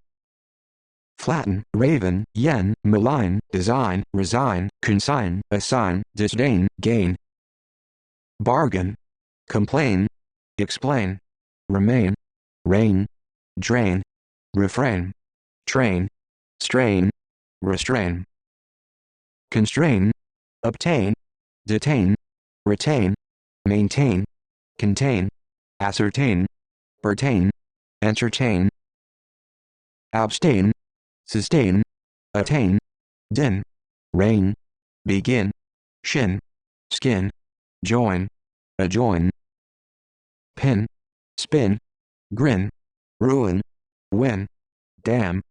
Flatten, raven, yen, malign, design, resign, consign, assign, disdain, gain. Bargain, complain, explain, remain, rain, drain, refrain, train, strain, restrain. Constrain, obtain, detain, retain, maintain, contain, ascertain, pertain, entertain. Abstain, sustain, attain, din, reign, begin, shin, skin, join, adjoin. Pin, spin, grin, ruin, win, damn,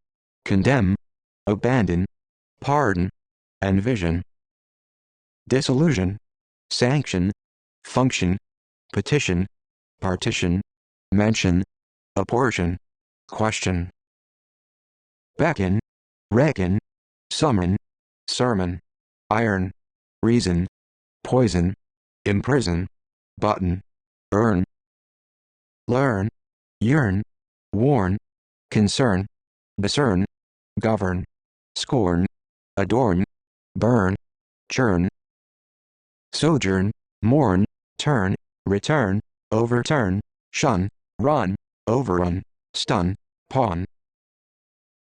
condemn, abandon, pardon, envision. Disillusion, sanction, function, petition, partition, mention, apportion, question. Beckon, reckon, summon, sermon, iron, reason, poison, imprison, button, earn. Learn, yearn, warn, concern, discern, govern, scorn, adorn, burn, churn. Sojourn, mourn, turn, return, overturn, shun, run, overrun, stun, pawn.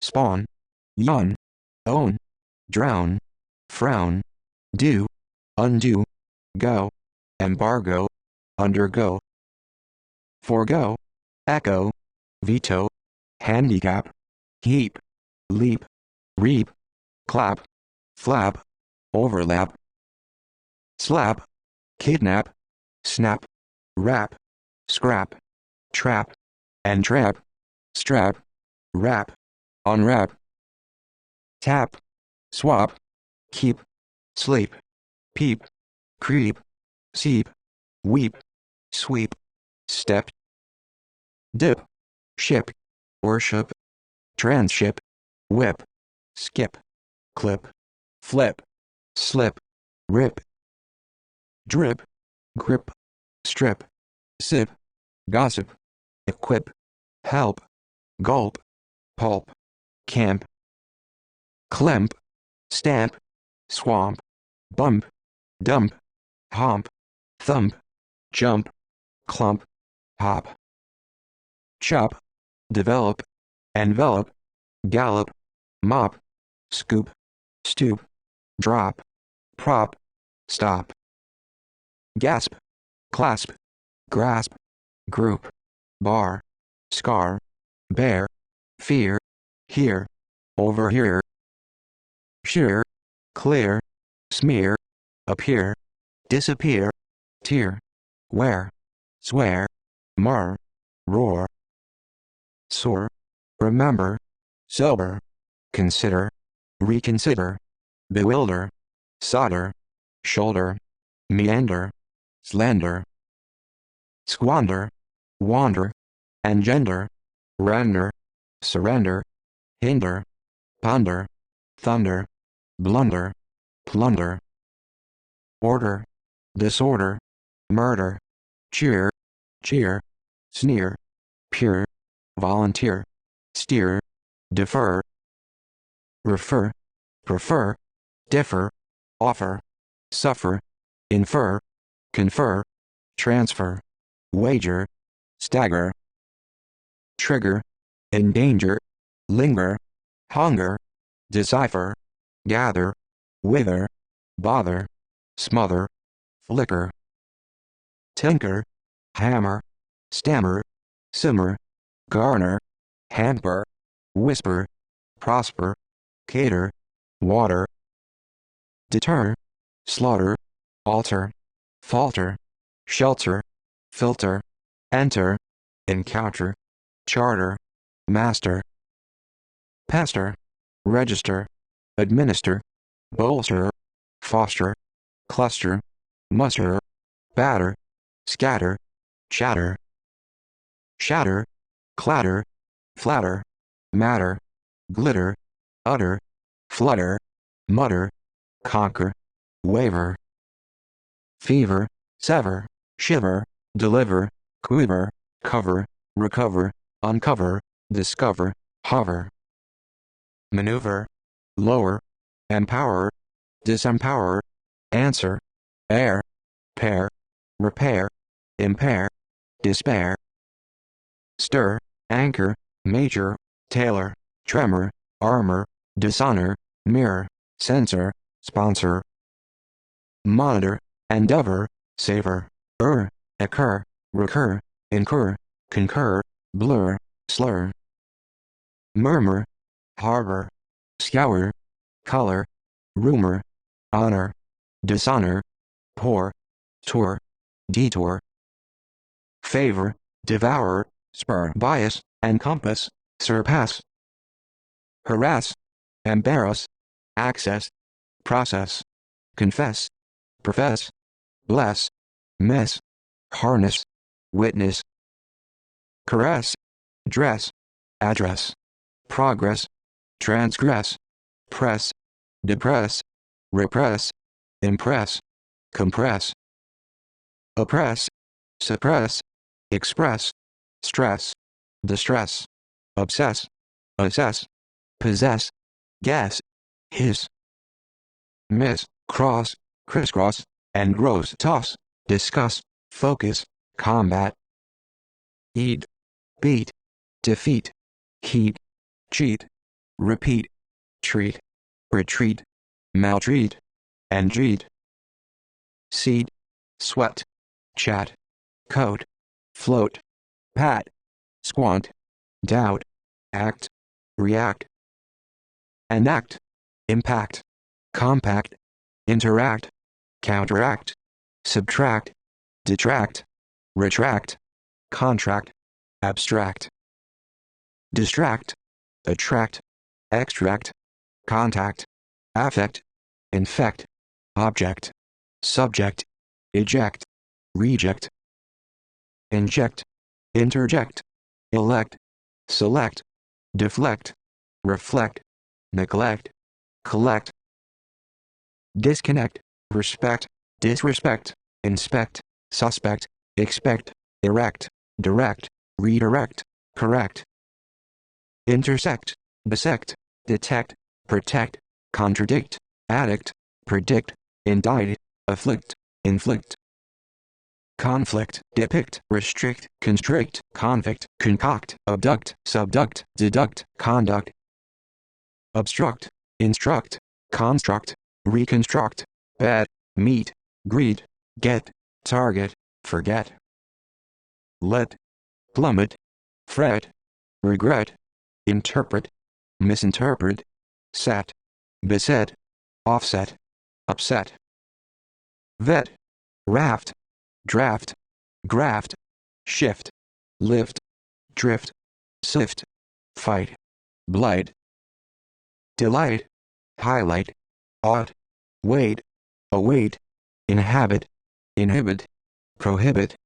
Spawn, yawn, own, drown, frown, do, undo, go, embargo, undergo. Forego, echo, veto, handicap, heap, leap, reap, clap, flap, overlap. Slap, kidnap, snap, rap, scrap, trap, entrap, strap, wrap, unwrap. Tap, swap, keep, sleep, peep, creep, seep, weep, sweep, step. Dip, ship, worship, tranship, whip, skip, clip, flip, slip, rip, drip, grip, strip, sip, gossip, equip, help, gulp, pulp, camp, clemp, stamp, swamp, bump, dump, homp, thump, jump, clump, hop, chop, develop, envelop, gallop, mop, scoop, stoop, drop, prop, stop, gasp, clasp, grasp, group, bar, scar, bear, fear, here, over here, shear, clear, smear, appear, disappear, tear, wear, swear, mar, roar, soar, remember, sober, consider, reconsider, bewilder, solder, shoulder, meander, slender, squander, wander, engender, render, surrender, hinder, ponder, thunder, blunder, plunder, order, disorder, murder, cheer, cheer, sneer, pure, volunteer, steer, defer, refer, prefer, differ, offer, suffer, infer, confer, transfer, wager, stagger, trigger, endanger, linger, hunger, decipher, gather, wither, bother, smother, flicker, tinker, hammer, stammer, simmer, garner, hamper, whisper, prosper, cater, water, deter, slaughter, alter, falter, shelter, filter, enter, encounter, charter, master, pastor, register, administer, bolster, foster, cluster, muster, batter, scatter, chatter, shatter, clatter, flatter, matter, glitter, utter, flutter, mutter, conquer, waver, fever, sever, shiver, deliver, quiver, cover, recover, uncover, discover, hover, maneuver, lower, empower, disempower, answer, air, pair, repair, impair, despair, stir, anchor, major, tailor, tremor, armor, dishonor, mirror, censor, sponsor, monitor, endeavor, savor, occur, recur, incur, concur, blur, slur, murmur, harbor, scour, color, rumor, honor, dishonor, pour, tour, detour, favor, devour, spur, bias, encompass, surpass, harass, embarrass, access, process, confess, profess, bless, mess, harness, witness, caress, dress, address, progress, transgress, press, depress, repress, impress, compress, oppress, suppress, express, stress, distress, obsess, assess, possess, guess, hiss, miss, cross, crisscross, engross, toss, discuss, focus, combat, eat, beat, defeat, heat, cheat, repeat, treat, retreat, maltreat, entreat, seat, sweat, chat, coat, float, pat, squant, doubt, act, react, enact, impact, compact, interact, counteract, subtract, detract, retract, contract, abstract, distract, attract, extract, contact, affect, infect, object, subject, eject, reject, inject, interject, elect, select, deflect, reflect, neglect, collect, disconnect, respect, disrespect, inspect, suspect, expect, erect, direct, redirect, correct. Intersect, dissect, detect, protect, contradict, addict, predict, indict, afflict, inflict. Conflict, depict, restrict, constrict, convict, concoct, abduct, subduct, deduct, conduct. Obstruct, instruct, construct, reconstruct, bet, meet, greet, get, target, forget. Let, plummet, fret, regret, interpret, misinterpret, set, beset, offset, upset. Vet, raft, draft, graft, shift, lift, drift, sift, fight, blight. Delight, highlight, ought, wait, await, inhabit, inhibit, prohibit,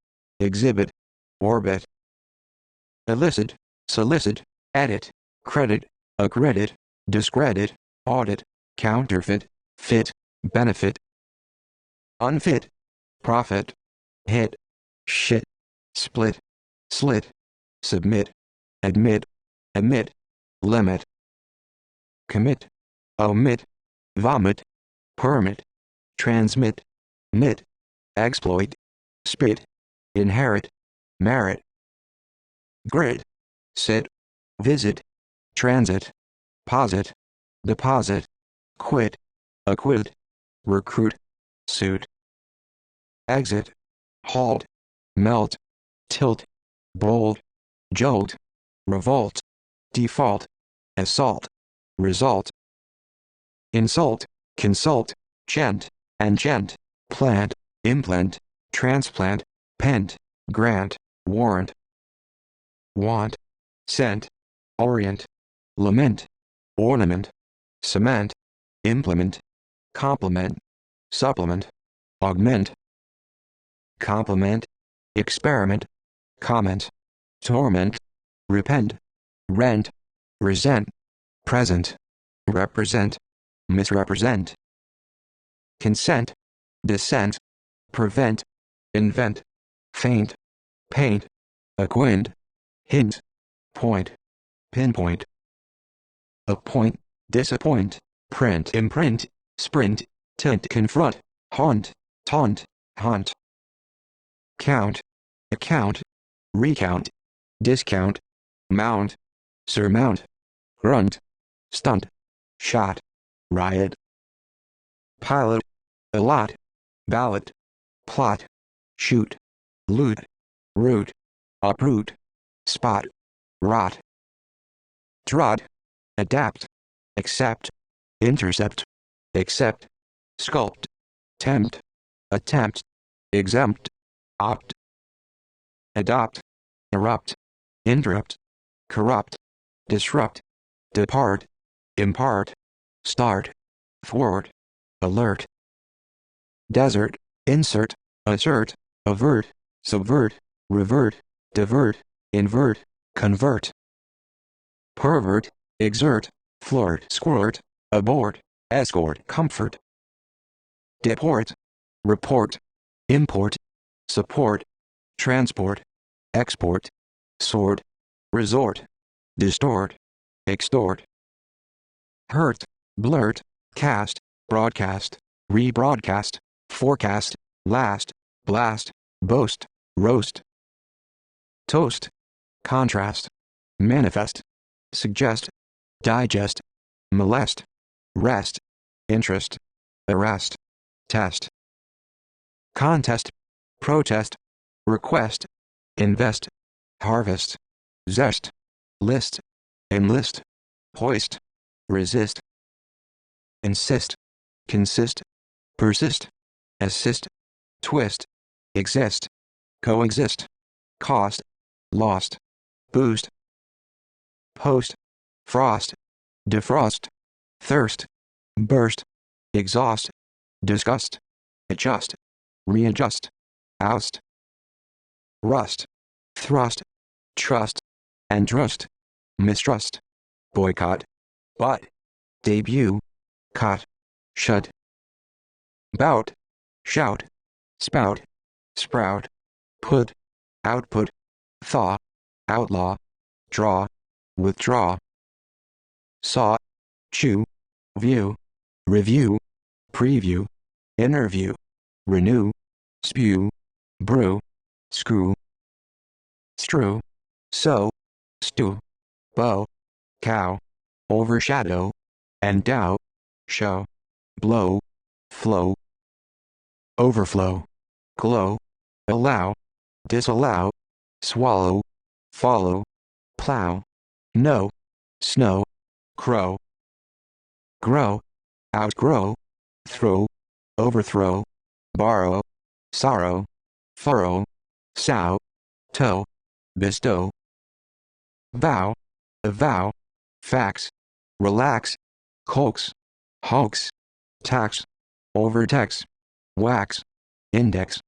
exhibit, orbit. Elicit, solicit, edit, credit, accredit, discredit, audit, counterfeit, fit, benefit. Unfit, profit, hit, shit, split, slit, submit, admit, emit, limit. Commit, omit, vomit, permit, transmit, knit, exploit, spit, inherit, merit. Grit, sit, visit, transit, posit, deposit, quit, acquit, recruit, suit. Exit, halt, melt, tilt, bolt, jolt, revolt, default, assault, result. Insult, consult, gent, and plant, implant, transplant, pent, grant, warrant. Want, scent, orient, lament, ornament, cement, implement, complement, supplement, augment. Complement, experiment, comment, torment, repent, rent, resent, present, represent, misrepresent. Consent, dissent, prevent, invent, faint, paint, acquaint, hint, point, pinpoint. Appoint, disappoint, print, imprint, sprint, tint, confront, haunt, taunt, hunt. Count, account, recount, discount, mount, surmount, grunt, stunt, shot, riot. Pilot, allot, ballot, plot, shoot, loot, root, uproot, spot, rot. Trot, adapt, accept, intercept, accept, sculpt, tempt, attempt, exempt, opt. Adopt, erupt, interrupt, corrupt, disrupt, depart, impart, start, thwart, alert. Desert, insert, assert, avert, subvert, revert, divert, invert, convert. Pervert, exert, flirt, squirt, abort, escort, comfort. Deport, report, import, support, transport, export, sort, resort, distort, extort. Hurt, blurt, cast, broadcast, rebroadcast, forecast, last, blast, boast, roast. Toast, contrast, manifest, suggest, digest, molest, rest, interest, arrest, test. Contest, protest, request, invest, harvest, zest, list, enlist, hoist, resist. Insist, consist, persist, assist, twist, exist, coexist, cost, lost, boost. Post, frost, defrost, thirst, burst, exhaust, disgust, adjust, readjust, oust. Rust, thrust, trust, and trust, mistrust, boycott, butt, debut, cut, shut. bout, shout, spout, sprout, put, output, thaw, outlaw, draw, withdraw, saw, chew, view, review, preview, interview, renew, spew, brew, screw, strew, sow, stew, bow, cow, overshadow, endow, show, blow, flow, overflow, glow, allow, disallow, swallow, follow, plow, know, snow, crow, grow, outgrow, throw, overthrow, borrow, sorrow, furrow, sow, toe, bestow, vow, avow, fax, relax, coax, hoax, tax, overtax, wax, index,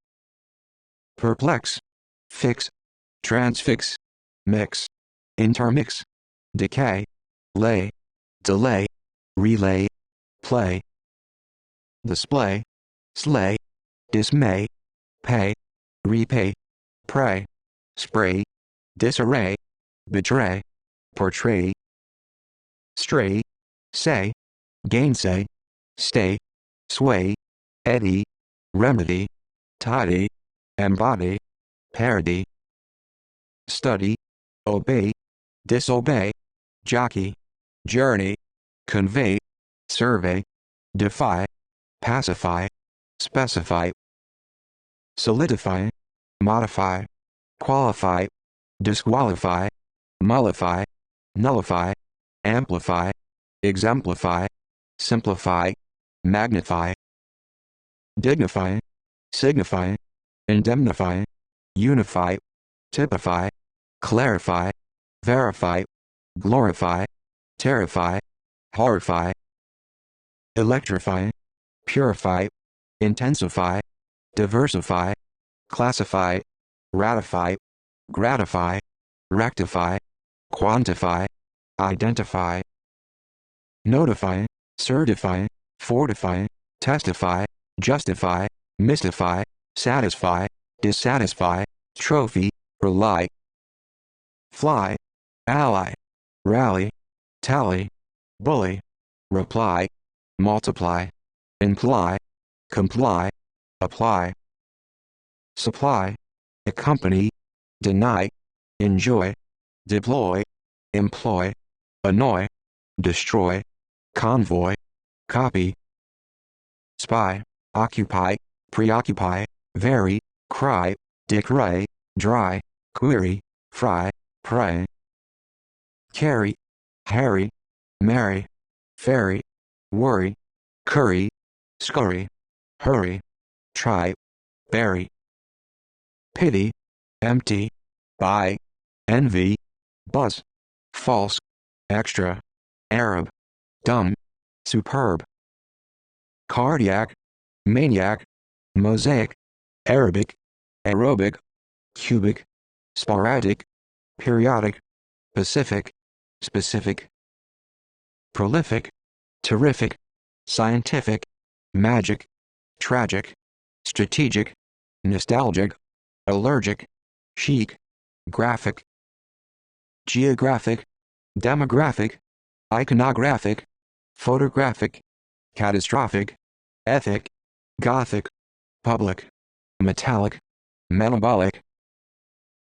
perplex, fix, transfix, mix, intermix, decay, lay, delay, relay, play, display, slay, dismay, pay, repay, pray, spray, disarray, betray, portray, stray, say, gainsay, stay, sway, eddy, remedy, tidy, embody, parody, study, obey, disobey, jockey, journey, convey, survey, defy, pacify, specify, solidify, modify, qualify, disqualify, mollify, nullify, amplify, exemplify, simplify, magnify, dignify, signify, indemnify, unify, typify, clarify, verify, glorify, terrify, horrify, electrify, purify, intensify, diversify, classify, ratify, gratify, rectify, quantify, identify, notify, certify, fortify, testify, justify, mystify, satisfy, dissatisfy, trophy, rely, fly, ally, rally, tally, bully, reply, multiply, imply, comply, apply, supply, accompany, deny, enjoy, deploy, employ, annoy, destroy, convoy, copy, spy, occupy, preoccupy, vary, cry, decry, dry, query, fry, pray, carry, harry, marry, ferry, worry, curry, scurry, hurry, try, bury, pity, empty, buy, envy, buzz, false, extra, Arab, dumb, superb, cardiac, maniac, mosaic, Arabic, aerobic, cubic, sporadic, periodic, pacific, specific, prolific, terrific, scientific, magic, tragic, strategic, nostalgic, allergic, chic, graphic, geographic, demographic, iconographic, photographic, catastrophic, ethic, gothic, public, metallic, metabolic,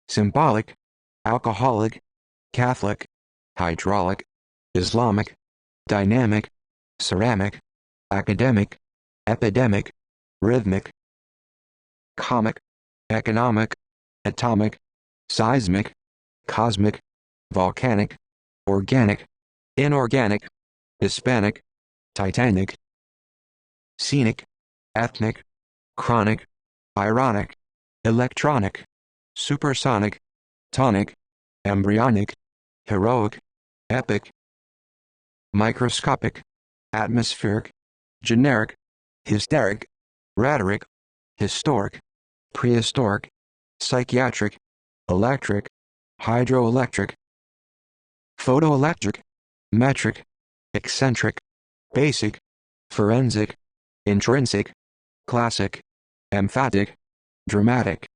symbolic, alcoholic, Catholic, hydraulic, Islamic, dynamic, ceramic, academic, epidemic, rhythmic, comic, economic, atomic, seismic, cosmic, volcanic, organic, inorganic, Hispanic, Titanic, scenic, ethnic, chronic, ironic, electronic, supersonic, tonic, embryonic, heroic, epic, microscopic, atmospheric, generic, hysteric, rhetoric, historic, prehistoric, psychiatric, electric, hydroelectric, photoelectric, metric, eccentric, basic, forensic, intrinsic, classic, emphatic, dramatic,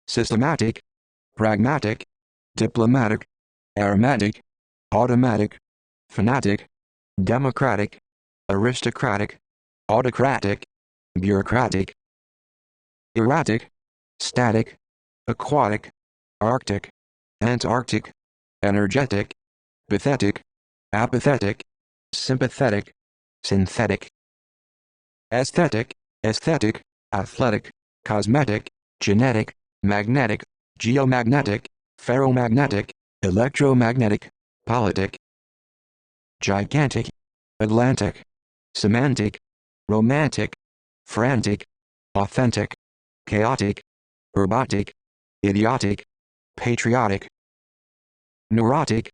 systematic, pragmatic, diplomatic, aromatic, automatic, fanatic, democratic, aristocratic, autocratic, bureaucratic, erratic, static, aquatic, arctic, antarctic, energetic, pathetic, apathetic, sympathetic, synthetic, aesthetic, athletic, cosmetic, genetic, magnetic, geomagnetic, ferromagnetic, electromagnetic, politic, gigantic, Atlantic, semantic, romantic, frantic, authentic, chaotic, robotic, idiotic, patriotic, neurotic,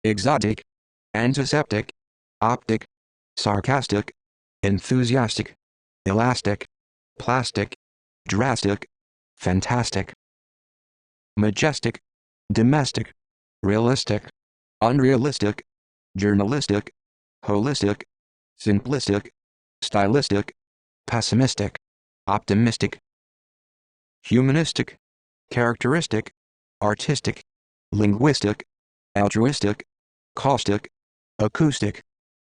exotic, antiseptic, optic, sarcastic, enthusiastic, elastic, plastic, drastic, fantastic, majestic, domestic, realistic, unrealistic, journalistic, holistic, simplistic, stylistic, pessimistic, optimistic, humanistic, characteristic, artistic, linguistic, altruistic, caustic, acoustic,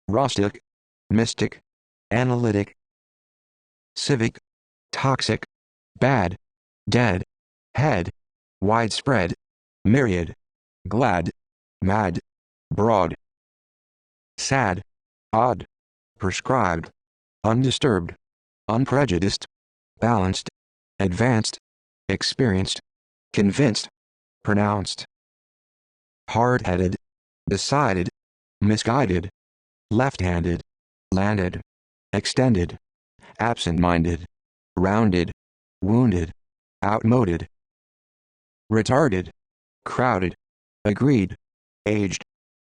rustic, mystic, analytic, civic, toxic, bad, dead, head, widespread, myriad, glad, mad, broad, sad, odd, prescribed, undisturbed, unprejudiced, balanced, advanced, experienced, convinced, pronounced, hard-headed, decided, misguided, left-handed, landed, extended, absent-minded, rounded, wounded, outmoded, retarded, crowded, agreed, aged,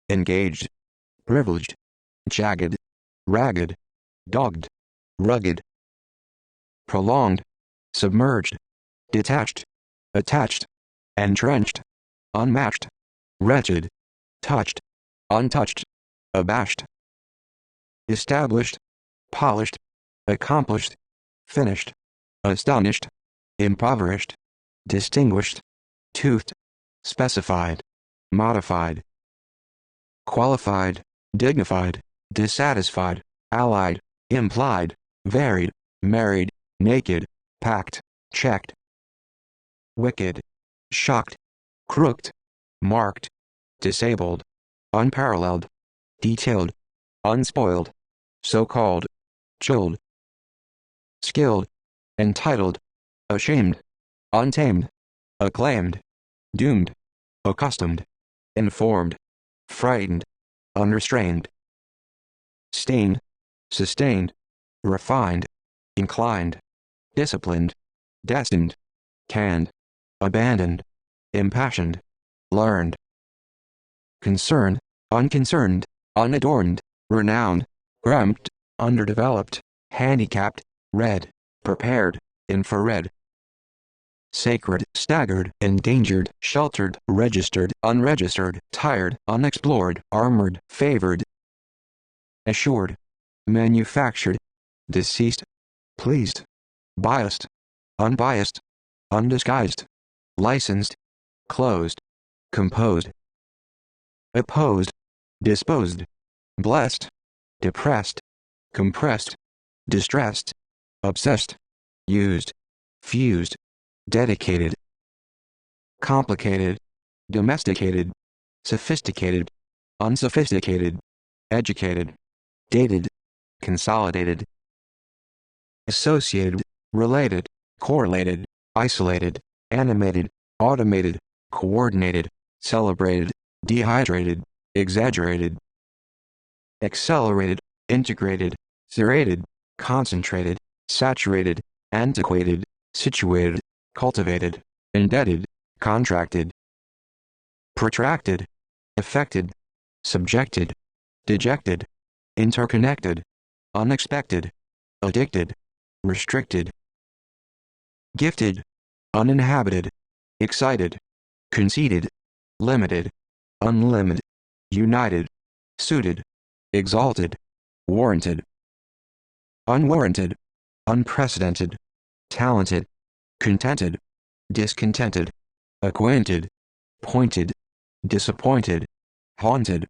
engaged, privileged, jagged, ragged, dogged, rugged, prolonged, submerged, detached, attached, entrenched, unmatched, wretched, touched, untouched, abashed, established, polished, accomplished, finished, astonished, impoverished, distinguished, toothed, specified, modified, qualified, dignified, dissatisfied, allied, implied, varied, married, naked, packed, checked, wicked, shocked, crooked, marked, disabled, unparalleled, detailed, unspoiled, so-called, chilled, skilled, entitled, ashamed, untamed, acclaimed, doomed, accustomed, informed, frightened, unrestrained, stained, sustained, refined, inclined, disciplined, destined, canned, abandoned, impassioned, learned, concerned, unconcerned, unadorned, renowned, cramped, underdeveloped, handicapped, red, prepared, infrared, sacred, staggered, endangered, sheltered, registered, unregistered, tired, unexplored, armored, favored, assured, manufactured, deceased, pleased, biased, unbiased, undisguised, licensed, closed, composed, opposed, disposed, blessed, depressed, compressed, distressed, obsessed, used, fused, dedicated, complicated, domesticated, sophisticated, unsophisticated, educated, dated, consolidated, associated, related, correlated, isolated, animated, automated, coordinated, celebrated, dehydrated, exaggerated, accelerated, integrated, serrated, concentrated, saturated, antiquated, situated, cultivated, indebted, contracted, protracted, affected, subjected, dejected, interconnected, unexpected, addicted, restricted, gifted, uninhabited, excited, conceited, limited, unlimited, united, suited, exalted, warranted, unwarranted, unprecedented, talented, contented, discontented, acquainted, pointed, disappointed, haunted,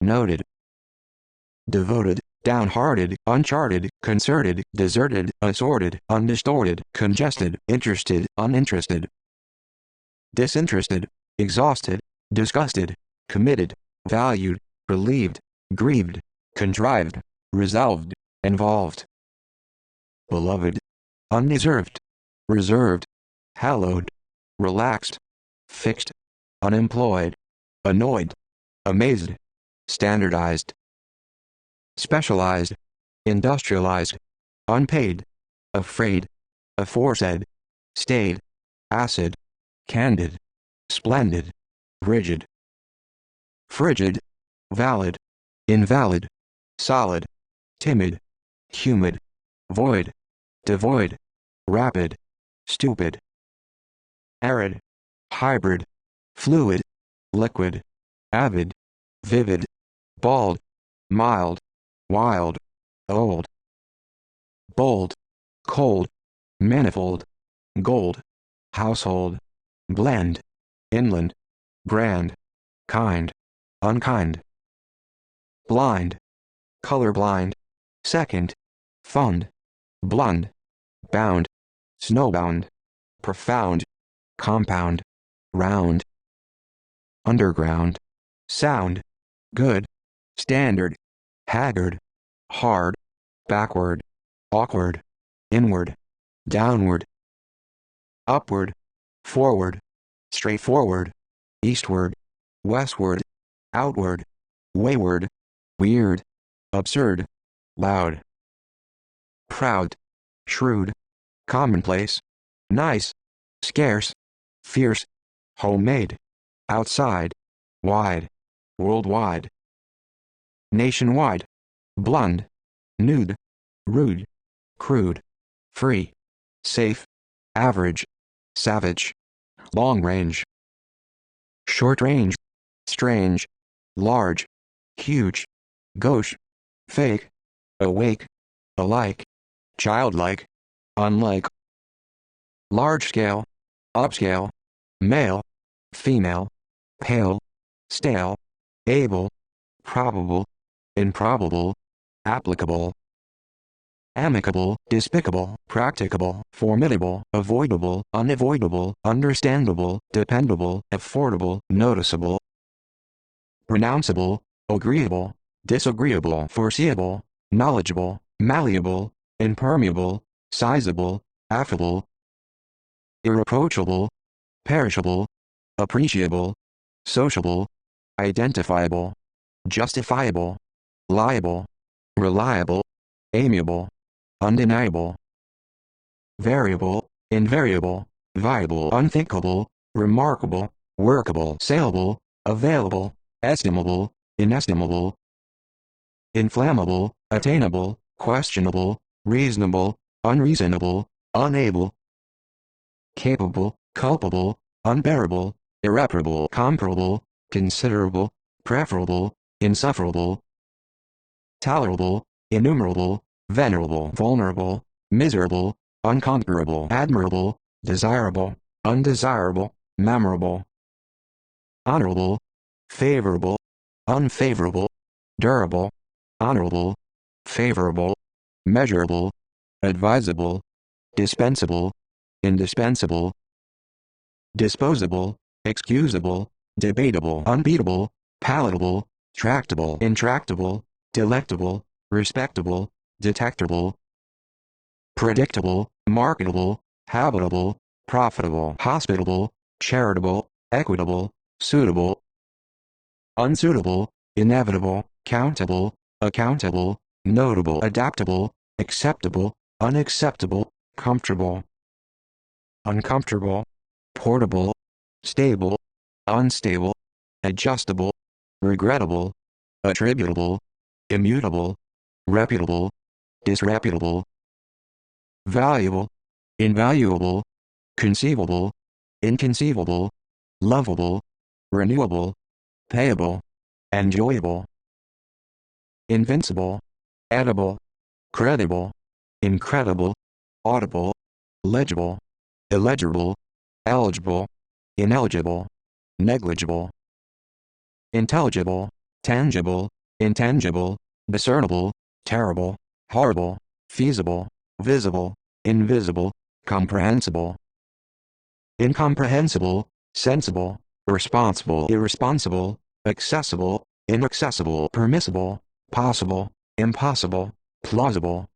noted, devoted, downhearted, uncharted, concerted, deserted, assorted, undistorted, congested, interested, uninterested, disinterested, exhausted, disgusted, committed, valued, relieved, grieved, contrived, resolved, involved, beloved, undeserved, reserved, hallowed, relaxed, fixed, unemployed, annoyed, amazed, standardized, specialized, industrialized, unpaid, afraid, aforesaid, stayed, acid, candid, splendid, rigid, frigid, valid, invalid, solid, timid, humid, void, devoid, rapid, stupid, arid, hybrid, fluid, liquid, avid, vivid, bald, mild, wild, old, bold, cold, manifold, gold, household, blend, inland, grand, kind, unkind, blind, colorblind, second, fund, blonde, bound, snowbound, profound, compound, round, underground, sound, good, standard, haggard, hard, backward, awkward, inward, downward, upward, forward, straightforward, eastward, westward, outward, wayward, weird, absurd, loud, proud, shrewd, commonplace, nice, scarce, fierce, homemade, outside, wide, worldwide, nationwide, blonde, nude, rude, crude, free, safe, average, savage, long range, short range, strange, large, huge, gauche, fake, awake, alike, childlike, unlike, large scale, upscale, male, female, pale, stale, able, probable, improbable, applicable, amicable, despicable, practicable, formidable, avoidable, unavoidable, understandable, dependable, affordable, noticeable, pronounceable, agreeable, disagreeable, foreseeable, knowledgeable, malleable, impermeable, sizable, affable, irreproachable, perishable, appreciable, sociable, identifiable, justifiable, liable, reliable, amiable, undeniable, variable, invariable, viable, unthinkable, remarkable, workable, saleable, available, estimable, inestimable, inflammable, attainable, questionable, reasonable, unreasonable, unable, capable, culpable, unbearable, irreparable, comparable, considerable, preferable, insufferable, tolerable, innumerable, venerable, vulnerable, miserable, unconquerable, admirable, desirable, undesirable, memorable, honorable, favorable, unfavorable, durable, honorable, favorable, measurable, advisable, dispensable, indispensable, disposable, excusable, debatable, unbeatable, palatable, tractable, intractable, delectable, respectable, detectable, predictable, marketable, habitable, profitable, hospitable, charitable, equitable, suitable, unsuitable, inevitable, countable, accountable, notable, adaptable, acceptable, unacceptable, comfortable, uncomfortable, portable, stable, unstable, adjustable, regrettable, attributable, immutable, reputable, disreputable, valuable, invaluable, conceivable, inconceivable, lovable, renewable, payable, enjoyable, invincible, edible, credible, incredible, audible, legible, illegible, eligible, ineligible, negligible, intelligible, tangible, intangible, discernible, terrible, horrible, feasible, visible, invisible, comprehensible, incomprehensible, sensible, responsible, irresponsible, accessible, inaccessible, permissible, possible, impossible, plausible,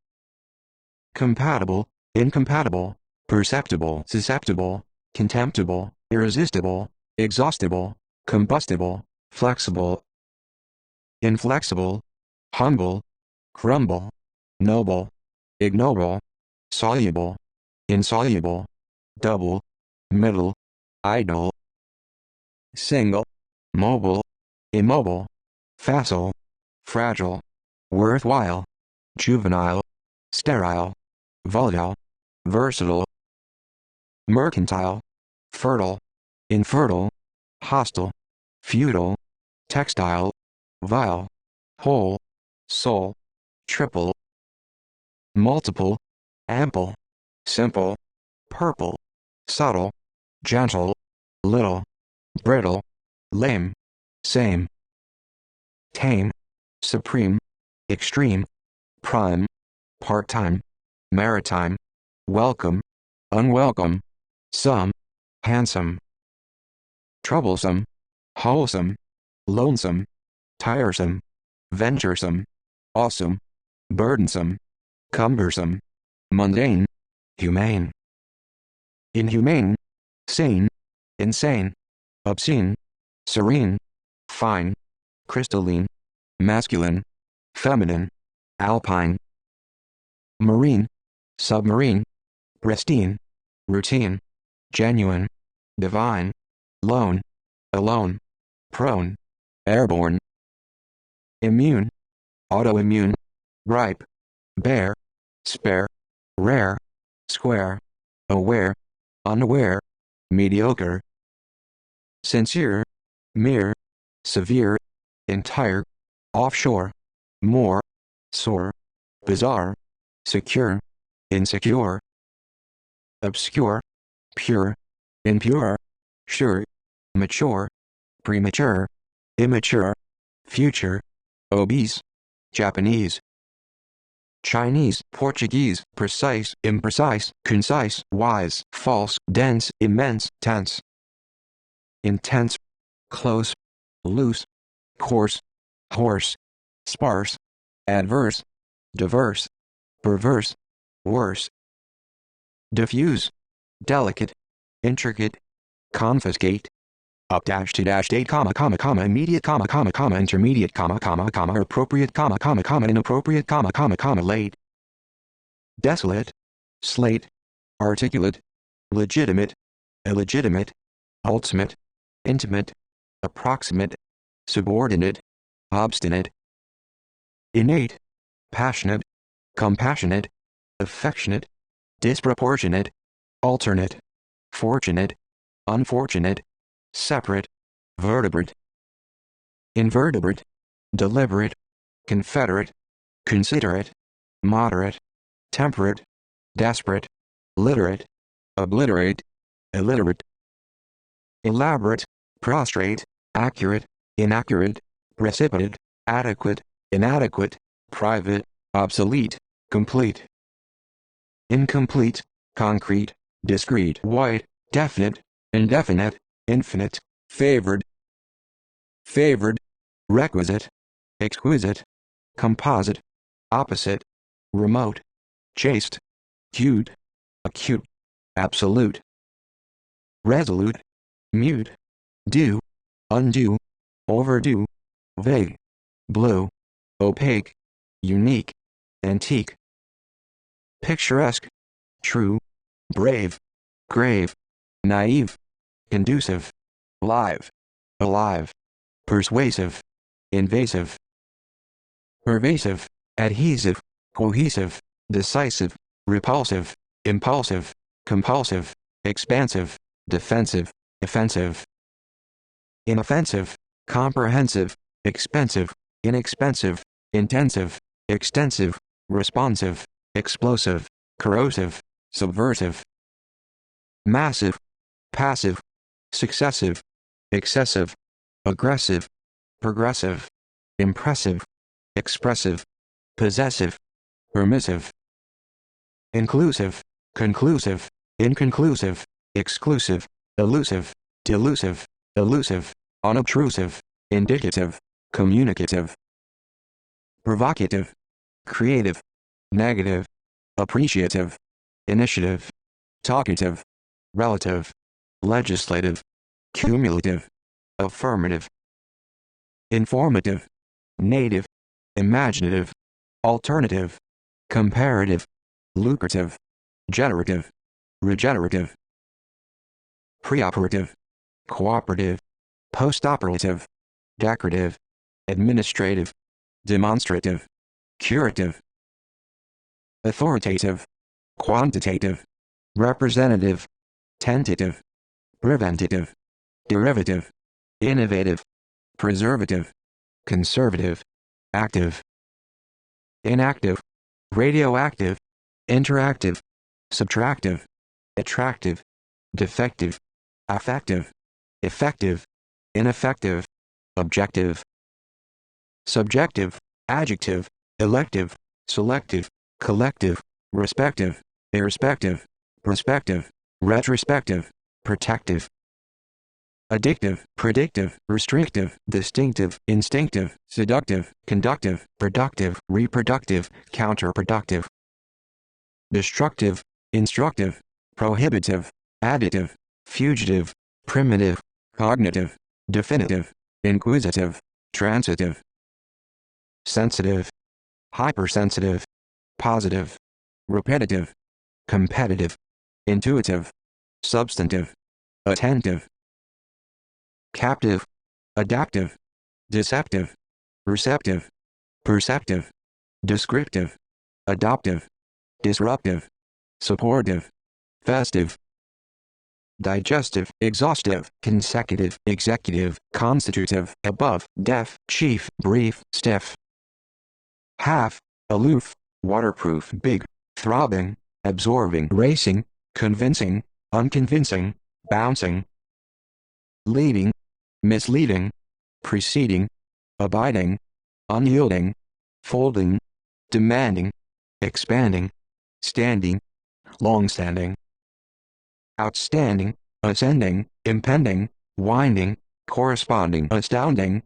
compatible, incompatible, perceptible, susceptible, contemptible, irresistible, exhaustible, combustible, flexible, inflexible, humble, crumble, noble, ignoble, soluble, insoluble, double, middle, idle, single, mobile, immobile, facile, fragile, worthwhile, juvenile, sterile, volatile, versatile, mercantile, fertile, infertile, hostile, feudal, textile, vile, whole, soul, triple, multiple, ample, simple, purple, subtle, gentle, little, brittle, lame, same, tame, supreme, extreme, prime, part-time, maritime, welcome, unwelcome, some, handsome, troublesome, wholesome, lonesome, tiresome, venturesome, awesome, burdensome, cumbersome, mundane, humane, inhumane, sane, insane, obscene, serene, fine, crystalline, masculine, feminine, alpine, marine, submarine, pristine, routine, genuine, divine, lone, alone, prone, airborne, immune, autoimmune, ripe, bare, spare, rare, square, aware, unaware, mediocre, sincere, mere, severe, entire, offshore, more, sore, bizarre, secure, insecure, obscure, pure, impure, sure, mature, premature, immature, future, obese, Japanese, Chinese, Portuguese, precise, imprecise, concise, wise, false, dense, immense, tense, intense, close, loose, coarse, horse, sparse, adverse, diverse, perverse, worse, diffuse, delicate, intricate, confiscate, up dash to dash date immediate intermediate appropriate inappropriate late, desolate, slate, articulate, legitimate, illegitimate, ultimate, intimate, approximate, subordinate, obstinate, innate, passionate, compassionate, affectionate, disproportionate, alternate, fortunate, unfortunate, separate, vertebrate, invertebrate, deliberate, confederate, considerate, moderate, temperate, desperate, literate, obliterate, illiterate, elaborate, prostrate, accurate, inaccurate, precipitate, adequate, inadequate, private, obsolete, complete, incomplete, concrete, discrete, white, definite, indefinite, infinite, favored, requisite, exquisite, composite, opposite, remote, chaste, cute, acute, absolute, resolute, mute, due, undue, overdue, vague, blue, opaque, unique, antique, picturesque, true, brave, grave, naive, conducive, live, alive, persuasive, invasive, pervasive, adhesive, cohesive, decisive, repulsive, impulsive, compulsive, expansive, defensive, offensive, inoffensive, comprehensive, expensive, inexpensive, intensive, extensive, responsive, explosive, corrosive, subversive, massive, passive, successive, excessive, aggressive, progressive, impressive, expressive, possessive, permissive, inclusive, conclusive, inconclusive, exclusive, elusive, delusive, elusive, unobtrusive, indicative, communicative, provocative, creative, negative, appreciative, initiative, talkative, relative, legislative, cumulative, affirmative, informative, native, imaginative, alternative, comparative, lucrative, generative, regenerative, preoperative, cooperative, postoperative, decorative, administrative, demonstrative, curative, authoritative, quantitative, representative, tentative, preventative, derivative, innovative, preservative, conservative, active, inactive, radioactive, interactive, subtractive, attractive, defective, affective, effective, ineffective, objective, subjective, adjective, elective, selective, collective, respective, irrespective, prospective, retrospective, protective, addictive, predictive, restrictive, distinctive, instinctive, seductive, conductive, productive, reproductive, counterproductive, destructive, instructive, prohibitive, additive, fugitive, primitive, cognitive, definitive, inquisitive, transitive, sensitive, hypersensitive, positive, repetitive, competitive, intuitive, substantive, attentive, captive, adaptive, deceptive, receptive, perceptive, descriptive, adoptive, disruptive, supportive, festive, digestive, exhaustive, consecutive, executive, constitutive, above, deaf, chief, brief, stiff, half, aloof, waterproof, big, throbbing, absorbing, racing, convincing, unconvincing, bouncing, leading, misleading, preceding, abiding, unyielding, folding, demanding, expanding, standing, long-standing, outstanding, ascending, impending, winding, corresponding, astounding,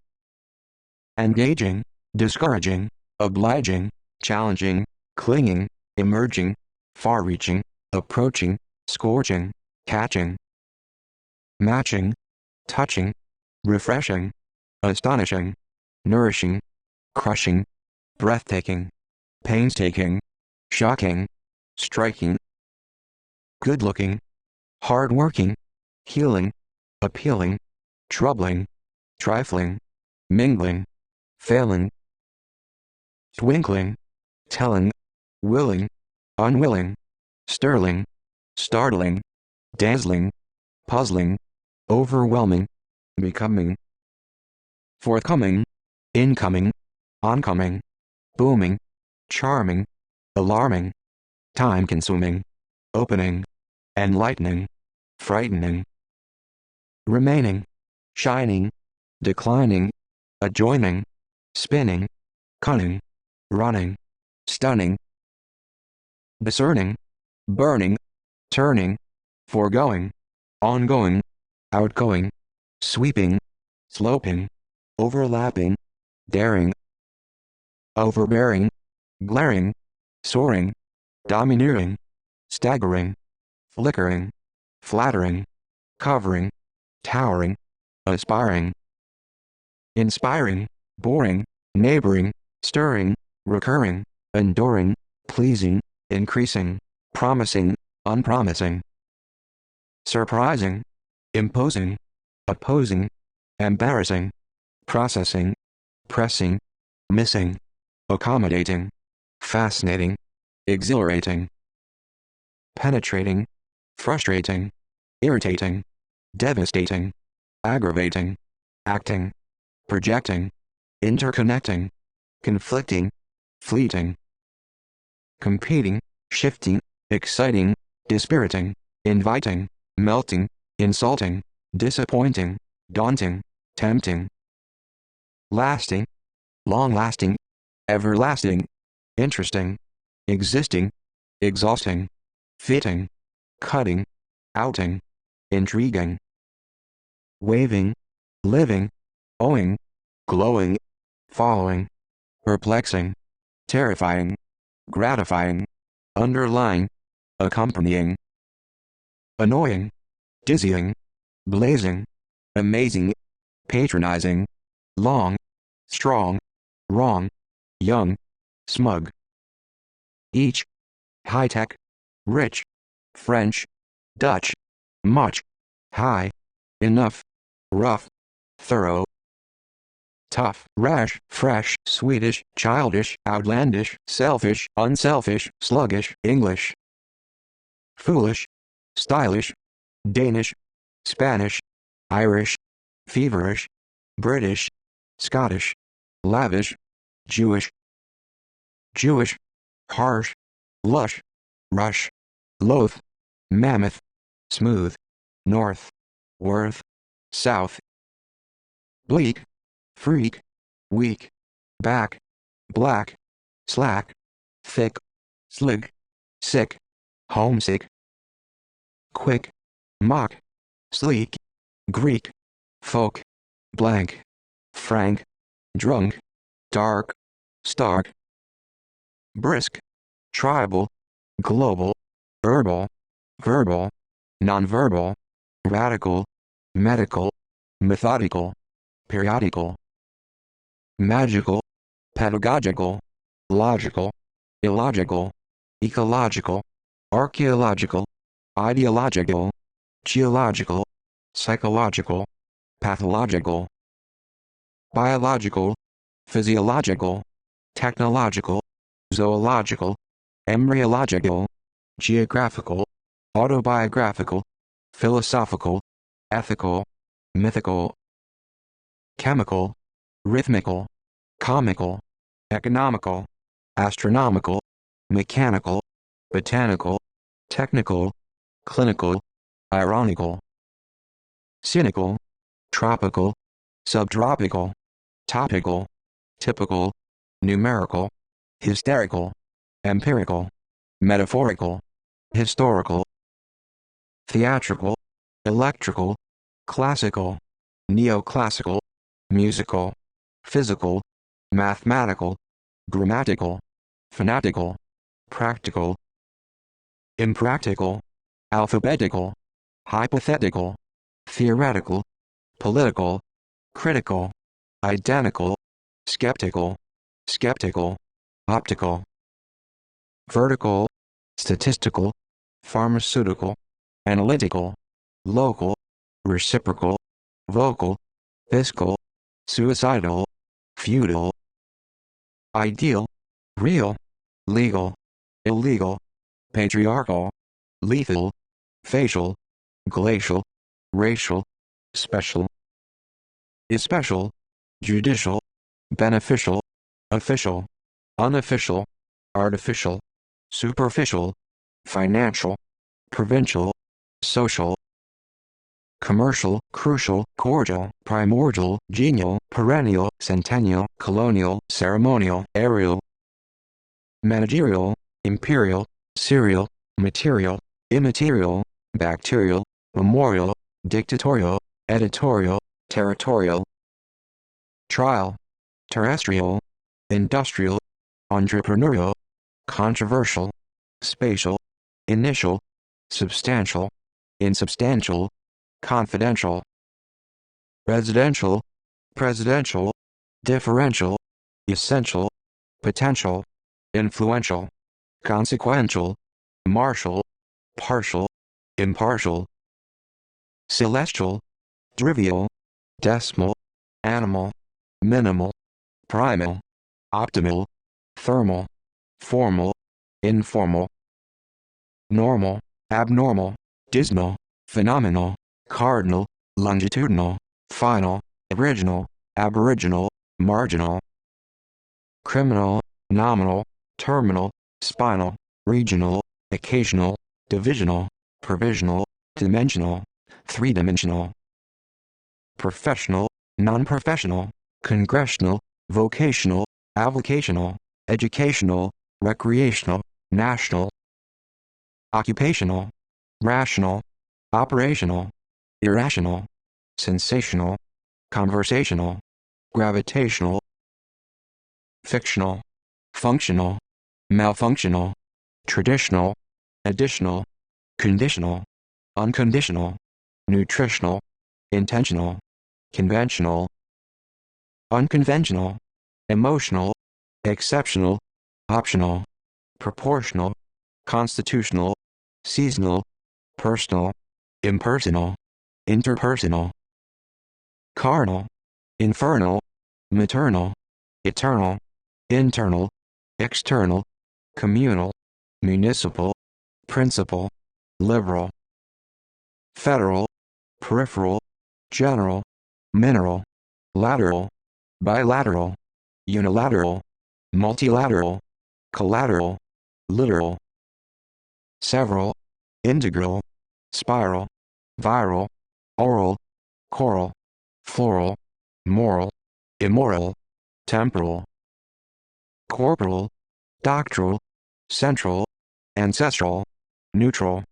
engaging, discouraging, obliging, challenging, clinging, emerging, far-reaching, approaching, scorching, catching, matching, touching, refreshing, astonishing, nourishing, crushing, breathtaking, painstaking, shocking, striking, good-looking, hard-working, healing, appealing, troubling, trifling, mingling, failing, twinkling, telling, willing, unwilling, sterling, startling, dazzling, puzzling, overwhelming, becoming, forthcoming, incoming, oncoming, booming, charming, alarming, time-consuming, opening, enlightening, frightening, remaining, shining, declining, adjoining, spinning, cunning, running, stunning, discerning, burning, turning, foregoing, ongoing, outgoing, sweeping, sloping, overlapping, daring, overbearing, glaring, soaring, domineering, staggering, flickering, flattering, covering, towering, aspiring, inspiring, boring, neighboring, stirring, recurring, enduring, pleasing, increasing, promising, unpromising, surprising, imposing, opposing, embarrassing, processing, pressing, missing, accommodating, fascinating, exhilarating, penetrating, frustrating, irritating, devastating, aggravating, acting, projecting, interconnecting, conflicting, fleeting, competing, shifting, exciting, dispiriting, inviting, melting, insulting, disappointing, daunting, tempting. Lasting, long-lasting, everlasting, interesting, existing, exhausting, fitting, cutting, outing, intriguing. Waving, living, owing, glowing, following, perplexing, terrifying, gratifying, underlying, accompanying. Annoying, dizzying, blazing, amazing, patronizing, long, strong, wrong, young, smug. Each, high-tech, rich, French, Dutch, much, high, enough, rough, thorough. Tough, rash, fresh, Swedish, childish, outlandish, selfish, unselfish, sluggish, English. Foolish, stylish, Danish, Spanish, Irish, feverish, British, Scottish, lavish, Jewish. Jewish, harsh, lush, rush, loath, mammoth, smooth, north, worth, south. Bleak, freak, weak, back, black, slack, thick, slick, sick, homesick. Quick, mock, sleek, Greek, folk, blank, frank, drunk, dark, stark. Brisk, tribal, global, herbal, verbal, nonverbal, radical, medical, methodical, periodical. Magical, pedagogical, logical, illogical, ecological, archaeological, ideological, geological, psychological, pathological. Biological, physiological, technological, zoological, embryological, geographical, autobiographical, philosophical, ethical, mythical. Chemical, rhythmical, comical, economical, astronomical, mechanical, botanical, technical, clinical, ironical. Cynical, tropical, subtropical, topical, typical, numerical, hysterical, empirical, metaphorical, historical. Theatrical, electrical, classical, neoclassical, musical, physical, mathematical, grammatical, fanatical, practical. Impractical, alphabetical, hypothetical, theoretical, political, critical, identical, skeptical, optical. Vertical, statistical, pharmaceutical, analytical, local, reciprocal, vocal, fiscal, suicidal, feudal. Ideal, real, legal, illegal, patriarchal, lethal, facial, glacial, racial, special. Especial, judicial, beneficial, official, unofficial, artificial, superficial, financial, provincial, social. Commercial, crucial, cordial, primordial, genial, perennial, centennial, colonial, ceremonial, aerial. Managerial, imperial, serial, material, immaterial, bacterial, memorial, dictatorial, editorial, territorial. Trial, terrestrial, industrial, entrepreneurial, controversial, spatial, initial, substantial, insubstantial, confidential. Residential, presidential, differential, essential, potential, influential, consequential, martial, partial, impartial. Celestial, trivial, decimal, animal, minimal, primal, optimal, thermal, formal, informal. Normal, abnormal, dismal, phenomenal, cardinal, longitudinal, final, original, aboriginal, marginal. Criminal, nominal, terminal, spinal, regional, occasional, divisional, provisional, dimensional, three-dimensional. Professional, non-professional, congressional, vocational, avocational, educational, recreational, national. Occupational, rational, operational, irrational, sensational, conversational, gravitational. Fictional, functional, malfunctional, traditional, additional, conditional, unconditional, nutritional, intentional, conventional, unconventional, emotional, exceptional, optional, proportional, constitutional, seasonal, personal, impersonal, interpersonal. Carnal, infernal, maternal, eternal, internal, external, communal, municipal, principal, liberal. Federal, peripheral, general, mineral, lateral, bilateral, unilateral, multilateral, collateral, literal. Several, integral, spiral, viral, oral, choral, floral, moral, immoral, temporal. Corporal, doctoral, central, ancestral, neutral,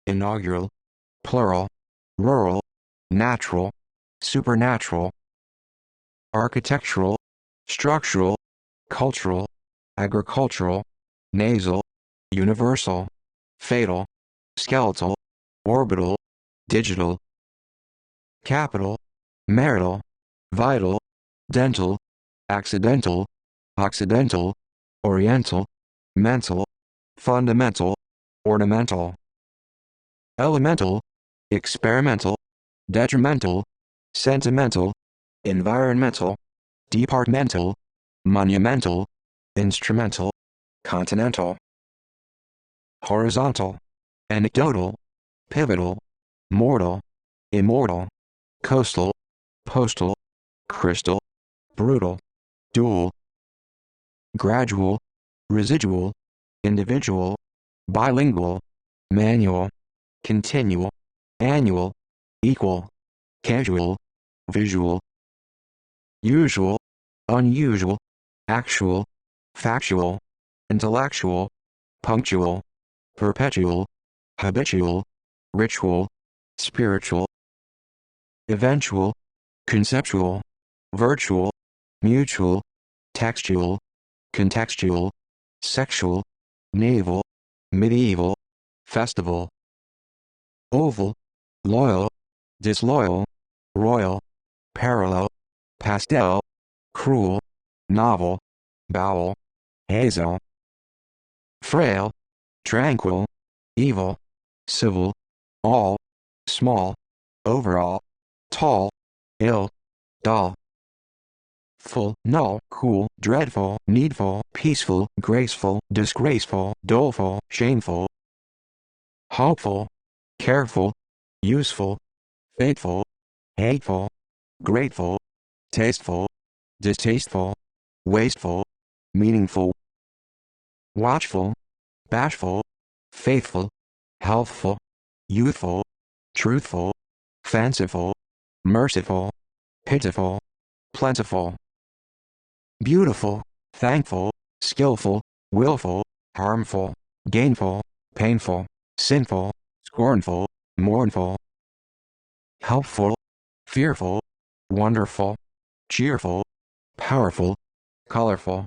inaugural, plural, rural, natural, supernatural. Architectural, structural, cultural, agricultural, nasal, universal, fatal, skeletal, orbital, digital. Capital, marital, vital, dental, accidental, occidental, oriental, mental, fundamental, ornamental. Elemental, experimental, detrimental, sentimental, environmental, departmental, monumental, instrumental, continental. Horizontal, anecdotal, pivotal, mortal, immortal, coastal, postal, crystal, brutal, dual. Gradual, residual, individual, bilingual, manual, continual, annual, equal, casual, visual. Usual, unusual, actual, factual, intellectual, punctual, perpetual, habitual, ritual, spiritual. Eventual, conceptual, virtual, mutual, textual, contextual, sexual, naval, medieval, festival. Oval, loyal, disloyal, royal, parallel, pastel, cruel, novel, bowel, hazel. Frail, tranquil, evil, civil, all, small, overall, tall, ill, dull. Full, null, cool, dreadful, needful, peaceful, graceful, disgraceful, doleful, shameful. Hopeful, careful, useful, faithful, hateful, grateful, tasteful, distasteful, wasteful, meaningful. Watchful, bashful, faithful, healthful, youthful, truthful, fanciful, merciful, pitiful, plentiful. Beautiful, thankful, skillful, willful, harmful, gainful, painful, sinful, scornful, mournful. Helpful, fearful, wonderful, cheerful, powerful, colorful,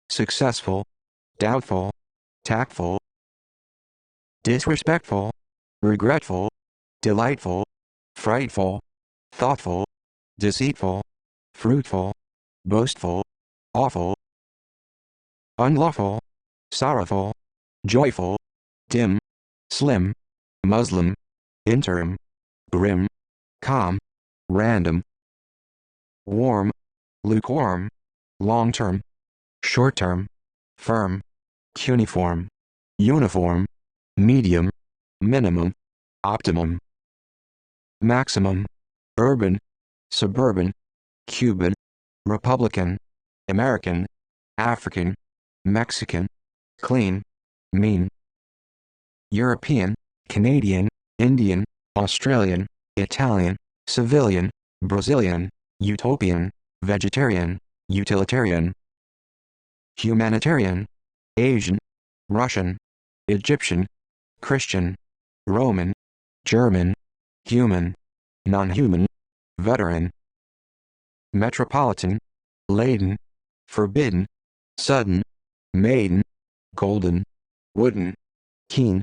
successful, doubtful, tactful. Disrespectful, regretful, delightful, frightful, thoughtful, deceitful, fruitful, boastful, awful. Unlawful, sorrowful, joyful, dim, slim, Muslim, interim, grim, calm, random. Warm, lukewarm, long-term, short-term, firm, cuneiform, uniform, medium, minimum, optimum. Maximum, urban, suburban, Cuban, Republican, American, African, Mexican, clean, mean. European, Canadian, Indian, Australian, Italian, civilian, Brazilian, utopian, vegetarian, utilitarian, humanitarian, Asian, Russian, Egyptian, Christian, Roman, German, human, non-human, veteran, metropolitan, laden, forbidden, sudden, maiden, golden, wooden, keen,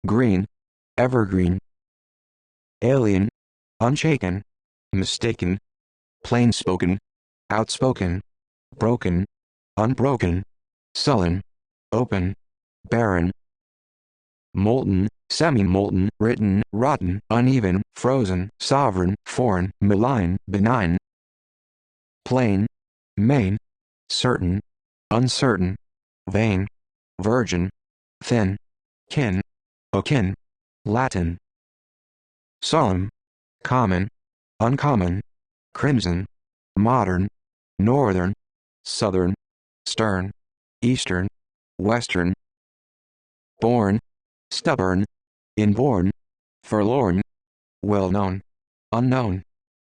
green, evergreen, alien, unshaken, mistaken, plain-spoken, outspoken, broken, unbroken, sullen, open, barren, molten, semi-molten, written, rotten, uneven, frozen, sovereign, foreign, malign, benign, plain, main, certain, uncertain, vain, virgin, thin, kin, akin, Latin, solemn, common, uncommon, crimson, modern, northern, southern, stern, eastern, western, born, stubborn, inborn, forlorn, well-known, unknown,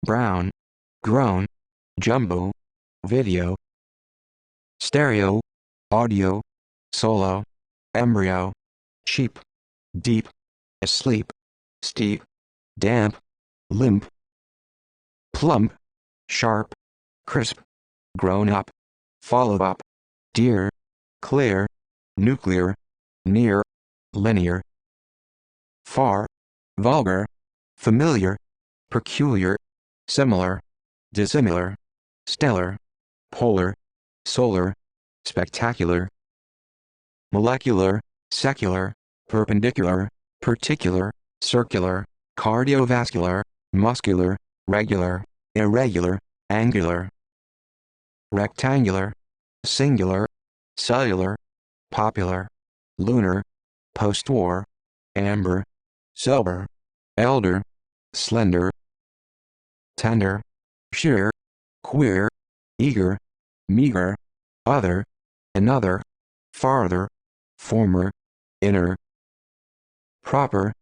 brown, grown, jumbo, video, stereo, audio, solo, embryo, cheap, deep, asleep, steep, damp, limp, plump, sharp, crisp, grown up, follow up, dear, clear, nuclear, near, linear, far, vulgar, familiar, peculiar, similar, dissimilar, stellar, polar, solar, spectacular, molecular, secular, perpendicular, particular, circular, cardiovascular, muscular, regular, irregular, angular, rectangular, singular, cellular, popular, lunar, post-war, amber, sober, elder, slender, tender, sheer, queer, eager, meager, other, another, farther, former, inner, proper,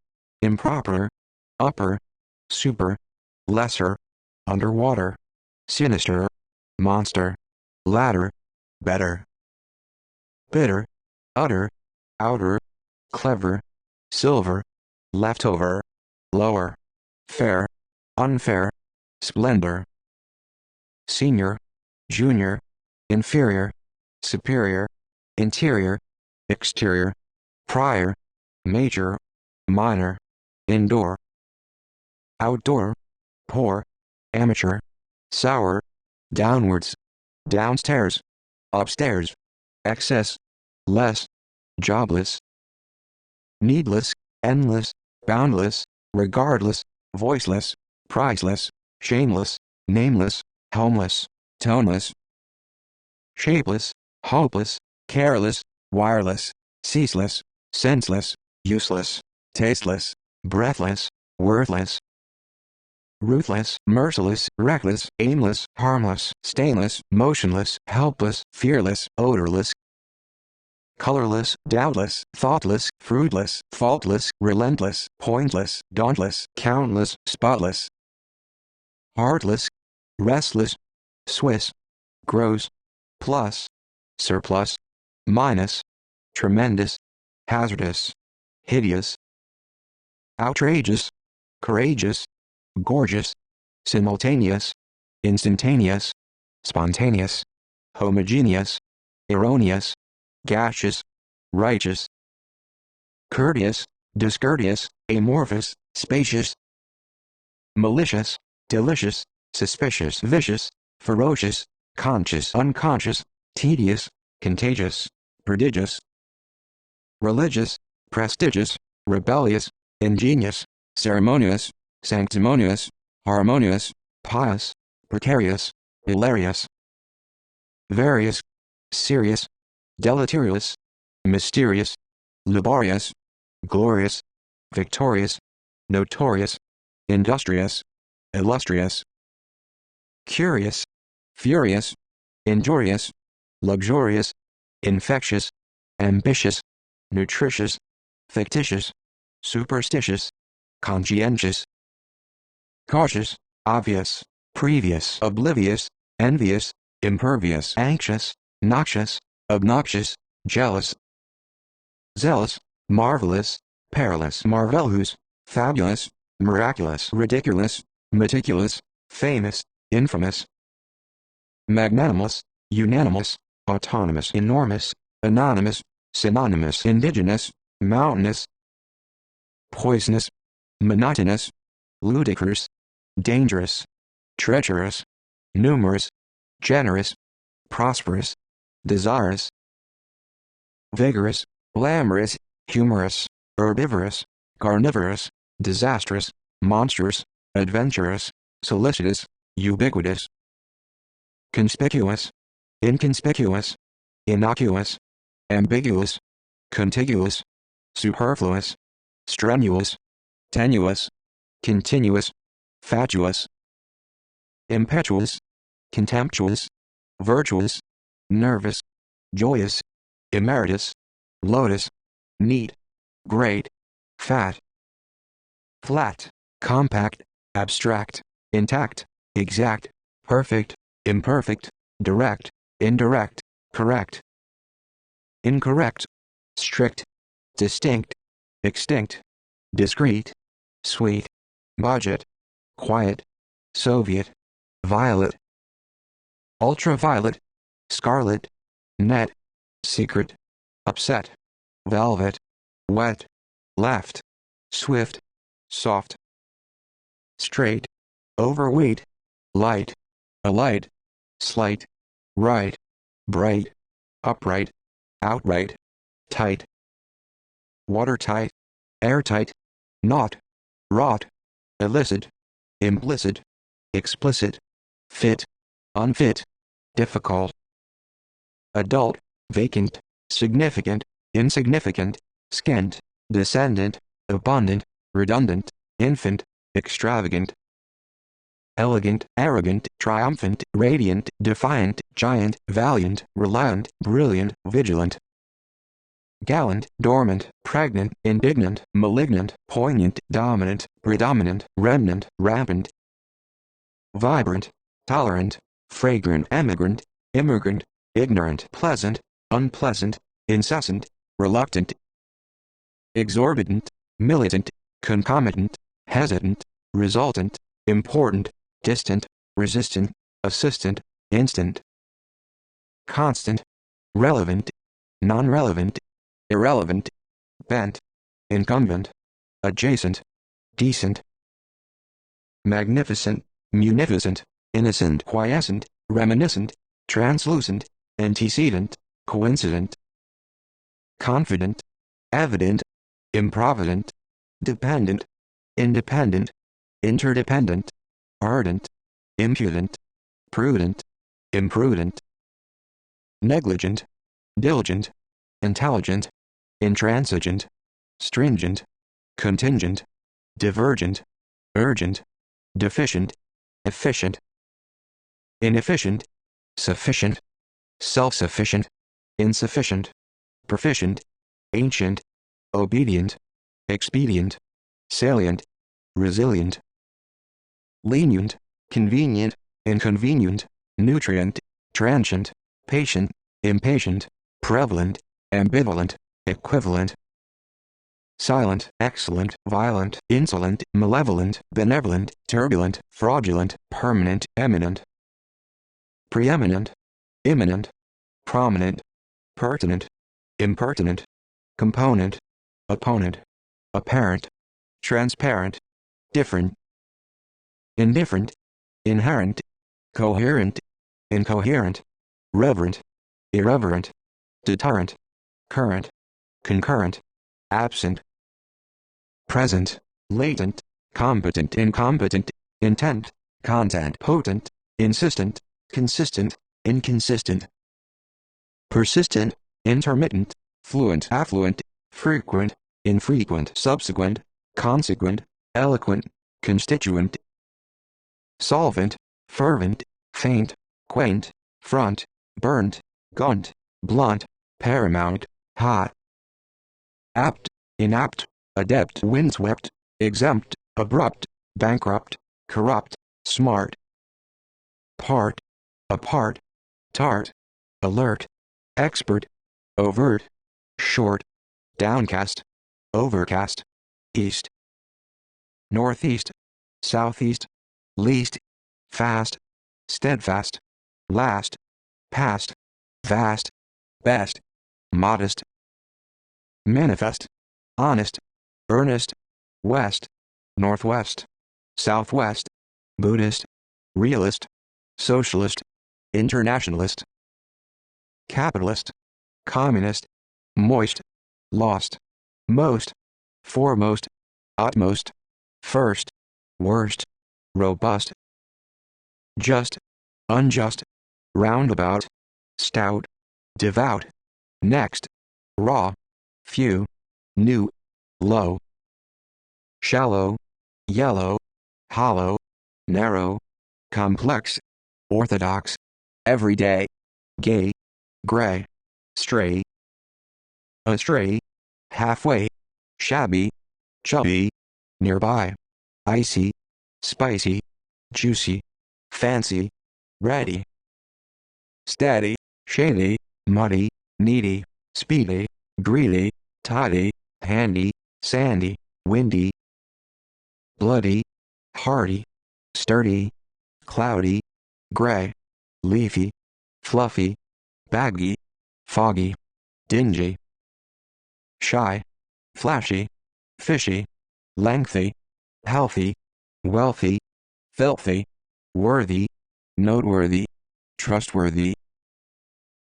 improper, upper, super, lesser, underwater, sinister, monster, ladder, better, bitter, utter, outer, clever, silver, leftover, lower, fair, unfair, splendor, senior, junior, inferior, superior, interior, exterior, prior, major, minor, indoor, outdoor, poor, amateur, sour, downwards, downstairs, upstairs, excess, less, jobless, needless, endless, boundless, regardless, voiceless, priceless, shameless, nameless, homeless, toneless, shapeless, hopeless, careless, wireless, ceaseless, senseless, useless, tasteless, breathless, worthless, ruthless, merciless, reckless, aimless, harmless, stainless, motionless, helpless, fearless, odorless, colorless, doubtless, thoughtless, fruitless, faultless, relentless, pointless, dauntless, countless, spotless, heartless, restless, Swiss, gross, plus, surplus, minus, tremendous, hazardous, hideous, outrageous, courageous, gorgeous, simultaneous, instantaneous, spontaneous, homogeneous, erroneous, gaseous, righteous, courteous, discourteous, amorphous, spacious, malicious, delicious, suspicious, vicious, ferocious, conscious, unconscious, tedious, contagious, prodigious, religious, prestigious, rebellious, ingenious, ceremonious, sanctimonious, harmonious, pious, precarious, hilarious, various, serious, deleterious, mysterious, laborious, glorious, victorious, notorious, industrious, illustrious, curious, furious, injurious, luxurious, infectious, ambitious, nutritious, fictitious, superstitious, conscientious, cautious, obvious, previous, oblivious, envious, impervious, anxious, noxious, obnoxious, jealous, zealous, marvelous, perilous, marvelous, fabulous, miraculous, ridiculous, meticulous, famous, infamous, magnanimous, unanimous, autonomous, enormous, anonymous, synonymous, indigenous, mountainous, poisonous, monotonous, ludicrous, dangerous, treacherous, numerous, generous, prosperous, desirous, vigorous, glamorous, humorous, herbivorous, carnivorous, disastrous, monstrous, adventurous, solicitous, ubiquitous, conspicuous, inconspicuous, innocuous, ambiguous, contiguous, superfluous, strenuous, tenuous, continuous, fatuous, impetuous, contemptuous, virtuous, nervous, joyous, emeritus, lotus, neat, great, fat, flat, compact, abstract, intact, exact, perfect, imperfect, direct, indirect, correct, incorrect, strict, distinct, extinct, discreet, sweet, budget, quiet, Soviet, violet, ultraviolet, scarlet, net, secret, upset, velvet, wet, left, swift, soft, straight, overweight, light, alight, slight, right, bright, upright, outright, tight, watertight, airtight, not, wrought, illicit, implicit, explicit, fit, unfit, difficult, adult, vacant, significant, insignificant, scant, descendant, abundant, redundant, infant, extravagant, elegant, arrogant, triumphant, radiant, defiant, giant, valiant, reliant, brilliant, vigilant, gallant, dormant, pregnant, indignant, malignant, poignant, dominant, predominant, remnant, rampant, vibrant, tolerant, fragrant, emigrant, immigrant, ignorant, pleasant, unpleasant, incessant, reluctant, exorbitant, militant, concomitant, hesitant, resultant, important, distant, resistant, assistant, instant, constant, relevant, non-relevant, irrelevant, bent, incumbent, adjacent, decent, magnificent, munificent, innocent, quiescent, reminiscent, translucent, antecedent, coincident, confident, evident, improvident, dependent, independent, interdependent, ardent, impudent, prudent, imprudent, negligent, diligent, intelligent, intransigent, stringent, contingent, divergent, urgent, deficient, efficient, inefficient, sufficient, self-sufficient, insufficient, proficient, ancient, obedient, expedient, salient, resilient, lenient, convenient, inconvenient, nutrient, transient, patient, impatient, prevalent, ambivalent, equivalent, silent, excellent, violent, insolent, malevolent, benevolent, turbulent, fraudulent, permanent, eminent, preeminent, imminent, prominent, pertinent, impertinent, component, opponent, apparent, transparent, different, indifferent, inherent, coherent, incoherent, reverent, irreverent, deterrent, current, concurrent, absent, present, latent, competent, incompetent, intent, content, potent, insistent, consistent, inconsistent, persistent, intermittent, fluent, affluent, frequent, infrequent, subsequent, consequent, eloquent, constituent, solvent, fervent, faint, quaint, front, burnt, gaunt, blunt, paramount, hot, apt, inapt, adept, windswept, exempt, abrupt, bankrupt, corrupt, smart. Part, apart, tart, alert, expert, overt, short, downcast, overcast, east, northeast, southeast, least, fast, steadfast, last, past, vast, best, modest, manifest, honest, earnest, west, northwest, southwest, Buddhist, realist, socialist, internationalist, capitalist, communist, moist, lost, most, foremost, utmost, first, worst, robust, just, unjust, roundabout, stout, devout, next, raw, few, new, low, shallow, yellow, hollow, narrow, complex, orthodox, everyday, gay, gray, stray, astray, halfway, shabby, chubby, nearby, icy, spicy, juicy, fancy, ready, steady, shady, muddy, needy, speedy, greedy, tidy, handy, sandy, windy, bloody, hardy, sturdy, cloudy, gray, leafy, fluffy, baggy, foggy, dingy, shy, flashy, fishy, lengthy, healthy, wealthy, filthy, worthy, noteworthy, trustworthy,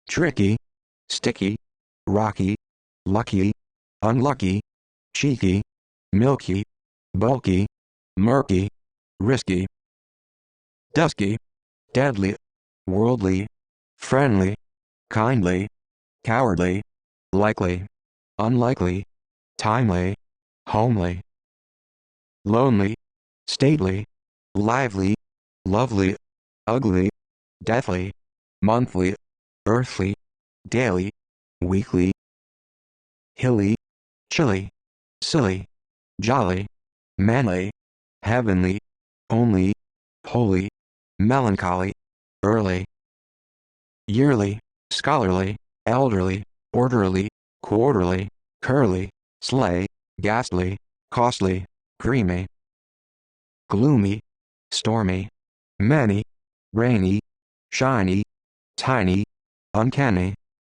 tricky, sticky, rocky, lucky, unlucky, cheeky, milky, bulky, murky, risky, dusky, deadly, worldly, friendly, kindly, cowardly, likely, unlikely, timely, homely, lonely, stately, lively, lovely, ugly, deathly, monthly, earthly, daily, weekly, hilly, chilly, silly, jolly, manly, heavenly, only, holy, melancholy, early, yearly, scholarly, elderly, orderly, quarterly, curly, slay, ghastly, costly, creamy, gloomy, stormy, many, rainy, shiny, tiny, uncanny,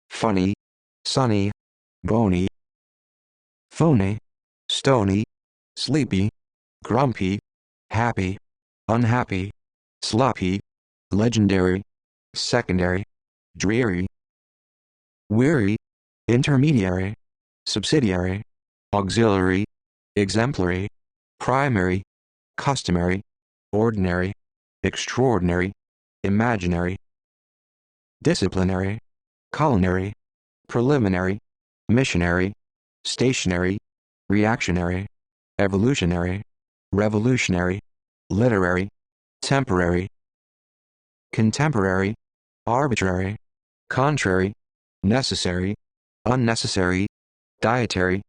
funny, sunny, bony, phony, stony, sleepy, grumpy, happy, unhappy, sloppy, legendary, secondary, dreary, weary, intermediary, subsidiary, auxiliary, exemplary, primary, customary, ordinary, extraordinary, imaginary, disciplinary, culinary, preliminary, missionary, stationary, reactionary, evolutionary, revolutionary, literary, temporary, contemporary, arbitrary, contrary, necessary, unnecessary, dietary,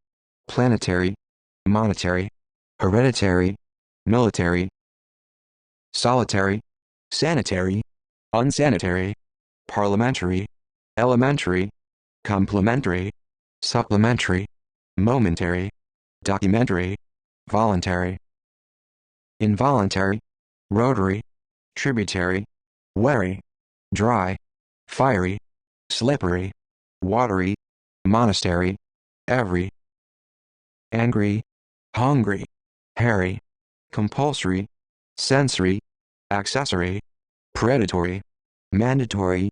planetary, monetary, hereditary, military, solitary, sanitary, unsanitary, parliamentary, elementary, complementary, supplementary, momentary, documentary, voluntary, involuntary, rotary, tributary, wary, dry, fiery, slippery, watery, monastery, every, angry, hungry, hairy, compulsory, sensory, accessory, predatory, mandatory,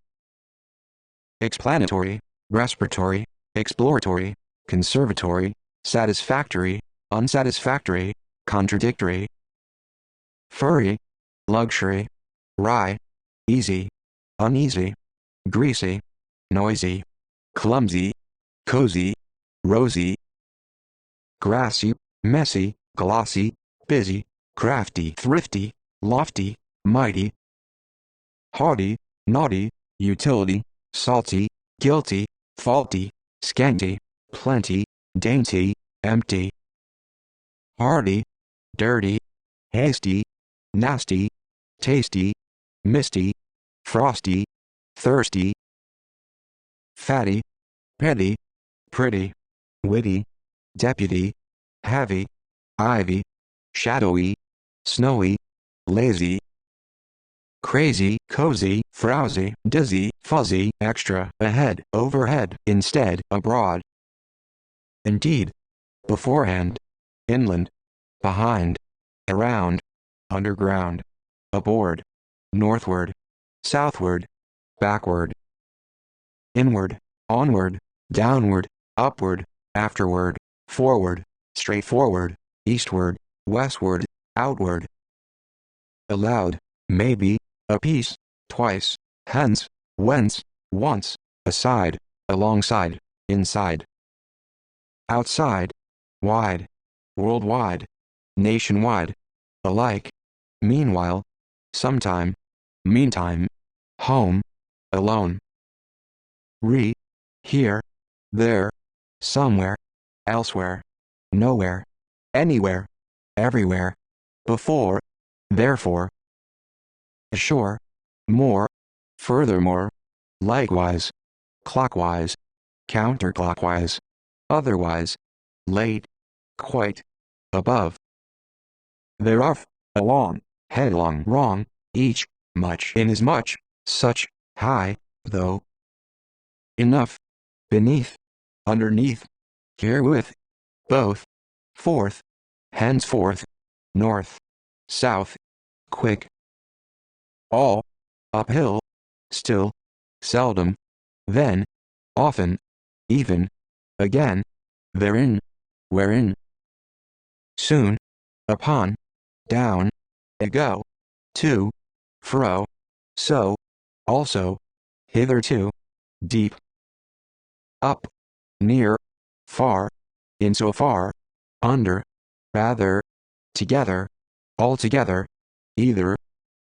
explanatory, respiratory, exploratory, conservatory, satisfactory, unsatisfactory, contradictory, furry, luxury, wry, easy, uneasy, greasy, noisy, clumsy, cozy, rosy, grassy, messy, glossy, busy, crafty, thrifty, lofty, mighty, haughty, naughty, utility, salty, guilty, faulty, scanty, plenty, dainty, empty, hardy, dirty, hasty, nasty, tasty, misty, frosty, thirsty, fatty, petty, pretty, witty, deputy, heavy, ivy, shadowy, snowy, lazy, crazy, cozy, frowsy, dizzy, fuzzy, extra, ahead, overhead, instead, abroad, indeed, beforehand, inland, behind, around, underground, aboard, northward, southward, backward, inward, onward, downward, upward, afterward, forward, straightforward, eastward, westward, outward, aloud, maybe, apiece, twice, hence, whence, once, aside, alongside, inside, outside, wide, worldwide, nationwide, alike, meanwhile, sometime, meantime, home, alone, here, there, somewhere, elsewhere, nowhere, anywhere, everywhere, before, therefore, ashore, more, furthermore, likewise, clockwise, counterclockwise, otherwise, late, quite, above, thereof, along, headlong, wrong, each, much, inasmuch, such, high, though, enough, beneath, underneath, herewith, both, forth, henceforth, north, south, quick, all, uphill, still, seldom, then, often, even, again, therein, wherein, soon, upon, down, ago, to, fro, so, also, hitherto, deep, up, near, far, insofar, under, rather, together, altogether, either,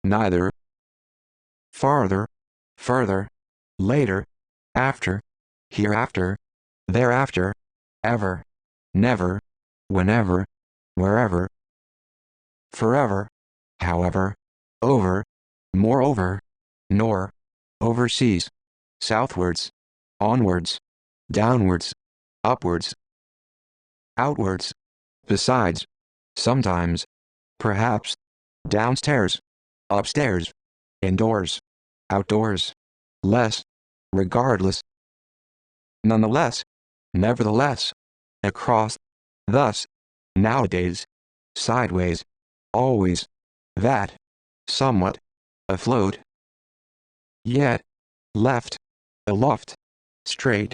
neither, farther, further, later, after, hereafter, thereafter, ever, never, whenever, wherever, forever, however, over, moreover, nor, overseas, southwards, onwards, downwards, upwards, outwards, besides, sometimes, perhaps, downstairs, upstairs, indoors, outdoors, less, regardless, nonetheless, nevertheless, across, thus, nowadays, sideways, always, that, somewhat, afloat, yet, left, aloft, straight,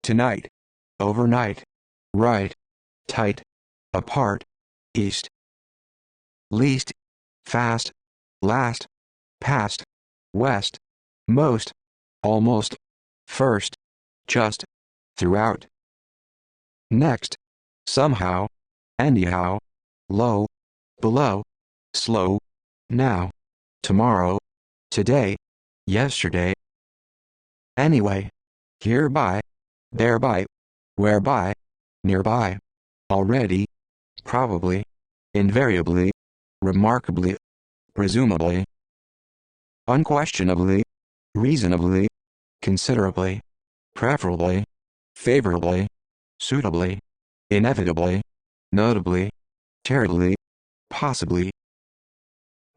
tonight, overnight, right, tight, apart, east, least, fast, last, past, west, most, almost, first, just, throughout, next, somehow, anyhow, low, below, slow, now, tomorrow, today, yesterday, anyway, hereby, thereby, whereby, nearby, already, probably, invariably, remarkably, presumably, unquestionably, reasonably, considerably, preferably, favorably, suitably, inevitably, notably, terribly, possibly,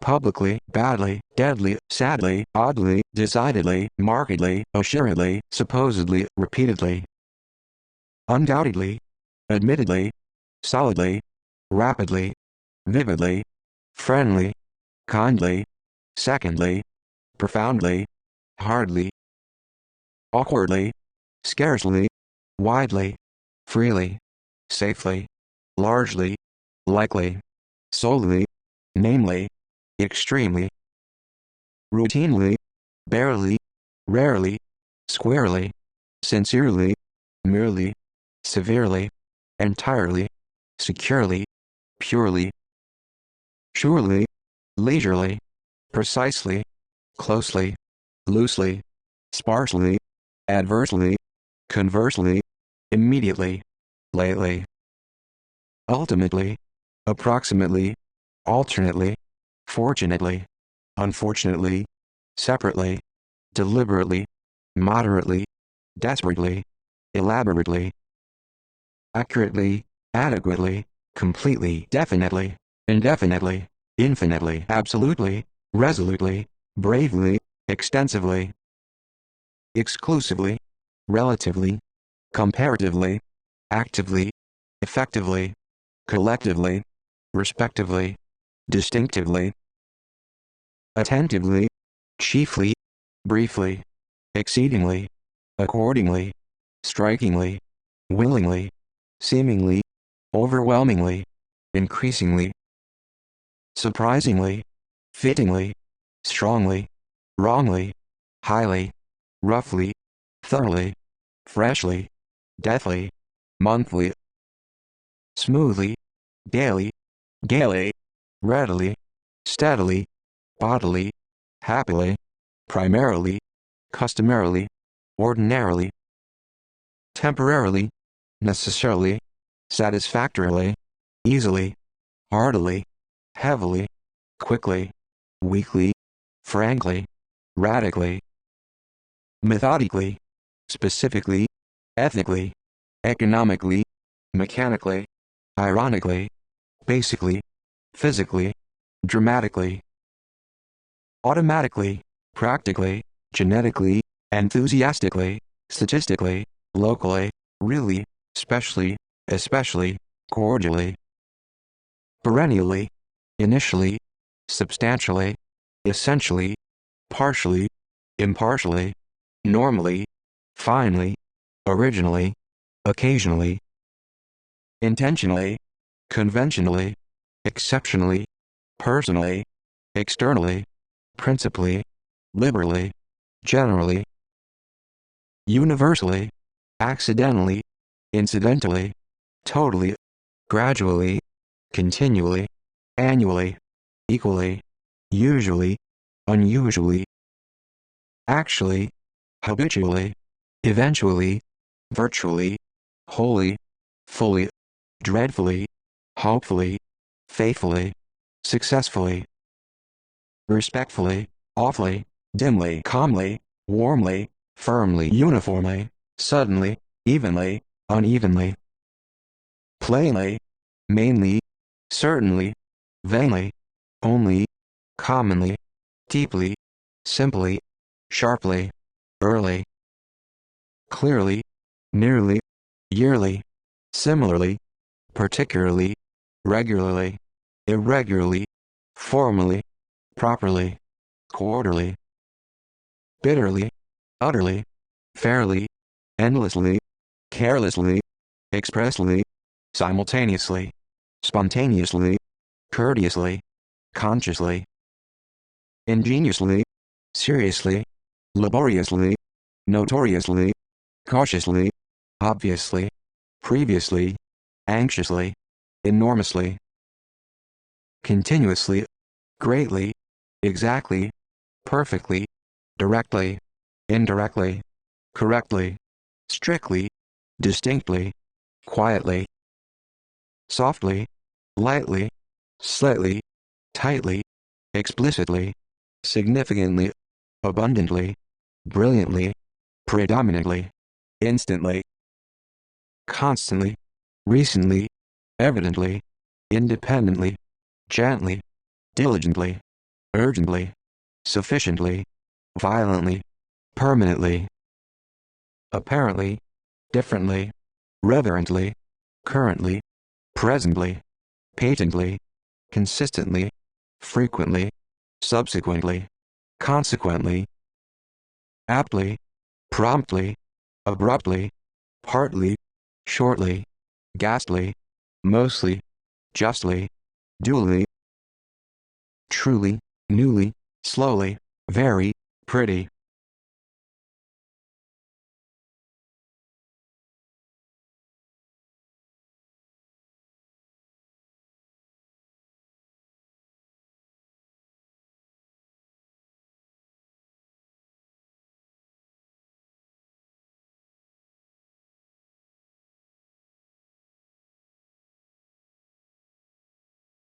publicly, badly, deadly, sadly, oddly, decidedly, markedly, assuredly, supposedly, repeatedly, undoubtedly, admittedly, solidly, rapidly, vividly, friendly, kindly, secondly, profoundly, hardly, awkwardly, scarcely, widely, freely, safely, largely, likely, solely, namely, extremely, routinely, barely, rarely, squarely, sincerely, merely, severely, entirely, securely, purely, surely, leisurely, precisely, closely, loosely, sparsely, adversely, conversely, immediately, lately, ultimately, approximately, alternately, fortunately, unfortunately, separately, deliberately, moderately, desperately, elaborately, accurately, adequately, completely, definitely, indefinitely, infinitely, absolutely, resolutely, bravely, extensively, exclusively, relatively, comparatively, actively, effectively, collectively, respectively, distinctively, attentively, chiefly, briefly, exceedingly, accordingly, strikingly, willingly, seemingly, overwhelmingly, increasingly, surprisingly, fittingly, strongly, wrongly, highly, roughly, thoroughly, freshly, deathly, monthly, smoothly, daily, gaily, readily, steadily, bodily, happily, primarily, customarily, ordinarily, temporarily, necessarily, satisfactorily, easily, heartily, heavily, quickly, weakly, frankly, radically, methodically, specifically, ethically, economically, mechanically, ironically, basically, physically, dramatically, automatically, practically, genetically, enthusiastically, statistically, locally, really, specially, especially, cordially, perennially, initially, substantially, essentially, partially, impartially, normally, finally, originally, occasionally, intentionally, conventionally, exceptionally, personally, externally, principally, liberally, generally, universally, accidentally, incidentally, totally, gradually, continually, annually, equally, usually, unusually, actually, habitually, eventually, virtually, wholly, fully, dreadfully, hopefully, faithfully, successfully, respectfully, awfully, dimly, calmly, warmly, firmly, uniformly, suddenly, evenly, unevenly, plainly, mainly, certainly, vainly, only, commonly, deeply, simply, sharply, early, clearly, nearly, yearly, similarly, particularly, regularly, irregularly, formally, properly, quarterly, bitterly, utterly, fairly, endlessly, carelessly, expressly, simultaneously, spontaneously, courteously, consciously, ingeniously, seriously, laboriously, notoriously, cautiously, obviously, previously, anxiously, enormously, continuously, greatly, exactly, perfectly, directly, indirectly, correctly, strictly, distinctly, quietly, softly, lightly, slightly, tightly, explicitly, significantly, abundantly, brilliantly, predominantly, instantly, constantly, recently, evidently, independently, gently, diligently, urgently, sufficiently, violently, permanently, apparently, differently, reverently, currently, presently, patently, consistently, frequently, subsequently, consequently, aptly, promptly, abruptly, partly, shortly, ghastly, mostly, justly, duly, truly, newly, slowly, very, pretty,